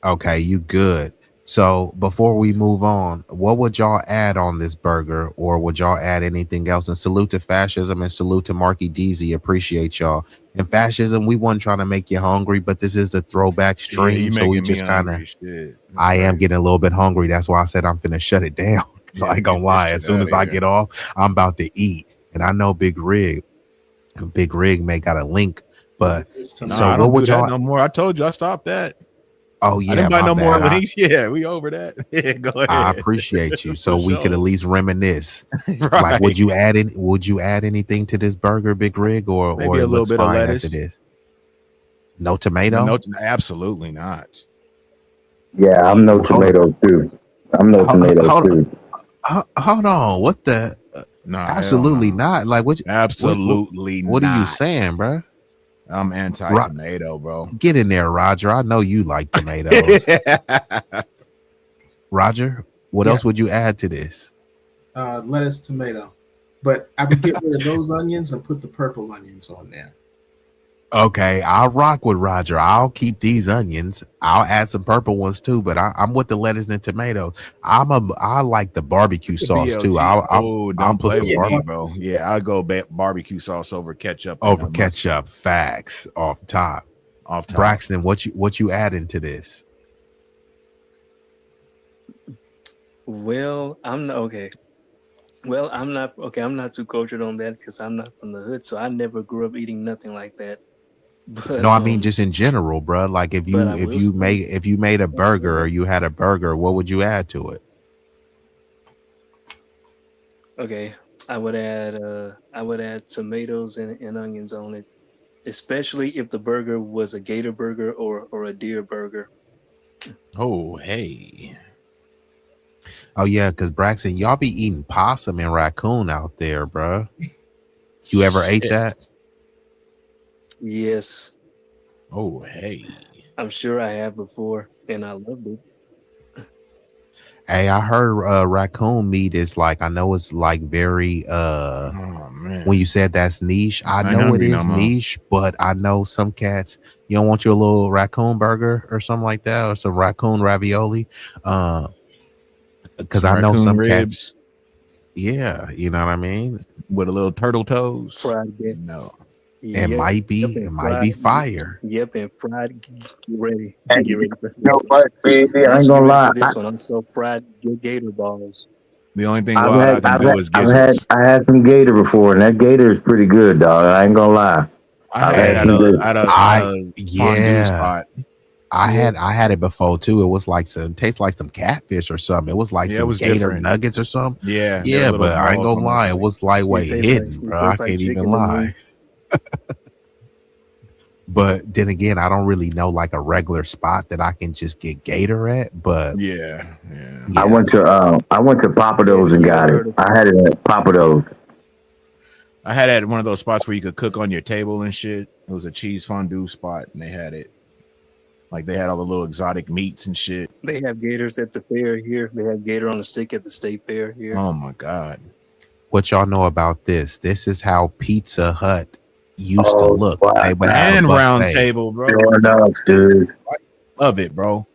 okay, you good. So before we move on, what would y'all add on this burger, or would y'all add anything else? And salute to fascism and salute to Marky DZ. Appreciate y'all. And fascism, we wasn't trying to make you hungry, but this is the throwback Yeah, stream, you so we making me just kind of. hungry. Shit, that's I am crazy. getting a little bit hungry. That's why I said I'm finna shut it down. So I Yeah, ain't get gonna this lie. As shit soon out of as I here. get off, I'm about to eat. And I know Big Rig may got a link, but It's so Nah, I tomato. what don't do would that y'all? no more. I told you I stopped that. Oh I yeah, didn't buy my no more bad. links. Yeah, we over that. Yeah, go I ahead. appreciate you. So For we could at sure. least reminisce. Like, Right. would you add anything to this burger, Big Rig, Maybe or a it little looks bit of fine as it lettuce. is? No But tomato? no, absolutely not. yeah, I'm no Hold on, tomatoes too. I'm no tomatoes hold, too. hold on. What the? Nah, hell Absolutely no. not. Like Absolutely what are you not. saying, bro? I'm anti-tomato, bro. Get in there, Roger. I know you like tomatoes. Roger, what else would Yes, you add to this? lettuce, tomato. But I would get rid of those onions and put the purple onions on there. Okay, I'll rock with Roger. I'll keep these onions. I'll add some purple ones too, but I'm with the lettuce and tomatoes. I like the barbecue The sauce too. BLT. Oh, I'll don't put play some with Yeah, me, barbecue bro. Yeah, I'll go barbecue sauce over ketchup and over mustard ketchup. Facts off top. off top. Braxton, what you add into this? Well, I'm not okay. Well, I'm not okay. I'm not too cultured on that because I'm not from the hood, so I never grew up eating nothing like that. No, But I mean just in general, bro. Like but I will say, if you made a burger or you had a burger, what would you add to it? okay, I would add tomatoes and onions on it, especially if the burger was a gator burger or a deer burger. Oh, hey. Oh yeah, because Braxton, y'all be eating possum and raccoon out there, bro. You ever ate Shit. that? Yes, Oh, hey. I'm sure I have before, and I loved it. Hey, I heard raccoon meat is like, I know it's like very Oh man. when you said that's niche, I I ain't know it hungry no is more. niche, but I know some cats, you don't want your little raccoon burger or something like that, or some raccoon ravioli. Because Some I know raccoon some cats, ribs yeah, you know what I mean? with a little turtle toes. Fried get No. It Yep, might yep, be, and it might be fried. fire. Yep, and fried. Get ready, And get ready for you this know one. what, baby? I ain't Yes, get gonna ready for lie. this one. I'm so fried gator balls. The only thing wild I can do is gizzards. I had some gator before, and that gator is pretty good, dog. I ain't gonna lie. I I've had it had at some Hey, good. a fondue yeah. spot. Yeah, I had it before too. It was like tastes like some catfish or something. It was like Yeah, it some was gator different. nuggets or something. Yeah, there were Yeah, little but I ain't balls gonna on the lie, it plate. was lightweight hidden, it bro. I tastes like can't even chicken to me. lie. But then again, I don't really know like a regular spot that I can just get Gator at. But Yeah. I went to Papa Yeah, Do's if and you ever got it. heard of I had it at Papa Do's. I had it at one of those spots where you could cook on your table and shit. It was a cheese fondue spot, and they had it. Like they had all the little exotic meats and shit. they have gators at the fair here. They have gator on a stick at the state fair here. Oh my god! what y'all know about this? This is how Pizza Hut used to Oh, look. wow. They would have And a round buffet. table, bro. Fair enough, dude. Love it, bro.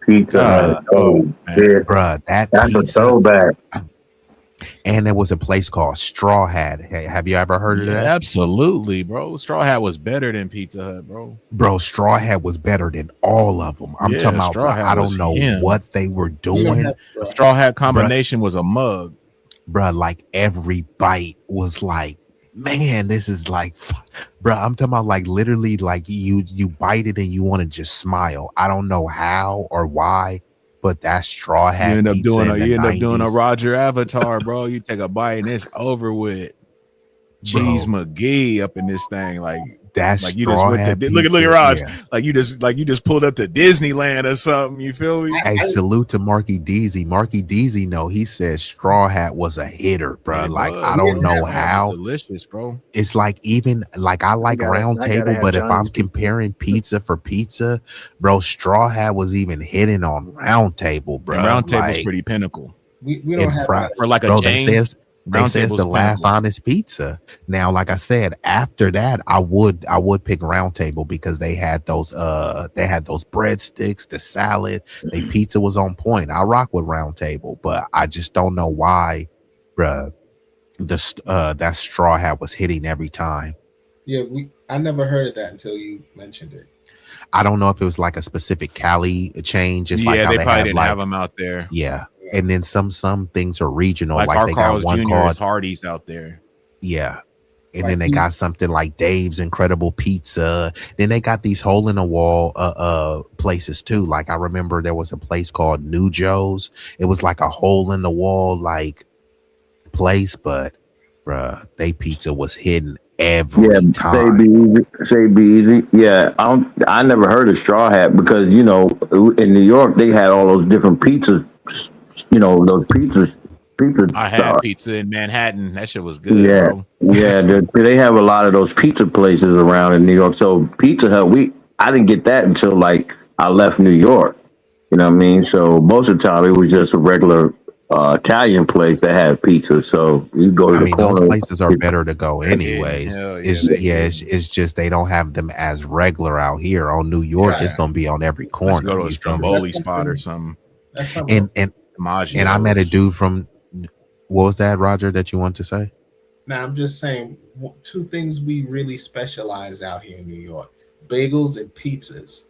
Pizza Hut. Oh, man. shit. Bruh, that That's a pizza. throwback. And there was a place called Straw Hat. Hey, have you ever heard of Yeah, that? absolutely, bro. Straw Hat was better than Pizza Hut, bro. Bro, Straw Hat was better than all of them. I'm Yeah, talking about, Straw Hat I was don't know him. what they were We don't doing. have Straw Hat combination was a mug. Bruh, like every bite was like, man, this is like, bruh, I'm talking about like literally like you bite it and you want to just smile. I don't know how or why, but that Straw You Hat end up pizza doing in a the you end up doing a 90s, Roger Avatar, bro. You take a bite and it's over with. Cheese bro, McGee up in this thing, like that you just Straw went Hat to look at pizza, Raj, yeah. like you just pulled up to Disneyland or something. You feel me? Hey, salute to Marky Deezy. Marky Deezy, no, he said Straw Hat was a hitter, bro. It Like, was, I bro. don't know Straw Hat was how. delicious, bro. It's like even like I like Round I gotta Table, have but if I'm Johnny's pizza. comparing pizza for pizza, bro, Straw Hat was even hitting on Round Table, bro. And Round Table's like, pretty pinnacle. we don't have that. For like a bro, chain. they Round says Table's the last pinnacle. honest pizza. Now, like I said, after that, I would pick Round Table because they had those breadsticks, the salad, they pizza was on point. I rock with Round Table, but I just don't know why, bruh, that Straw Hat was hitting every time. Yeah, I never heard of that until you mentioned it. I don't know if it was like a specific Cali chain, just like Yeah, how they they probably have didn't like, have them out there. yeah. And then some things are regional, Like like our they Carl's got one Jr. called is Hardee's out there. yeah. And Like then they you- got something like Dave's Incredible Pizza. Then they got these hole in the wall places too. Like I remember there was a place called New Joe's. It was like a hole in the wall like place, but bruh, they pizza was hidden every Yeah, time. say B-Eazy. Yeah, I never heard of Straw Hat because in New York they had all those different pizzas. Those pizzas. I had pizza in Manhattan. That shit was good, Yeah, bro. yeah. They have a lot of those pizza places around in New York. So Pizza Hut, I didn't get that until like I left New York. You know what I mean? So most of the time it was just a regular Italian place that had pizza. So you go to the corner. Those places are better to go anyways. Hell yeah, It's just they don't have them as regular out here. On New York, it's gonna be on every corner. Let's go to a you feel me? Stromboli spot or something. That's something. And Maggio's. I met a dude from, what was that, Roger, that you want to say? Now I'm just saying two things we really specialize out here in New York: bagels and pizzas.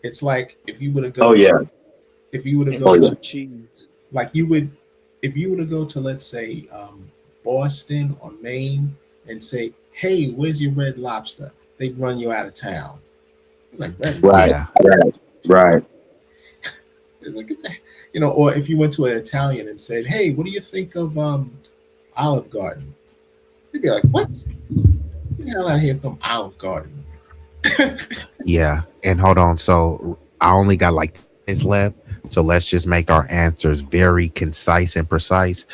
It's like if you were to go. Oh yeah. If you were to And go yeah. to cheese. like you would, if you were to go to, let's say, Boston or Maine and say, "Hey, where's your Red Lobster?" They'd run you out of town. It's like Red Right. Lobster. Right. Look at that. Or if you went to an Italian and said, "Hey, what do you think of Olive Garden?" They'd be like, "What? Get the hell out of here from Olive Garden." Yeah. And hold on. So I only got like this left. So let's just make our answers very concise and precise.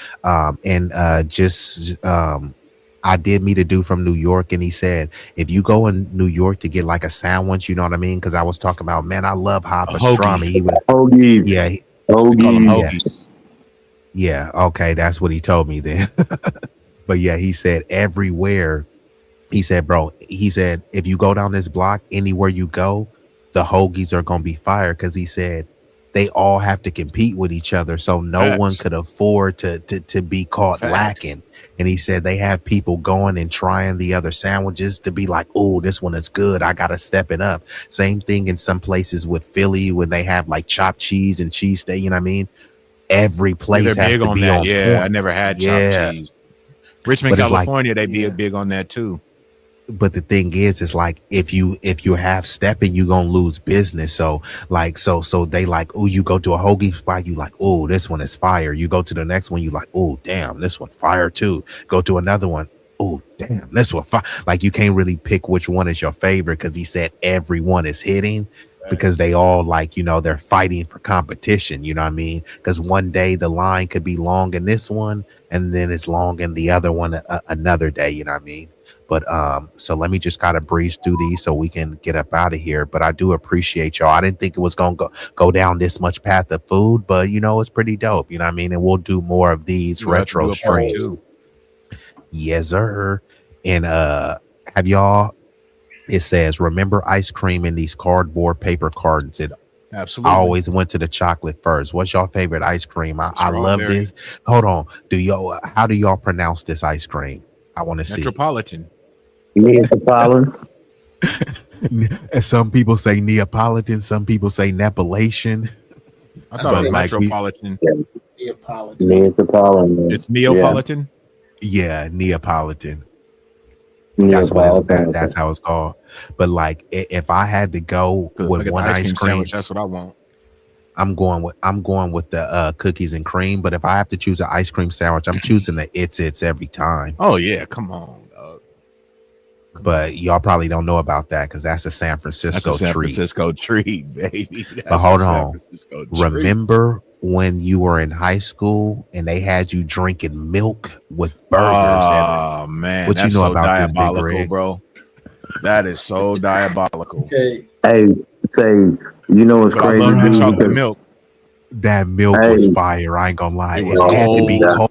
I did meet a dude from New York, and he said, if you go in New York to get like a sandwich, you know what I mean? Because I was talking about, man, I love hot pastrami. He was, Hoagies. yeah, We call them Hoagies. hoagies. yeah. Okay, that's what he told me then. But yeah, he said everywhere. He said, bro, if you go down this block, anywhere you go, the hoagies are gonna be fire. Because he said they all have to compete with each other, so no Facts. one could afford to be caught Facts. lacking. And he said they have people going and trying the other sandwiches to be like, oh, this one is good, I gotta step it up. Same thing in some places with Philly when they have like chopped cheese and cheese steak. You know what I mean? Every place They're has big to on be that. on Yeah, point. I never had Yeah. chopped cheese. Richmond, But it's like- California, they be big on that too. But the thing is, it's like if you have stepping, you gonna lose business. So they like, oh, you go to a hoagie spot, you like, oh, this one is fire. You go to the next one, you like, oh, damn, this one fire too. Go to another one, oh damn, this one like you can't really pick which one is your favorite because he said everyone is hitting because they all like, you know, they're fighting for competition, you know what I mean? Because one day the line could be long in this one and then it's long in the other one another day, you know what I mean? But so let me just kind of breeze through these so we can get up out of here. But I do appreciate y'all. I didn't think it was gonna go down this much path of food, but you know, it's pretty dope, you know what I mean? And we'll do more of these retro streams. Yes, sir. And have y'all, it says, remember ice cream in these cardboard paper cartons. It absolutely. I always went to the chocolate first. What's your favorite ice cream? I love this. Hold on. How do y'all pronounce this ice cream? I want to see. Metropolitan. Neapolitan. And some people say Neapolitan, some people say Nepalation. I thought it was like Metropolitan. Neapolitan. It's Neapolitan. Yeah, Neapolitan. That's what that's how it's called. But like, if I had to go with one ice cream sandwich, that's what I want. I'm going with the cookies and cream. But if I have to choose an ice cream sandwich, I'm choosing the It's every time. Oh yeah, come on, dog. But y'all probably don't know about that because that's a San Francisco treat. Francisco treat, baby. But hold on. Remember when you were in high school and they had you drinking milk with burgers? Oh man, what that's you know so about diabolical, this, Big Rig? bro? That is so diabolical. Okay. Hey, say, you know what's crazy? I love the chocolate milk. That milk was fire. I ain't gonna lie. It had to be cold.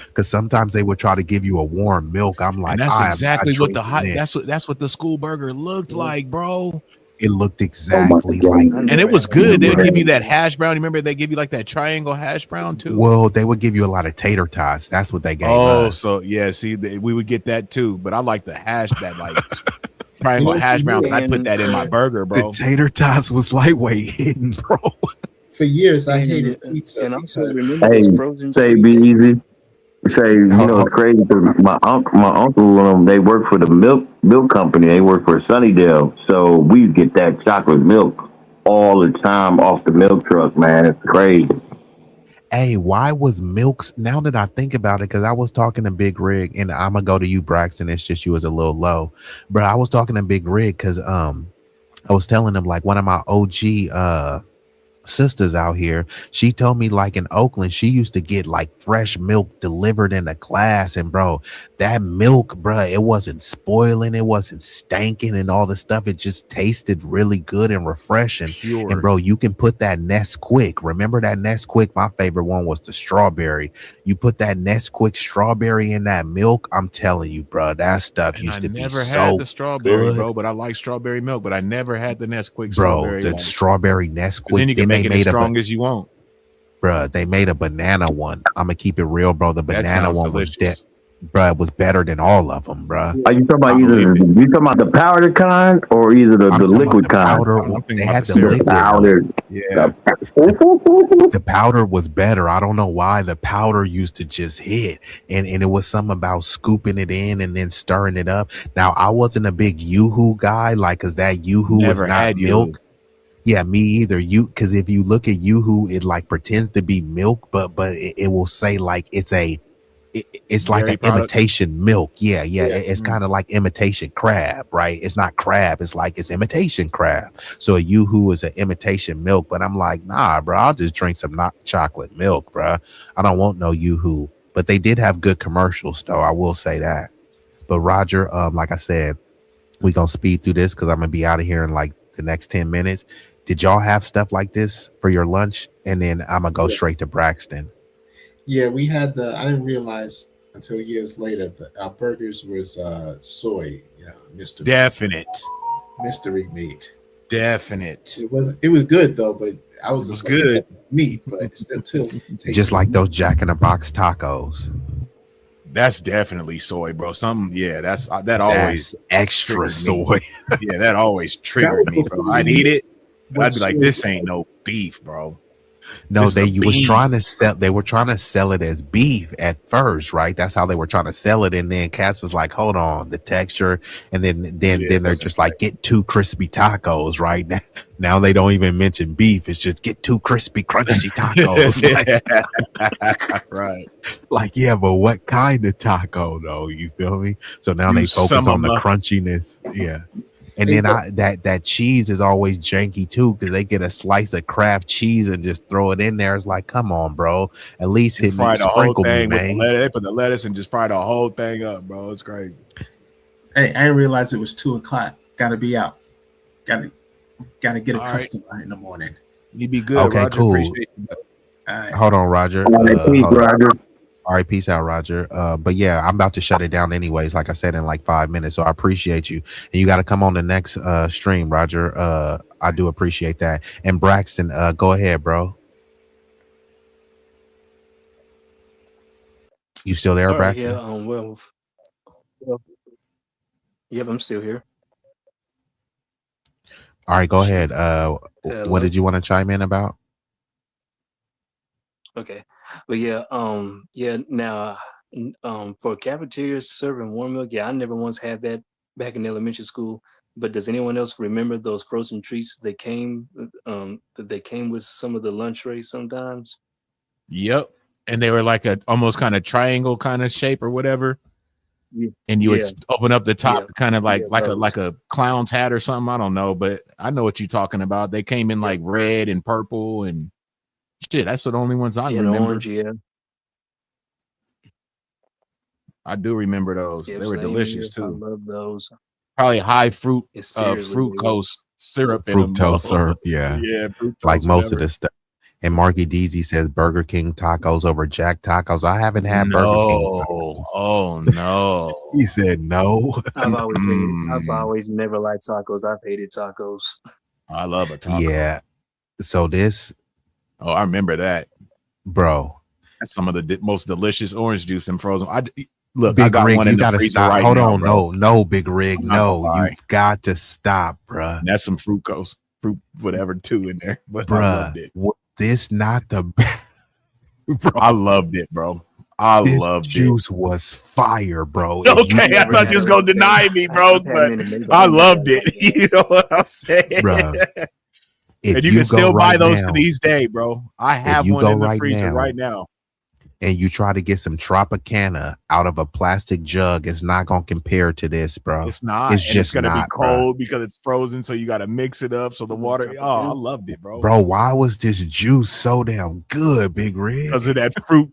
Because sometimes they would try to give you a warm milk. I'm like, and that's exactly what the hot. That's what the school burger looked like, bro. It looked exactly like, and it was good. They would give you that hash brown. Remember, they give you like that triangle hash brown too. Well, they would give you a lot of tater tots. That's what they gave us. Oh, so yeah. See, we would get that too. But I like the hash that like triangle hash brown because I put that in my burger, bro. The tater tots was lightweight hidden, bro. For years, I hated pizza. And also remember Hey, those frozen say treats? B-Eazy. Say, you know, it's crazy because my uncle, they work for the milk company. They work for Sunnydale, so we get that chocolate milk all the time off the milk truck. Man, it's crazy. Hey, why was milks? Now that I think about it, because I was talking to Big Rig, and I'm gonna go to you, Braxton. It's just you was a little low, but I was talking to Big Rig because I was telling him like one of my OG sisters out here, she told me like in Oakland she used to get like fresh milk delivered in a glass, and bro, that milk, bro, it wasn't spoiling, it wasn't stanking and all the stuff. It just tasted really good and refreshing. Pure. And bro, you can put that Nesquik. Remember that Nesquik? My favorite one was the strawberry. You put that Nesquik strawberry in that milk, I'm telling you, bro, that stuff used to be so had the strawberry, good. bro, but I like strawberry milk, but I never had the Nesquik bro, strawberry. the strawberry Nesquik. Then you can make it as strong as you want. Bruh, they made a banana one. I'm gonna keep it real, bro. The banana one delicious. was bruh, it was better than all of them, bruh. Are you talking about you talking about the powdered kind or either the liquid kind? They had the liquid powder. Yeah. The powder was better. I don't know why the powder used to just hit, and it was something about scooping it in and then stirring it up. Now I wasn't a big Yoo-hoo guy, like, cause that Yoo-hoo was not milk. Yeah, me either. Because if you look at Yoo-hoo, it like pretends to be milk, but it will say like it's like an imitation milk. Yeah. It's kind of like imitation crab, right? It's not crab. It's like it's imitation crab. So a Yoo-hoo is an imitation milk. But I'm like, nah, bro. I'll just drink some not chocolate milk, bro. I don't want no Yoo-hoo. But they did have good commercials, though. I will say that. But Roger, like I said, we gonna speed through this because I'm gonna be out of here in like the next 10 minutes. Did y'all have stuff like this for your lunch? And then I'm gonna go straight to Braxton. Yeah, we had I didn't realize until years later that our burgers was soy, mystery. Definite. Mystery meat. Definite. It was good though, but I was just good meat, but it still tasted just like those Jack in the Box tacos. That's definitely soy, bro. That always extra soy. Yeah, that always triggered me, bro. I'd eat it. I'd be like, this ain't no beef, bro. No, This is they a you was bean. trying to sell. They were trying to sell it as beef at first, right? That's how they were trying to sell it, and then Cass was like, "Hold on, the texture," and then It they're wasn't just like, "Get two crispy tacos," right? Now they don't even mention beef; it's just get two crispy, crunchy tacos. right. Like, yeah, but what kind of taco though? You feel me? So now they Use focus some of on the my crunchiness. Yeah. And Hey, then but that cheese is always janky too, because they get a slice of Kraft cheese and just throw it in there. It's like, come on, bro. At least and hit me, fry the whole sprinkle me, thing with the man. lettuce. They put the lettuce and just fry the whole thing up, bro. It's crazy. hey, I didn't realize it was 2:00. Gotta be out. Gotta get a All right. customer in the morning. You be good, Okay, Roger. cool. Appreciate you. All right. Hold on, Roger. All right, peace, Hold on. Roger. All right, peace out, Roger. But yeah, I'm about to shut it down anyways, like I said, in like 5 minutes. So I appreciate you. And you got to come on the next stream, Roger. I do appreciate that. And Braxton, go ahead, bro. You still there, All right, Braxton? yeah. Well, yep, I'm still here. All right, go ahead. What Hello. did you want to chime in about? Okay, but yeah, Now, for cafeterias serving warm milk, yeah, I never once had that back in elementary school. But does anyone else remember those frozen treats that came with some of the lunch trays sometimes? Yep. And they were like a almost kind of triangle kind of shape or whatever. Yeah, And you would yeah, open up the top, yeah, kind of like those. a clown's hat or something. I don't know, but I know what you're talking about. They came in like red and purple and shit. That's the only ones I And remember. orange, yeah, I do remember those. yep, They were same here. delicious I too. love those. Probably high It's seriously good. fructose syrup in them, bro. Fructose syrup, yeah. Yeah, Like fructose, most of whatever. the stuff. And Marky Deezy says Burger King tacos over Jack tacos. I haven't had Burger King tacos. Oh no. He said no. I've always never liked tacos. I've hated tacos. I love a taco. Yeah. So this, Oh, I remember that. bro. That's some of the most delicious orange juice and frozen. Look, Big I got Rig, one you in the gotta freezer stop. right Hold now, on, bro. no, Big Rig, I'm not gonna no. lie. You've got to stop, bruh. And that's some fruit whatever too in there, but I Bruh, loved it. this not the Bro, I loved it, bro. I this loved juice was fire, bro. it. Okay, I thought you was gonna deny me, bro, but I loved it. You know what I'm saying, Bruh. If And you can still buy those to now, these day, bro. I have you one go in the right freezer now, right now. and you try to get some Tropicana out of a plastic jug, it's not gonna compare to this, bro. It's not. It's And just it's gonna not, be cold because it's frozen, so you got to mix it up. So the water. Oh, I loved it, bro. Bro, why was this juice so damn good, Big Rig? Because of that fruit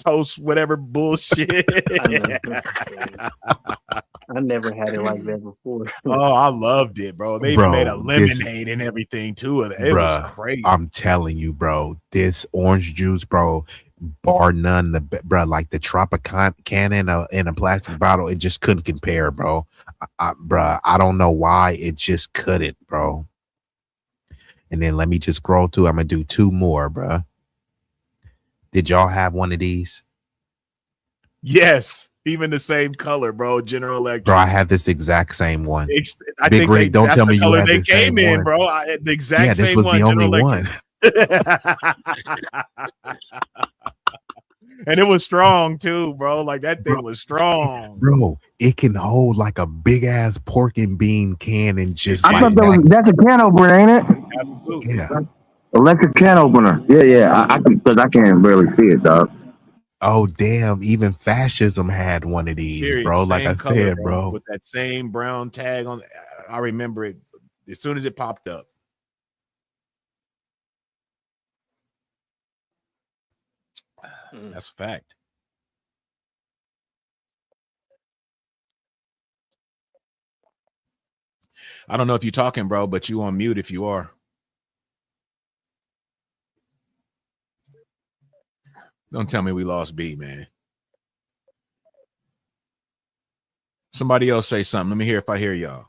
toast, whatever bullshit. I never had it like that before. Oh, I loved it, bro. They even made a lemonade and everything too. It was crazy. I'm telling you, bro. This orange juice, bro, bar none, bro, like the Tropicana in a plastic bottle, it just couldn't compare, bro. Bro, I don't know why it just couldn't, bro. And then let me just scroll through. I'm gonna do two more, bro. Did y'all have one of these? Yes, even the same color, bro. General Electric. Bro, I had this exact same one. I Big think Rig, don't tell me you had they the same came in, one. bro. The exact yeah, same this was one. the only General one. And it was strong too, bro. Like that thing was strong, bro. It can hold like a big ass pork and bean can and just. I thought that's a can opener, ain't it? Absolutely. Yeah. Electric can opener. Yeah. I can because I can't barely see it, dog. Oh damn! Even fascism had one of these, Period. bro. Same Like I color, said, bro. with that same brown tag on. I remember it as soon as it popped up. That's a fact. I don't know if you're talking, bro, but you on mute if you are. Don't tell me we lost B, man. Somebody else say something. Let me hear if I hear y'all.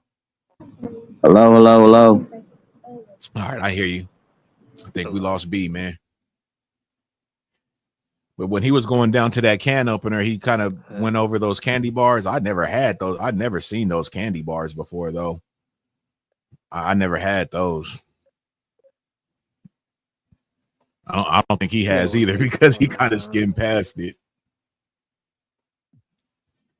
Hello. All right, I hear you. I think we lost B, man. But when he was going down to that can opener, he kind of went over those candy bars. I never had those. I'd never seen those candy bars before, though. I never had those. I don't think he has either because he kind of skimmed past it.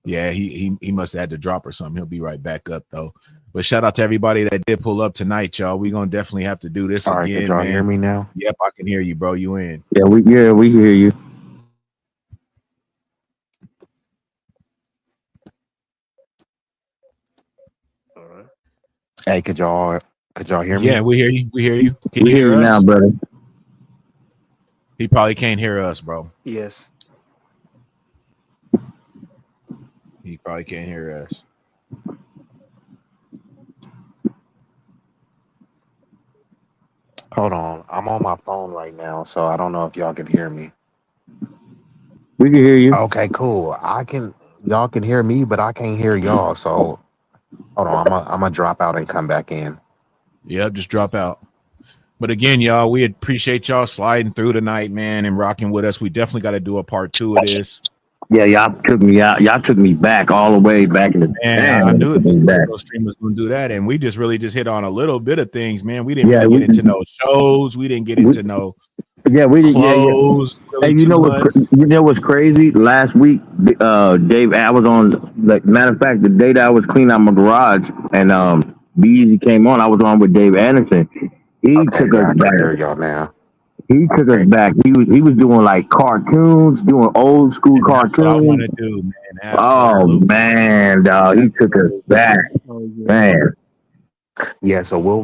Yeah, he must have had to drop or something. He'll be right back up though. But shout out to everybody that did pull up tonight, y'all. We're gonna definitely have to do this All right, again, can y'all man. hear me now? Yep, I can hear you, bro. You in? Yeah, we hear you. All right. Hey, could y'all hear me? Yeah, we hear you. We hear you. Can We you hear hear you us? now, brother. He probably can't hear us, bro. Yes. He probably can't hear us. Hold on. I'm on my phone right now, so I don't know if y'all can hear me. We can hear you. Okay, cool. Y'all can hear me, but I can't hear y'all. So hold on, I'm gonna drop out and come back in. Yep, just drop out. But again, y'all, we appreciate y'all sliding through tonight, man, and rocking with us. We definitely got to do a part 2 of this. Yeah, y'all took me out. Y'all took me back all the way back in the And I knew this back. stream was going to do that, and we just really just hit on a little bit of things, man. We didn't Yeah, really get into no shows. We didn't get into no we did. clothes. Really Hey, you too know much. what's crazy? Last week, Dave, I was on. Like, matter of fact, the day that I was cleaning out my garage, and B-Eazy came on. I was on with Dave Anderson. He took us I back. can hear y'all now. He took us back. He was doing like cartoons, doing old school cartoons. That's what I want to do, man. Absolutely. Oh man, dog, he took us back, man. Yeah, so we'll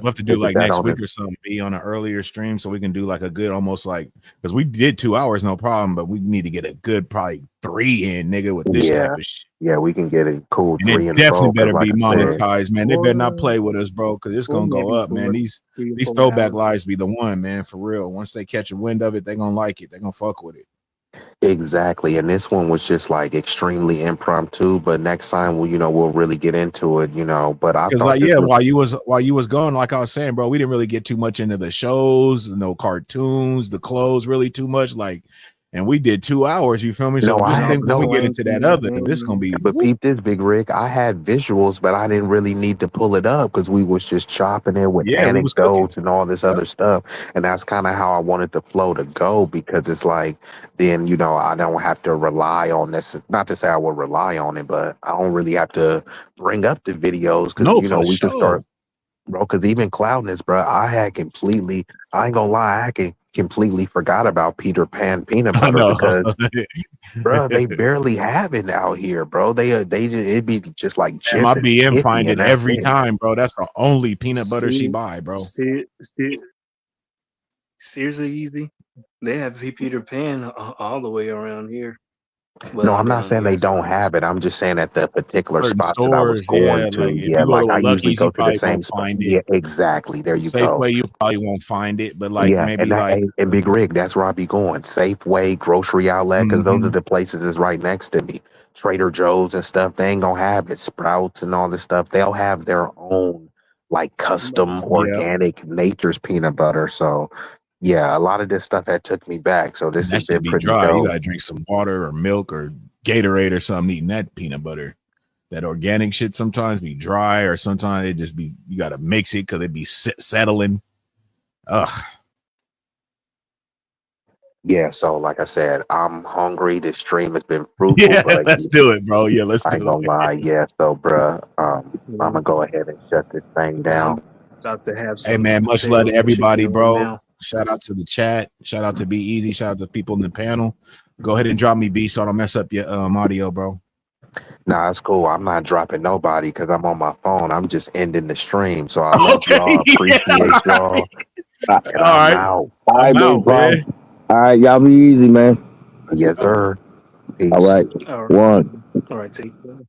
have to do like next week or something, be on an earlier stream so we can do like a good almost like because we did 2 hours, no problem, but we need to get a good probably 3 in, nigga, with this type of shit. Yeah, we can get a cool And 3 it and definitely 4. better Like be monetized, man. They better not play with us, bro, because it's gonna go up, man. These throwback lives be the one, man, for real. Once they catch a wind of it, they gonna like it. They gonna fuck with it. Exactly, and this one was just like extremely impromptu. But next time, we'll really get into it, But I Because thought, while you was gone, like I was saying, bro, we didn't really get too much into the shows, no cartoons, the clothes, really too much, like. And we did 2 hours, you feel me? So just think when we get into that other, this gonna be. But peep this, Big Rick. I had visuals, but I didn't really need to pull it up because we was just chopping it with we was cooking anecdotes and all this other stuff. And that's kind of how I wanted the flow to go because it's like then I don't have to rely on this. Not to say I would rely on it, but I don't really have to bring up the videos because we can start. Bro, because even Cloudness, bro, I ain't gonna lie, I completely forgot about Peter Pan peanut butter because, bro, they barely have it out here, bro. It'd be just like and my Jif and BM Skippy find it and every time, bro. That's the only peanut butter she buy, bro. Seriously, Easy. They have Peter Pan all the way around here. Well, no, I'm not saying they don't have it. I'm just saying at the particular spots that I was going to. Like if you go to I usually Lucky's, go you to the probably same won't spot. find it. Yeah, exactly. There you go. Safeway, you probably won't find it, but like maybe and Big Rig, that's where I be going. Safeway, grocery outlet, because those are the places that's right next to me. Trader Joe's and stuff. They ain't gonna have it. Sprouts and all this stuff. They'll have their own like custom organic nature's peanut butter. So yeah, a lot of this stuff that took me back. So this has been pretty dry. dope. You gotta drink some water or milk or Gatorade or something. Eating that peanut butter, that organic shit sometimes be dry, or sometimes it just be you gotta mix it because it be settling. Ugh. Yeah, so like I said, I'm hungry. This stream has been fruitful. Yeah, but let's do it, bro. Yeah, let's do it. I ain't gonna lie. Yeah, so bruh, I'm gonna go ahead and shut this thing down. About to have some. Hey man, much love to everybody, bro. Shout out to the chat. Shout out to B-Eazy. Shout out to the people in the panel. Go ahead and drop me B so I don't mess up your audio, bro. Nah, it's cool. I'm not dropping nobody because I'm on my phone. I'm just ending the stream. So I love y'all. Appreciate y'all. All right. All right, man. All right, y'all be easy, man. Yes, sir. Peace. All right. All right. One. All right, take care.